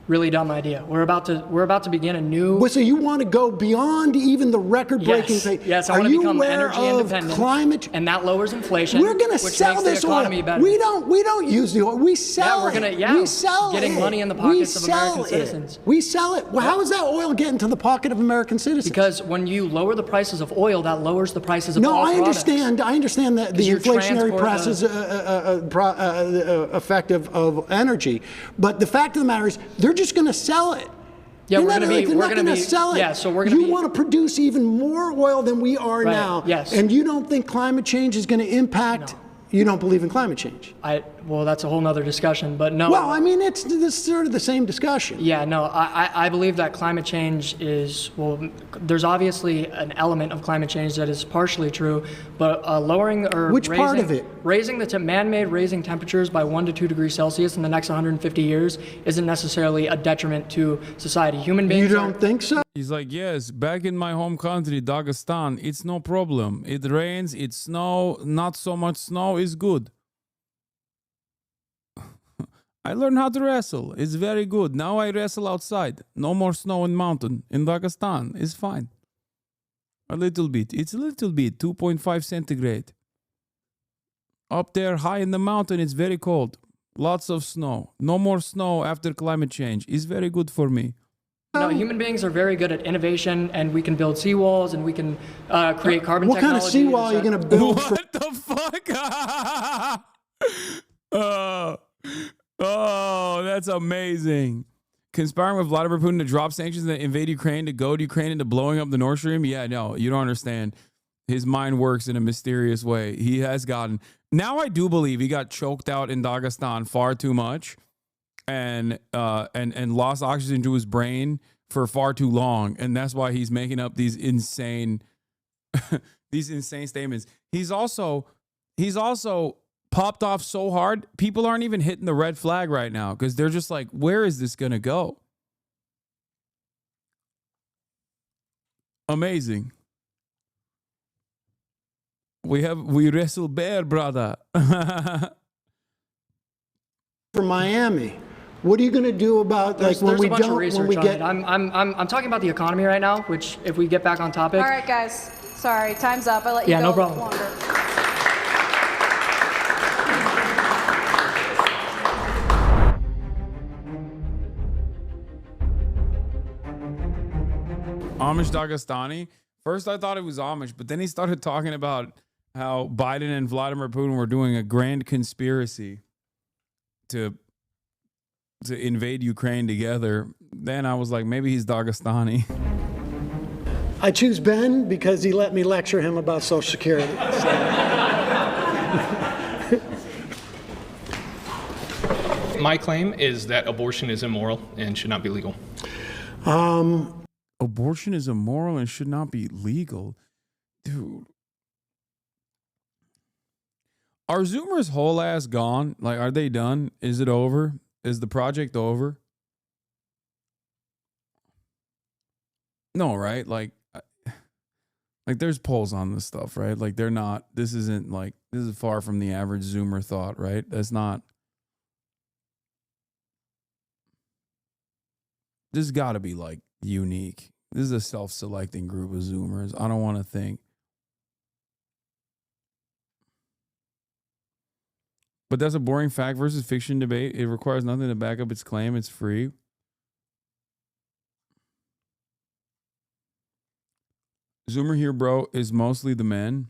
Really dumb idea. We're about to begin a new... Well, so you want to go beyond even the record-breaking thing? Yes, I want to become energy independent. Climate, and that lowers inflation. We're going to sell this oil. Better. We don't use the oil. We sell we sell getting money in the pockets of American citizens. We sell it. Well, how is that oil getting to the pocket of American citizens? Because when you lower the prices of oil, that lowers the prices of all products. I understand that the inflationary prices effect of energy, but the fact of the matter is, they're just going to sell it. Yeah, we're going to sell it. Yeah, so we're going to. You want to produce even more oil than we are now. Yes. And you don't think climate change is going to impact? No. You don't believe in climate change? Well, that's a whole nother discussion, but no. Well, I mean, it's sort of the same discussion. Yeah, no, I believe that climate change is, well, there's obviously an element of climate change that is partially true, but lowering or Which part of it? Raising man-made raising temperatures by 1 to 2 degrees Celsius in the next 150 years isn't necessarily a detriment to society. Human beings You don't think so? He's like, yes, back in my home country, Dagestan, it's no problem. It rains, it's snow, not so much snow is good. I learned how to wrestle. It's very good. Now I wrestle outside. No more snow in mountain. In Dagestan, it's fine. A little bit. It's a little bit. 2.5 centigrade. Up there, high in the mountain, it's very cold. Lots of snow. No more snow after climate change. It's very good for me. No, human beings are very good at innovation, and we can build seawalls, and we can create carbon technology. What kind of seawall are you going to build? What the fuck? Oh, that's amazing. Conspiring with Vladimir Putin to drop sanctions and invade Ukraine, to goad Ukraine into blowing up the Nord Stream? Yeah, no, you don't understand. His mind works in a mysterious way. He has gotten... Now I do believe he got choked out in Dagestan far too much and lost oxygen to his brain for far too long. And that's why he's making up these insane statements. He's also popped off so hard, people aren't even hitting the red flag right now because they're just like, where is this gonna go? Amazing. We wrestle bear, brother. For Miami, what are you going to do about when we don't? When we get, I'm talking about the economy right now. Which, if we get back on topic. All right, guys. Sorry, time's up. I let you go. Yeah, no problem. Longer. Amish Dagestani. First, I thought it was Amish, but then he started talking about how Biden and Vladimir Putin were doing a grand conspiracy to invade Ukraine together. Then I was like, maybe he's Dagestani. I choose Ben because he let me lecture him about Social Security. My claim is that abortion is immoral and should not be legal. Abortion is immoral and should not be legal. Dude. Are Zoomers whole ass gone? Like, are they done? Is it over? Is the project over? No, right? Like there's polls on this stuff, right? Like this is far from the average Zoomer thought, right? That's not. This has got to be like unique. This is a self-selecting group of Zoomers. I don't want to think. But that's a boring fact versus fiction debate. It requires nothing to back up its claim. It's free. Zoomer here, bro, is mostly the men.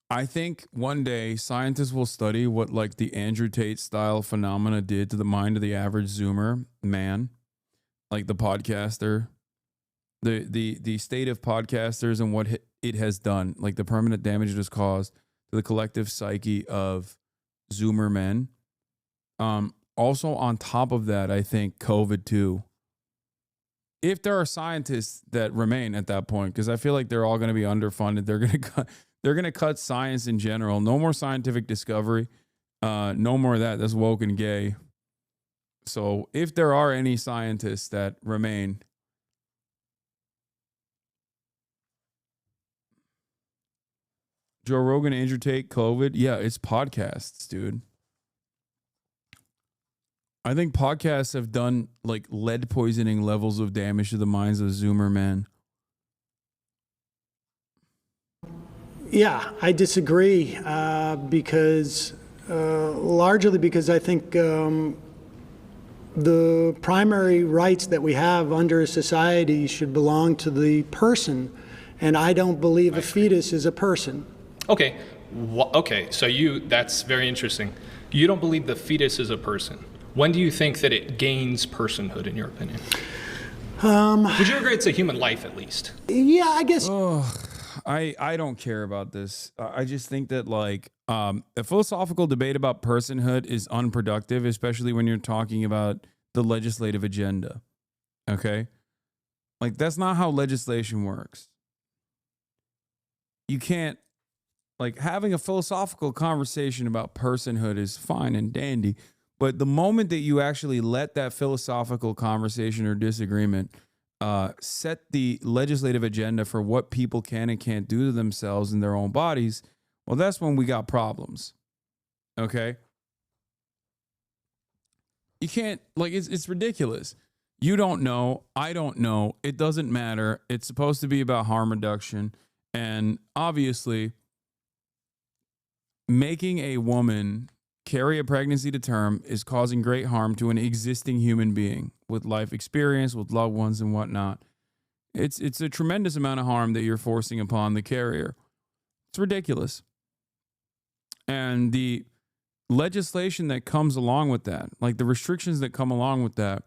I think one day scientists will study what like the Andrew Tate style phenomena did to the mind of the average Zoomer man. like the podcaster, the state of podcasters and what it has done, like the permanent damage it has caused to the collective psyche of Zoomer men. Also on top of that, I think COVID too. If there are scientists that remain at that point, because I feel like they're all going to be underfunded, they're going to cut science in general. No more scientific discovery. No more of that. That's woke and gay. So if there are any scientists that remain, Joe Rogan, Andrew Tate, COVID. Yeah, it's podcasts, dude. I think podcasts have done like lead poisoning levels of damage to the minds of Zoomer men. Yeah, I disagree because largely because I think the primary rights that we have under a society should belong to the person, and I don't believe a fetus is a person. Okay, so that's very interesting. You don't believe the fetus is a person. When do you think that it gains personhood, in your opinion? Would you agree it's a human life, at least? Yeah, I guess. I don't care about this. I just think that like a philosophical debate about personhood is unproductive, especially when you're talking about the legislative agenda. Okay? Like that's not how legislation works. You can't, like, having a philosophical conversation about personhood is fine and dandy, but the moment that you actually let that philosophical conversation or disagreement set the legislative agenda for what people can and can't do to themselves in their own bodies, well, that's when we got problems. Okay? You can't, like, it's ridiculous. You don't know. I don't know. It doesn't matter. It's supposed to be about harm reduction. And obviously, making a woman carry a pregnancy to term is causing great harm to an existing human being with life experience, with loved ones and whatnot. It's a tremendous amount of harm that you're forcing upon the carrier. It's ridiculous. And the legislation that comes along with that, like the restrictions that come along with that,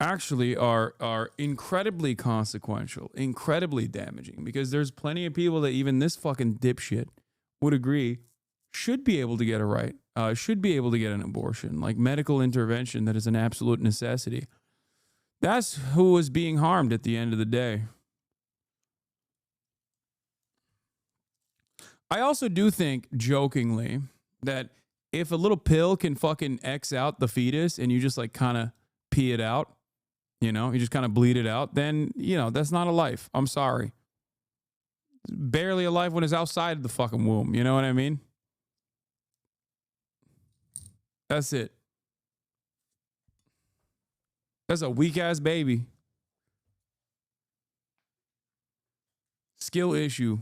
actually are incredibly consequential, incredibly damaging, because there's plenty of people that even this fucking dipshit would agree should be able to get a right, should be able to get an abortion, like medical intervention that is an absolute necessity. That's who was being harmed at the end of the day. I also do think, jokingly, that if a little pill can fucking X out the fetus and you just like kind of pee it out, you know, you just kind of bleed it out, then, you know, that's not a life. I'm sorry. It's barely a life when it's outside of the fucking womb. You know what I mean? That's it. That's a weak ass baby. Skill issue.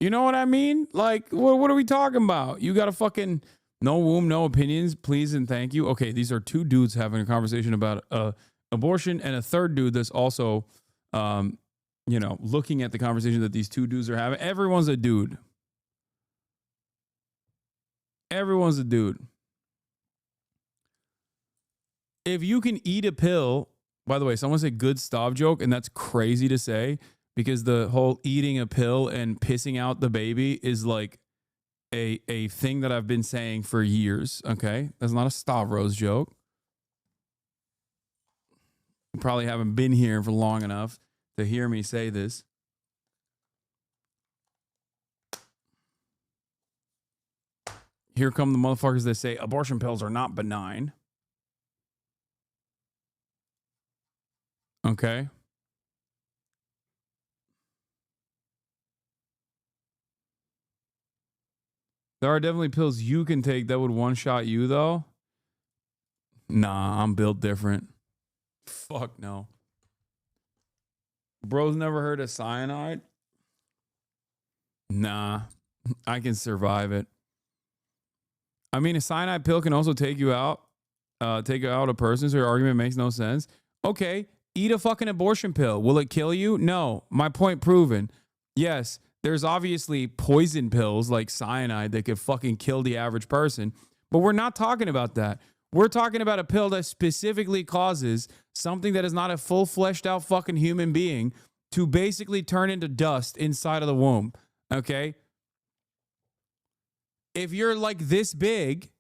You know what I mean? Like, what are we talking about? You got a fucking no womb, no opinions, please and thank you. Okay, these are two dudes having a conversation about abortion, and a third dude that's also, you know, looking at the conversation that these two dudes are having. Everyone's a dude. Everyone's a dude. If you can eat a pill, by the way, someone said good Stav joke, and that's crazy to say because the whole eating a pill and pissing out the baby is like a thing that I've been saying for years. Okay, that's not a Stavros joke. You probably haven't been here for long enough to hear me say this. Here come the motherfuckers that say abortion pills are not benign. Okay. There are definitely pills you can take that would one-shot you, though. Nah, I'm built different. Fuck no. Bro's never heard of cyanide? Nah, I can survive it. I mean, a cyanide pill can also take you out a person, so your argument makes no sense. Okay, eat a fucking abortion pill. Will it kill you? No. My point proven. Yes, there's obviously poison pills like cyanide that could fucking kill the average person, but we're not talking about that. We're talking about a pill that specifically causes something that is not a full fleshed out fucking human being to basically turn into dust inside of the womb. Okay. If you're like this big,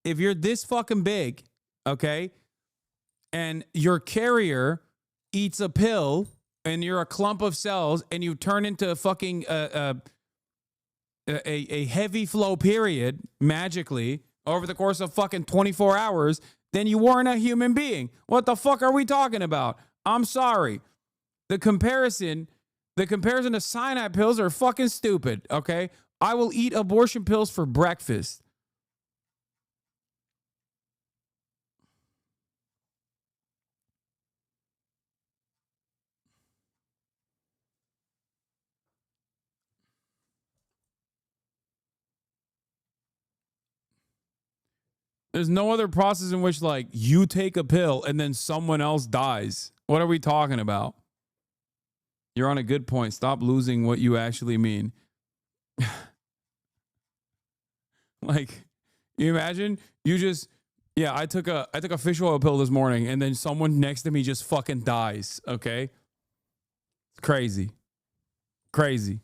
if you're this fucking big, okay, and your carrier eats a pill and you're a clump of cells and you turn into a fucking a heavy flow period magically over the course of fucking 24 hours, then you weren't a human being. What the fuck are we talking about? I'm sorry. The comparison to cyanide pills are fucking stupid, okay? I will eat abortion pills for breakfast. There's no other process in which, like, you take a pill and then someone else dies. What are we talking about? You're on a good point. Stop losing what you actually mean. Like, you imagine you just, yeah, I took a fish oil pill this morning and then someone next to me just fucking dies. Okay. It's crazy. Crazy.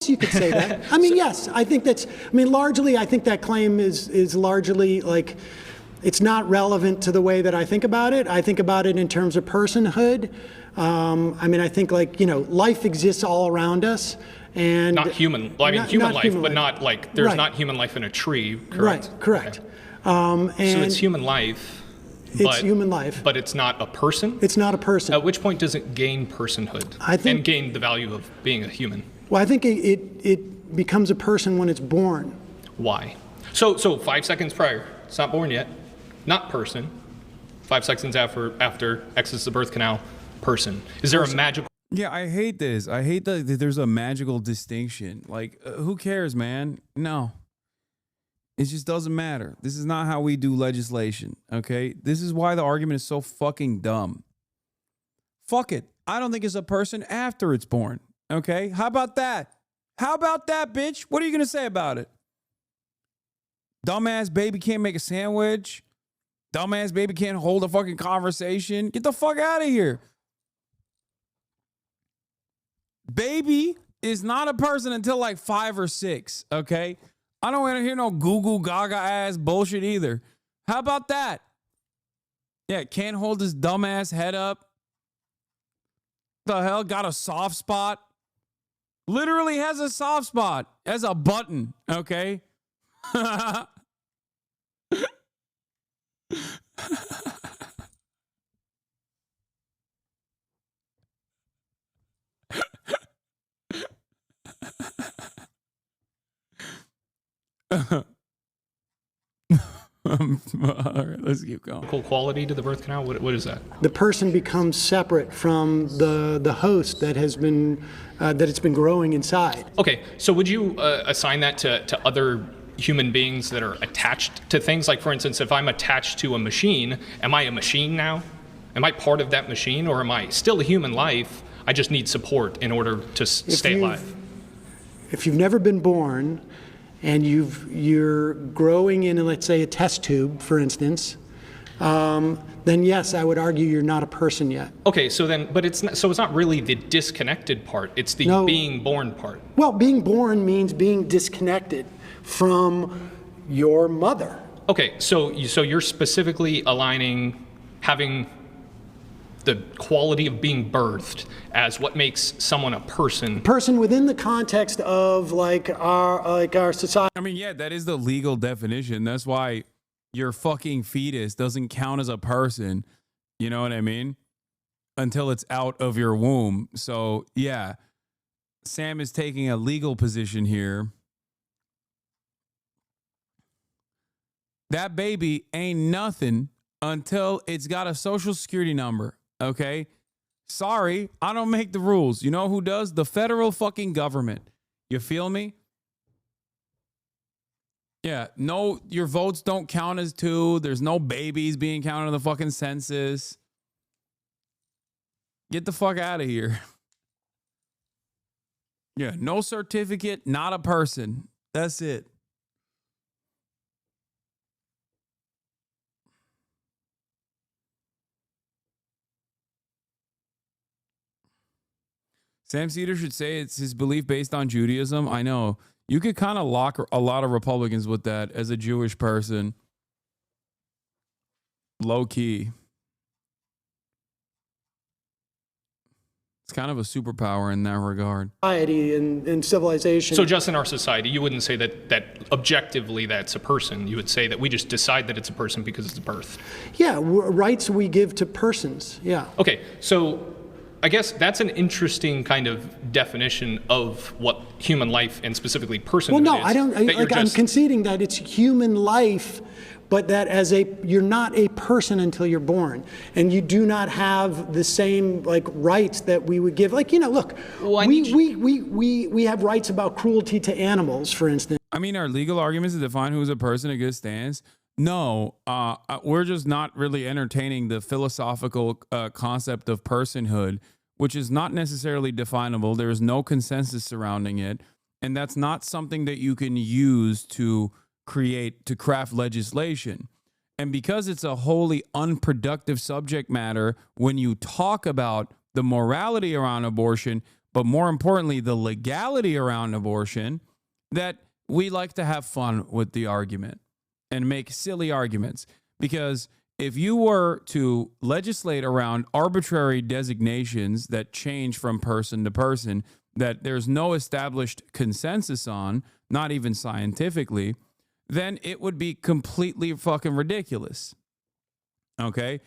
You could say that. I mean, yes, I think that's, I mean, largely, I think that claim is largely like, it's not relevant to the way that I think about it. I think about it in terms of personhood. I mean, I think, like, you know, life exists all around us. And not human. Well, I mean, human life, but not like there's not human life in a tree. Correct. Right. Correct. Okay. So it's human life. It's human life. But it's not a person? It's not a person. At which point does it gain personhood and gain the value of being a human? Well, I think it becomes a person when it's born. Why? So 5 seconds prior, it's not born yet, not person. 5 seconds after exits the birth canal, person. Is there a magical? Yeah, I hate this. I hate that there's a magical distinction. Like, who cares, man? No. It just doesn't matter. This is not how we do legislation, okay? This is why the argument is so fucking dumb. Fuck it. I don't think it's a person after it's born, okay? How about that? How about that, bitch? What are you going to say about it? Dumbass baby can't make a sandwich. Dumbass baby can't hold a fucking conversation. Get the fuck out of here. Baby is not a person until like 5 or 6, okay? I don't want to hear no goo gaga ass bullshit either. How about that? Yeah, can't hold his dumbass head up. The hell, got a soft spot. Literally has a soft spot as a button, okay? All right, let's keep going. Quality to the birth canal? What is that? The person becomes separate from the host that has been that it's been growing inside. Okay, so would you assign that to other human beings that are attached to things? Like, for instance, if I'm attached to a machine, am I a machine now? Am I part of that machine, or am I still a human life? I just need support in order to stay alive. If you've never been born, and you're growing in, let's say, a test tube, for instance, then yes, I would argue you're not a person yet. Okay, so then, but it's not really the disconnected part. It's the being born part. Well, being born means being disconnected from your mother. Okay, so you're specifically aligning having the quality of being birthed as what makes someone a person. Person within the context of like our society. I mean, yeah, that is the legal definition. That's why your fucking fetus doesn't count as a person. You know what I mean? Until it's out of your womb. So yeah, Sam is taking a legal position here. That baby ain't nothing until it's got a social security number. Okay? Sorry, I don't make the rules. You know who does? The federal fucking government. You feel me? Yeah, no, your votes don't count as 2. There's no babies being counted in the fucking census. Get the fuck out of here. Yeah, no certificate, not a person. That's it. Sam Seder should say it's his belief based on Judaism. I know. You could kind of lock a lot of Republicans with that as a Jewish person. Low key. It's kind of a superpower in that regard. Society and civilization. So just in our society, you wouldn't say that objectively that's a person. You would say that we just decide that it's a person because it's a birth. Yeah, rights we give to persons. Yeah. Okay, so I guess that's an interesting kind of definition of what human life and specifically personhood Well, no, is. I don't. I'm conceding that it's human life, but that you're not a person until you're born, and you do not have the same rights that we would give. Look, we have rights about cruelty to animals, for instance. I mean, are legal arguments to define who's a person a good stance? No, we're just not really entertaining the philosophical concept of personhood, which is not necessarily definable. There is no consensus surrounding it, and that's not something that you can use to craft legislation. And because it's a wholly unproductive subject matter when you talk about the morality around abortion, but more importantly, the legality around abortion, that we like to have fun with the argument and make silly arguments. Because if you were to legislate around arbitrary designations that change from person to person, that there's no established consensus on, not even scientifically, then it would be completely fucking ridiculous. Okay?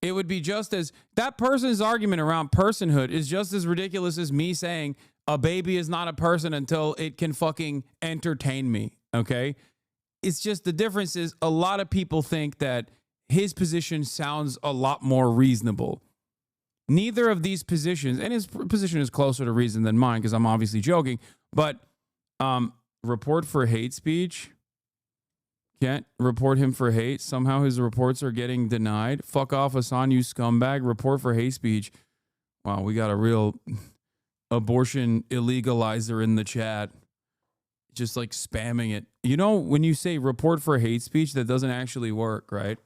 It would be just as, that person's argument around personhood is just as ridiculous as me saying a baby is not a person until it can fucking entertain me. Okay? It's just, the difference is a lot of people think that his position sounds a lot more reasonable. Neither of these positions, and his position is closer to reason than mine because I'm obviously joking, but report for hate speech. Can't report him for hate. Somehow his reports are getting denied. Fuck off, Hassan, you scumbag. Report for hate speech. Wow, we got a real abortion illegalizer in the chat. Just like spamming it. You know, when you say report for hate speech, that doesn't actually work, right?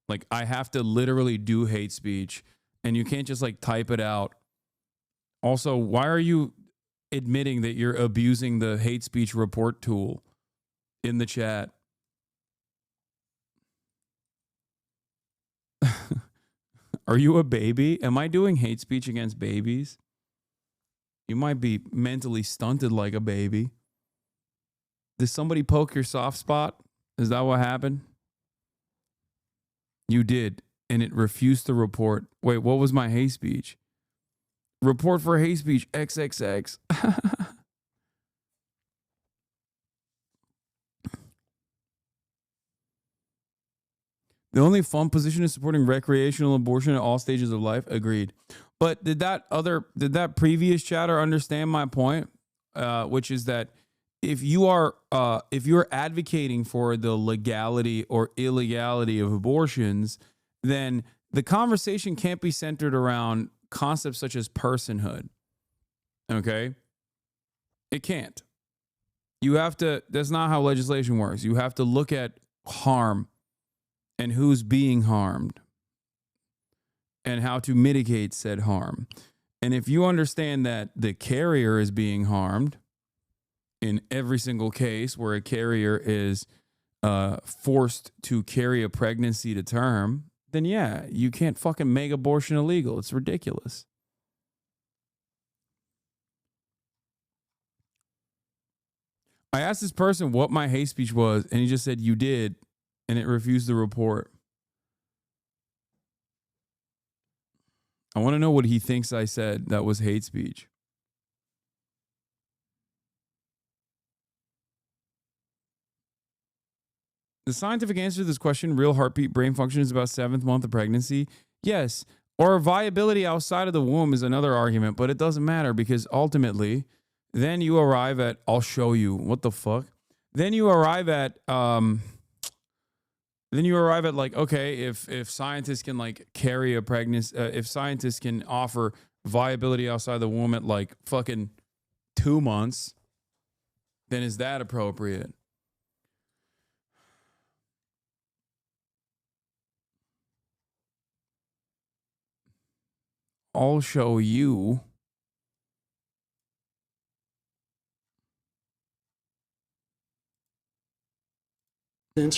Like, I have to literally do hate speech, and you can't just like type it out. Also, why are you admitting that you're abusing the hate speech report tool in the chat? Are you a baby? Am I doing hate speech against babies? You might be mentally stunted like a baby. Did somebody poke your soft spot? Is that what happened? You did, and it refused to report. Wait, what was my hate speech? Report for hate speech, XXX. The only fun position is supporting recreational abortion at all stages of life. Agreed. But did that previous chatter understand my point? Which is that if you're advocating for the legality or illegality of abortions, then the conversation can't be centered around concepts such as personhood. Okay? It can't. You have to, that's not how legislation works. You have to look at harm and who's being harmed and how to mitigate said harm. And if you understand that the carrier is being harmed in every single case where a carrier is forced to carry a pregnancy to term, then yeah, you can't fucking make abortion illegal. It's ridiculous. I asked this person what my hate speech was, and he just said, you did, and it refused to report. I want to know what he thinks I said that was hate speech. The scientific answer to this question, real heartbeat brain function is about 7th month of pregnancy. Yes. Or viability outside of the womb is another argument, but it doesn't matter because ultimately then you arrive at, I'll show you, what the fuck? Then you arrive at like, okay, if scientists can like carry a pregnancy, if scientists can offer viability outside the womb at like fucking 2 months, then is that appropriate? I'll show you.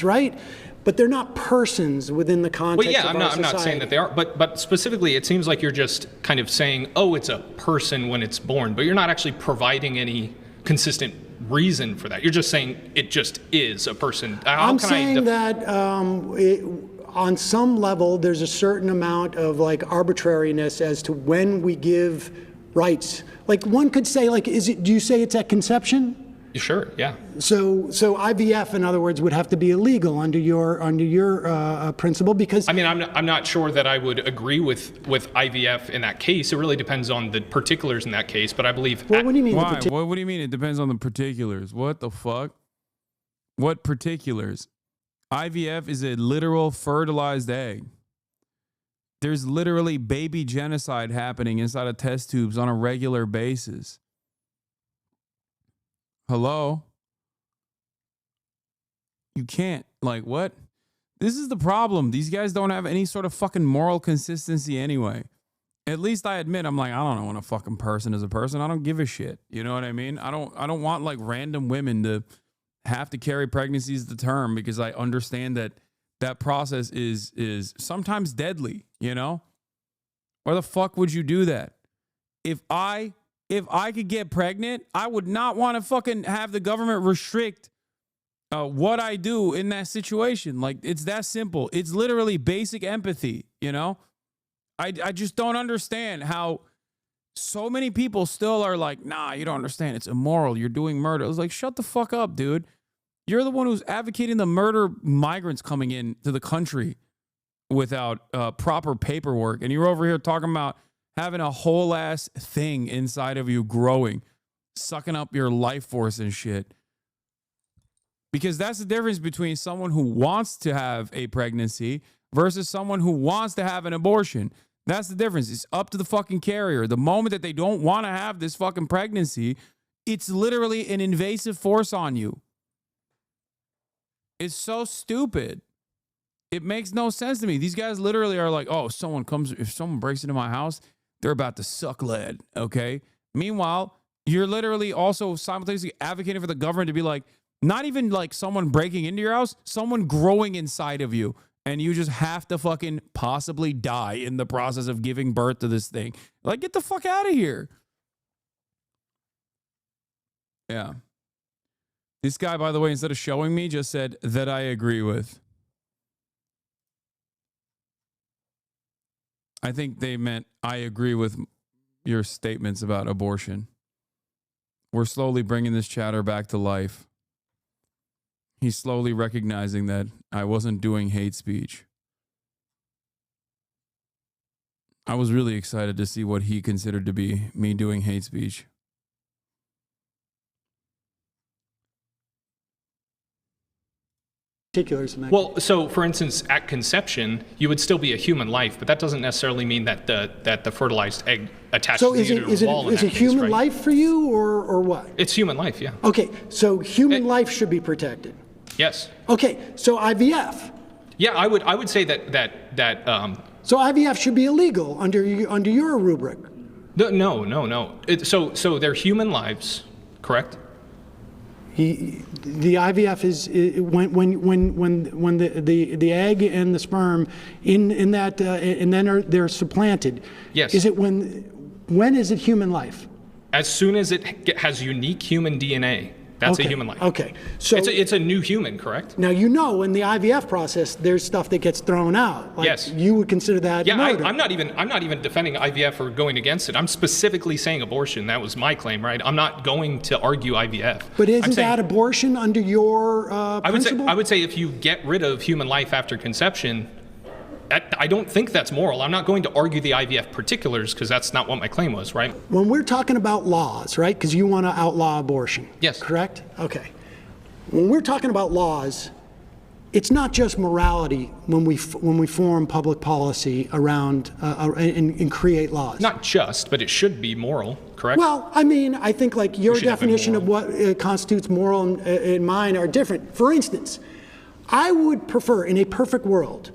Right? But they're not persons within the context well, yeah, of our I'm not saying that they are, but specifically, it seems like you're just kind of saying, oh, it's a person when it's born, but you're not actually providing any consistent reason for that. You're just saying it just is a person. I'm saying that on some level, there's a certain amount of like arbitrariness as to when we give rights. Like one could say, like, do you say it's at conception? Sure, yeah. So IVF, in other words, would have to be illegal under your principle, because I mean, I'm not sure that I would agree with IVF in that case. It really depends on the particulars in that case. But I believe. Well, what do you mean? Why? What do you mean? It depends on the particulars. What the fuck? What particulars? IVF is a literal fertilized egg. There's literally baby genocide happening inside of test tubes on a regular basis. Hello? You can't. Like, what? This is the problem. These guys don't have any sort of fucking moral consistency anyway. At least I admit, I'm like, I don't want a fucking person as a person. I don't give a shit. You know what I mean? I don't want like random women to have to carry pregnancies to term, because I understand that that process is sometimes deadly, you know? Why the fuck would you do that? If I could get pregnant, I would not want to fucking have the government restrict what I do in that situation. Like, it's that simple. It's literally basic empathy, you know? I just don't understand how so many people still are like, nah, you don't understand. It's immoral. You're doing murder. I was like, shut the fuck up, dude. You're the one who's advocating the murder migrants coming into the country without proper paperwork. And you're over here talking about having a whole ass thing inside of you growing, sucking up your life force and shit. Because that's the difference between someone who wants to have a pregnancy versus someone who wants to have an abortion. That's the difference. It's up to the fucking carrier. The moment that they don't want to have this fucking pregnancy, it's literally an invasive force on you. It's so stupid. It makes no sense to me. These guys literally are like, oh, if someone breaks into my house, they're about to suck lead, okay? Meanwhile, you're literally also simultaneously advocating for the government to be like, not even like someone breaking into your house, someone growing inside of you, and you just have to fucking possibly die in the process of giving birth to this thing. Like, get the fuck out of here. Yeah. This guy, by the way, instead of showing me, just said that I agree with. I think they meant I agree with your statements about abortion. We're slowly bringing this chatter back to life. He's slowly recognizing that I wasn't doing hate speech. I was really excited to see what he considered to be me doing hate speech. Well, so for instance, at conception, you would still be a human life, but that doesn't necessarily mean that the fertilized egg attached to the uterine wall. Is it human life for you, or what? It's human life, yeah. Okay, so human life should be protected. Yes. Okay, so IVF. Yeah, I would say that. So IVF should be illegal under your rubric. No. So they're human lives, correct? The IVF is when the egg and the sperm in that and then they're supplanted. Yes. Is it when is it human life? As soon as it has unique human DNA. That's a human life. Okay, so it's a new human, correct? Now in the IVF process, there's stuff that gets thrown out. Like, yes, you would consider that murder. I'm not even defending IVF or going against it. I'm specifically saying abortion. That was my claim, right? I'm not going to argue IVF. But isn't that abortion under your principle? I would say if you get rid of human life after conception, I don't think that's moral. I'm not going to argue the IVF particulars because that's not what my claim was, right? When we're talking about laws, right? Because you want to outlaw abortion. Yes. Correct? Okay. When we're talking about laws, it's not just morality when we form public policy around and create laws. Not just, but it should be moral, correct? Well, I mean, I think like your definition of what constitutes moral and mine are different. For instance, I would prefer, in a perfect world,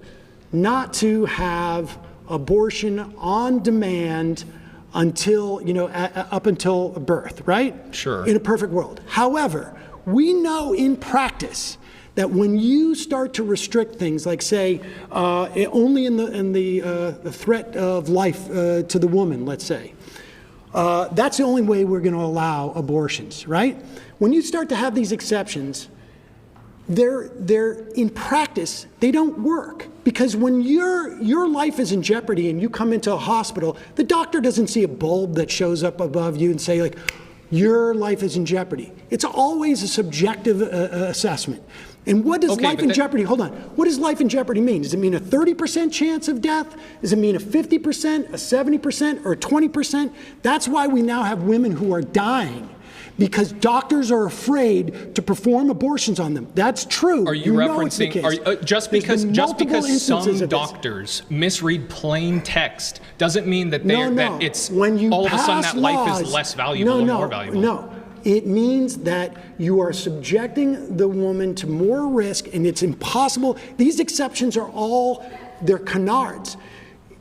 not to have abortion on demand until, up until birth, right? Sure. In a perfect world. However, we know in practice that when you start to restrict things, like say, only in the threat of life to the woman, let's say, that's the only way we're going to allow abortions, right? When you start to have these exceptions, they're in practice, they don't work. Because when your life is in jeopardy and you come into a hospital, the doctor doesn't see a bulb that shows up above you and say, like, your life is in jeopardy. It's always a subjective assessment. And what does life in jeopardy, hold on, what does life in jeopardy mean? Does it mean a 30% chance of death? Does it mean a 50%, a 70%, or a 20%? That's why we now have women who are dying, because doctors are afraid to perform abortions on them. That's true. Are you referencing, just because some doctors misread plain text doesn't mean that that it's when you all of a sudden pass that life laws, is less valuable or more valuable? No. It means that you are subjecting the woman to more risk, and it's impossible. These exceptions are they're canards.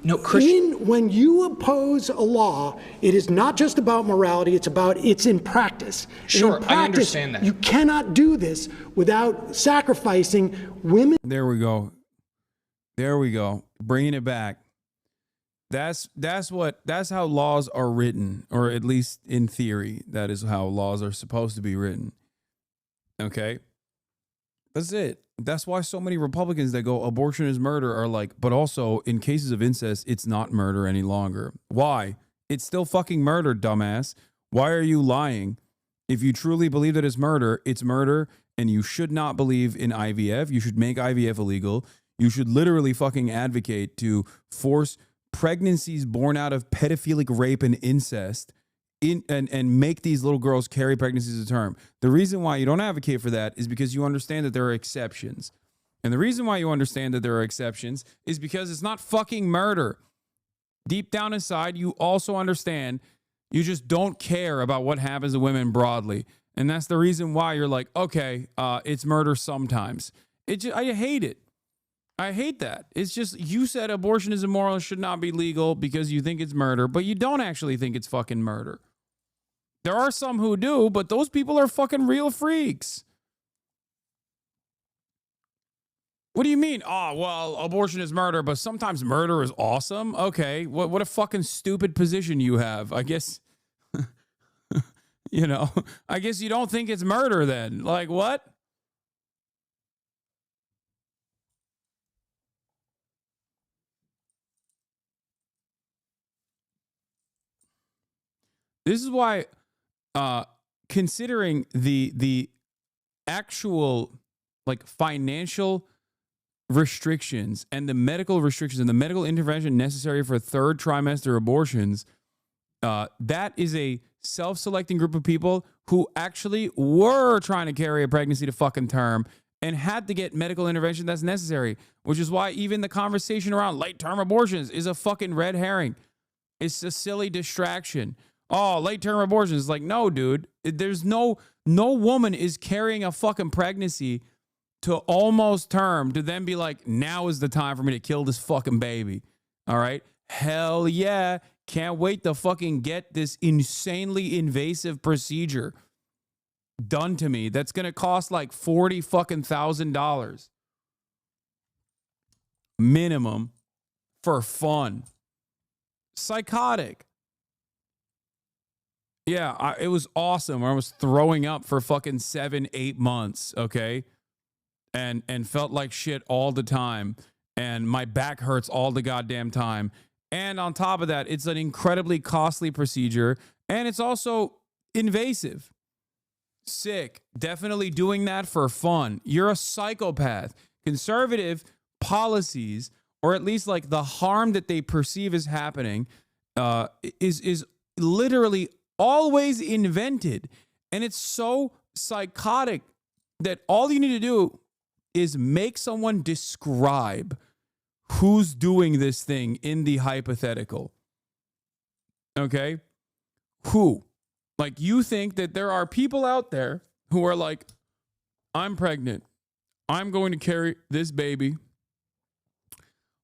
No, Christian. When you oppose a law, it is not just about morality, it's in practice. Sure, in practice, I understand that. You cannot do this without sacrificing women. There we go. Bringing it back. That's how laws are written, or at least in theory, that is how laws are supposed to be written. Okay? That's it. That's why so many Republicans that go abortion is murder are like, but also in cases of incest, it's not murder any longer. Why? It's still fucking murder, dumbass. Why are you lying? If you truly believe that it's murder, and you should not believe in IVF. You should make IVF illegal. You should literally fucking advocate to force pregnancies born out of pedophilic rape and incest and make these little girls carry pregnancies to term. The reason why you don't advocate for that is because you understand that there are exceptions. And the reason why you understand that there are exceptions is because it's not fucking murder. Deep down inside, you also understand you just don't care about what happens to women broadly. And that's the reason why you're like, okay, it's murder sometimes. I hate it. I hate that. It's just, you said abortion is immoral and should not be legal because you think it's murder, but you don't actually think it's fucking murder. There are some who do, but those people are fucking real freaks. What do you mean? Oh, well, abortion is murder, but sometimes murder is awesome? Okay, what a fucking stupid position you have. I guess, I guess you don't think it's murder then. Like, what? This is why, considering the actual like financial restrictions and the medical restrictions and the medical intervention necessary for third trimester abortions, that is a self-selecting group of people who actually were trying to carry a pregnancy to fucking term and had to get medical intervention that's necessary, which is why even the conversation around late-term abortions is a fucking red herring. It's a silly distraction. Oh, late-term abortion is like, no, dude. There's no woman is carrying a fucking pregnancy to almost term to then be like, now is the time for me to kill this fucking baby. All right? Hell yeah. Can't wait to fucking get this insanely invasive procedure done to me that's going to cost like $40,000 minimum for fun. Psychotic. Yeah, it was awesome. I was throwing up for fucking 7-8 months, okay? And felt like shit all the time. And my back hurts all the goddamn time. And on top of that, it's an incredibly costly procedure. And it's also invasive. Sick. Definitely doing that for fun. You're a psychopath. Conservative policies, or at least like the harm that they perceive is happening, is literally always invented. And it's so psychotic that all you need to do is make someone describe who's doing this thing in the hypothetical. Okay? Who? Like, you think that there are people out there who are like, I'm pregnant. I'm going to carry this baby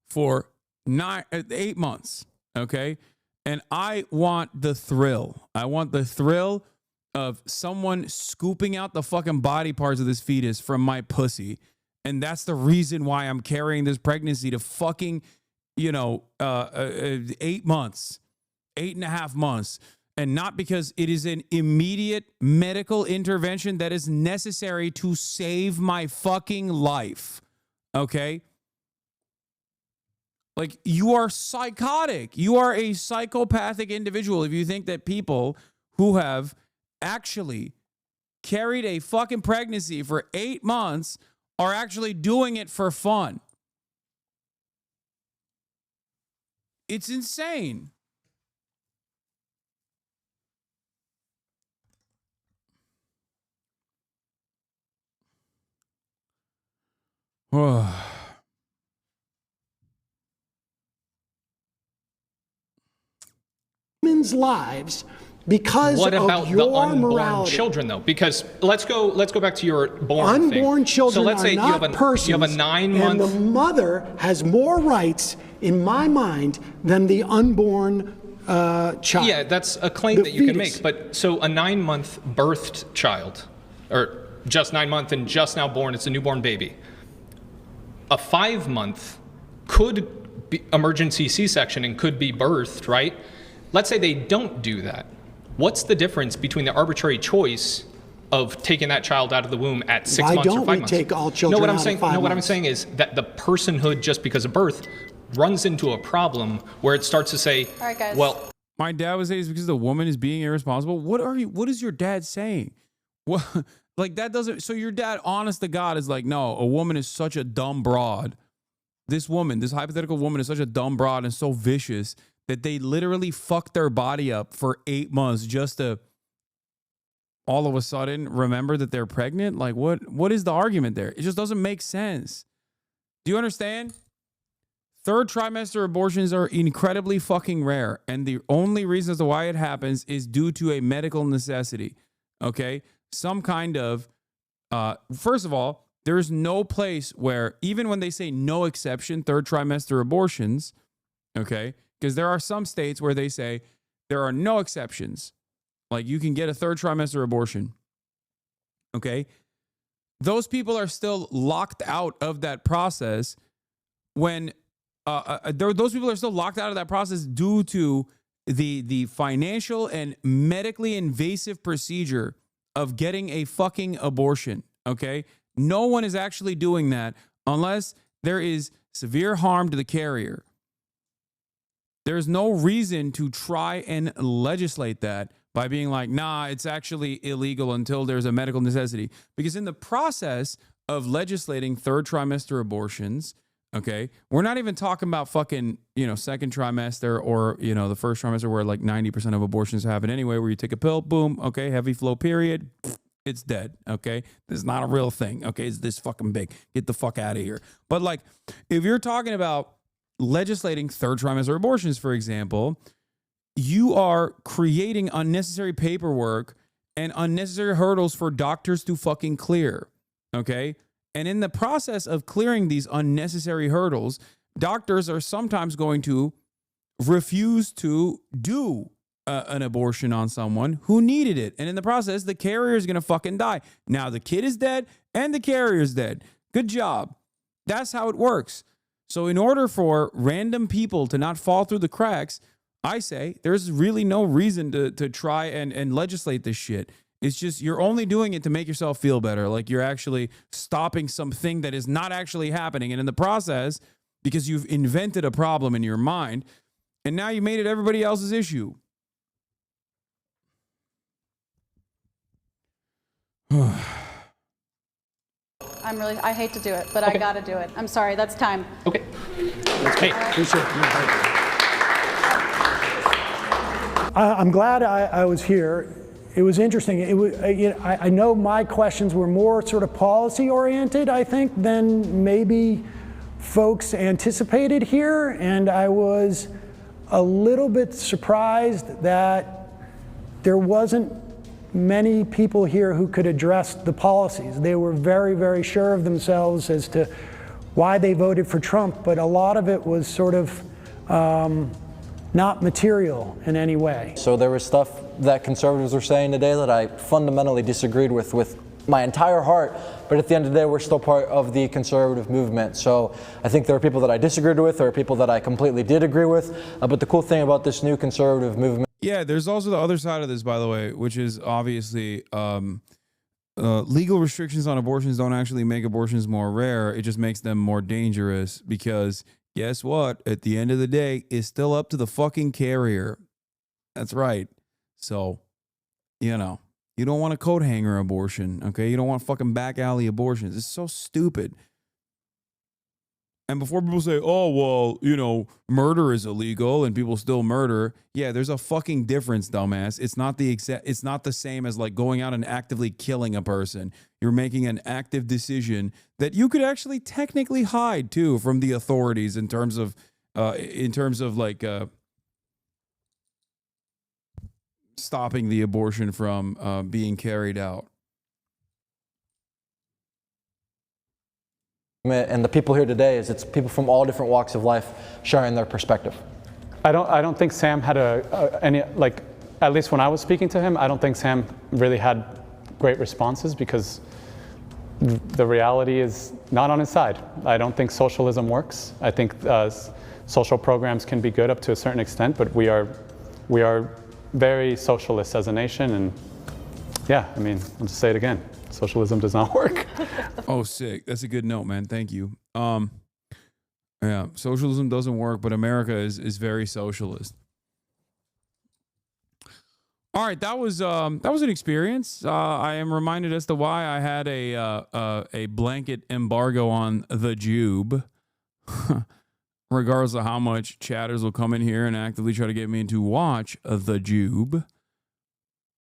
for 8 months. Okay? And I want the thrill. I want the thrill of someone scooping out the fucking body parts of this fetus from my pussy. And that's the reason why I'm carrying this pregnancy to fucking, 8 months, 8.5 months. And not because it is an immediate medical intervention that is necessary to save my fucking life. Okay? Like, you are psychotic. You are a psychopathic individual if you think that people who have actually carried a fucking pregnancy for 8 months are actually doing it for fun. It's insane. Women's lives because what about of your the unborn morality. children, though? Because let's go back to your born Unborn thing. children so let's say are not persons, you have a 9-month. and the mother has more rights, in my mind, than the unborn child. Yeah, that's a claim that you can make. But so a 9-month birthed child, or just 9 months and just now born, it's a newborn baby. A 5-month could be emergency C-section and could be birthed, right? Let's say they don't do that. What's the difference between the arbitrary choice of taking that child out of the womb at 6 months or 5 months? Why don't we take all children what out I'm saying, at 5 months? what I'm saying is that the personhood just because of birth runs into a problem where it starts to say, all right, guys. Well, my dad would say it's because the woman is being irresponsible. What is your dad saying? What, like, that doesn't, so your dad, honest to God, is like, no, a woman is such a dumb broad. This woman, this hypothetical woman, is such a dumb broad and so vicious that they literally fuck their body up for 8 months just to all of a sudden remember that they're pregnant. Like, what is the argument there? It just doesn't make sense. Do you understand? Third trimester abortions are incredibly fucking rare, and the only reason as to why it happens is due to a medical necessity. Okay? Some kind of, first of all, there's no place where, even when they say no exception, third trimester abortions, okay, because there are some states where they say there are no exceptions. Like, you can get a third trimester abortion. Okay? Those people are still locked out of that process when those people are still locked out of that process due to the financial and medically invasive procedure of getting a fucking abortion. Okay? No one is actually doing that unless there is severe harm to the carrier. There's no reason to try and legislate that by being like, nah, it's actually illegal until there's a medical necessity. Because in the process of legislating third trimester abortions, okay, we're not even talking about fucking, second trimester or, the first trimester where like 90% of abortions happen anyway, where you take a pill, boom, okay, heavy flow period, it's dead, okay? This is not a real thing, okay? It's this fucking big. Get the fuck out of here. But like, if you're talking about legislating third trimester abortions, for example, you are creating unnecessary paperwork and unnecessary hurdles for doctors to fucking clear, okay? And in the process of clearing these unnecessary hurdles, doctors are sometimes going to refuse to do an abortion on someone who needed it. And in the process, the carrier is going to fucking die. Now the kid is dead and the carrier is dead. Good job. That's how it works. So in order for random people to not fall through the cracks, I say there's really no reason to try and legislate this shit. It's just you're only doing it to make yourself feel better. Like you're actually stopping something that is not actually happening. And in the process, because you've invented a problem in your mind, and now you made it everybody else's issue. I hate to do it, but I gotta do it. I'm sorry, that's time. Okay. Hey. I'm glad I was here, it was interesting. It was, I know my questions were more sort of policy oriented, I think, than maybe folks anticipated here, and I was a little bit surprised that there wasn't many people here who could address the policies. They were very, very sure of themselves as to why they voted for Trump, but a lot of it was sort of not material in any way. So there was stuff that conservatives were saying today that I fundamentally disagreed with my entire heart, but at the end of the day, we're still part of the conservative movement. So I think there are people that I disagreed with, there are people that I completely did agree with, but the cool thing about this new conservative movement. Yeah, there's also the other side of this, by the way, which is obviously legal restrictions on abortions don't actually make abortions more rare. It just makes them more dangerous because guess what? At the end of the day, it's still up to the fucking carrier. That's right. So, you don't want a coat hanger abortion, okay? You don't want fucking back alley abortions. It's so stupid. And before people say, oh, well, murder is illegal and people still murder. Yeah, there's a fucking difference, dumbass. It's not the same as like going out and actively killing a person. You're making an active decision that you could actually technically hide too from the authorities in terms of like stopping the abortion from being carried out. And the people here today it's people from all different walks of life sharing their perspective. I don't think Sam had any, like, at least when I was speaking to him, I don't think Sam really had great responses because the reality is not on his side. I don't think socialism works. I think social programs can be good up to a certain extent, but we are very socialist as a nation, and yeah, I mean, I'll just say it again. Socialism does not work. Oh, sick. That's a good note, man. Thank you. Yeah, socialism doesn't work, but America is very socialist. All right, that was an experience. I am reminded as to why I had a blanket embargo on the Jube. Regardless of how much chatters will come in here and actively try to get me to watch the Jube.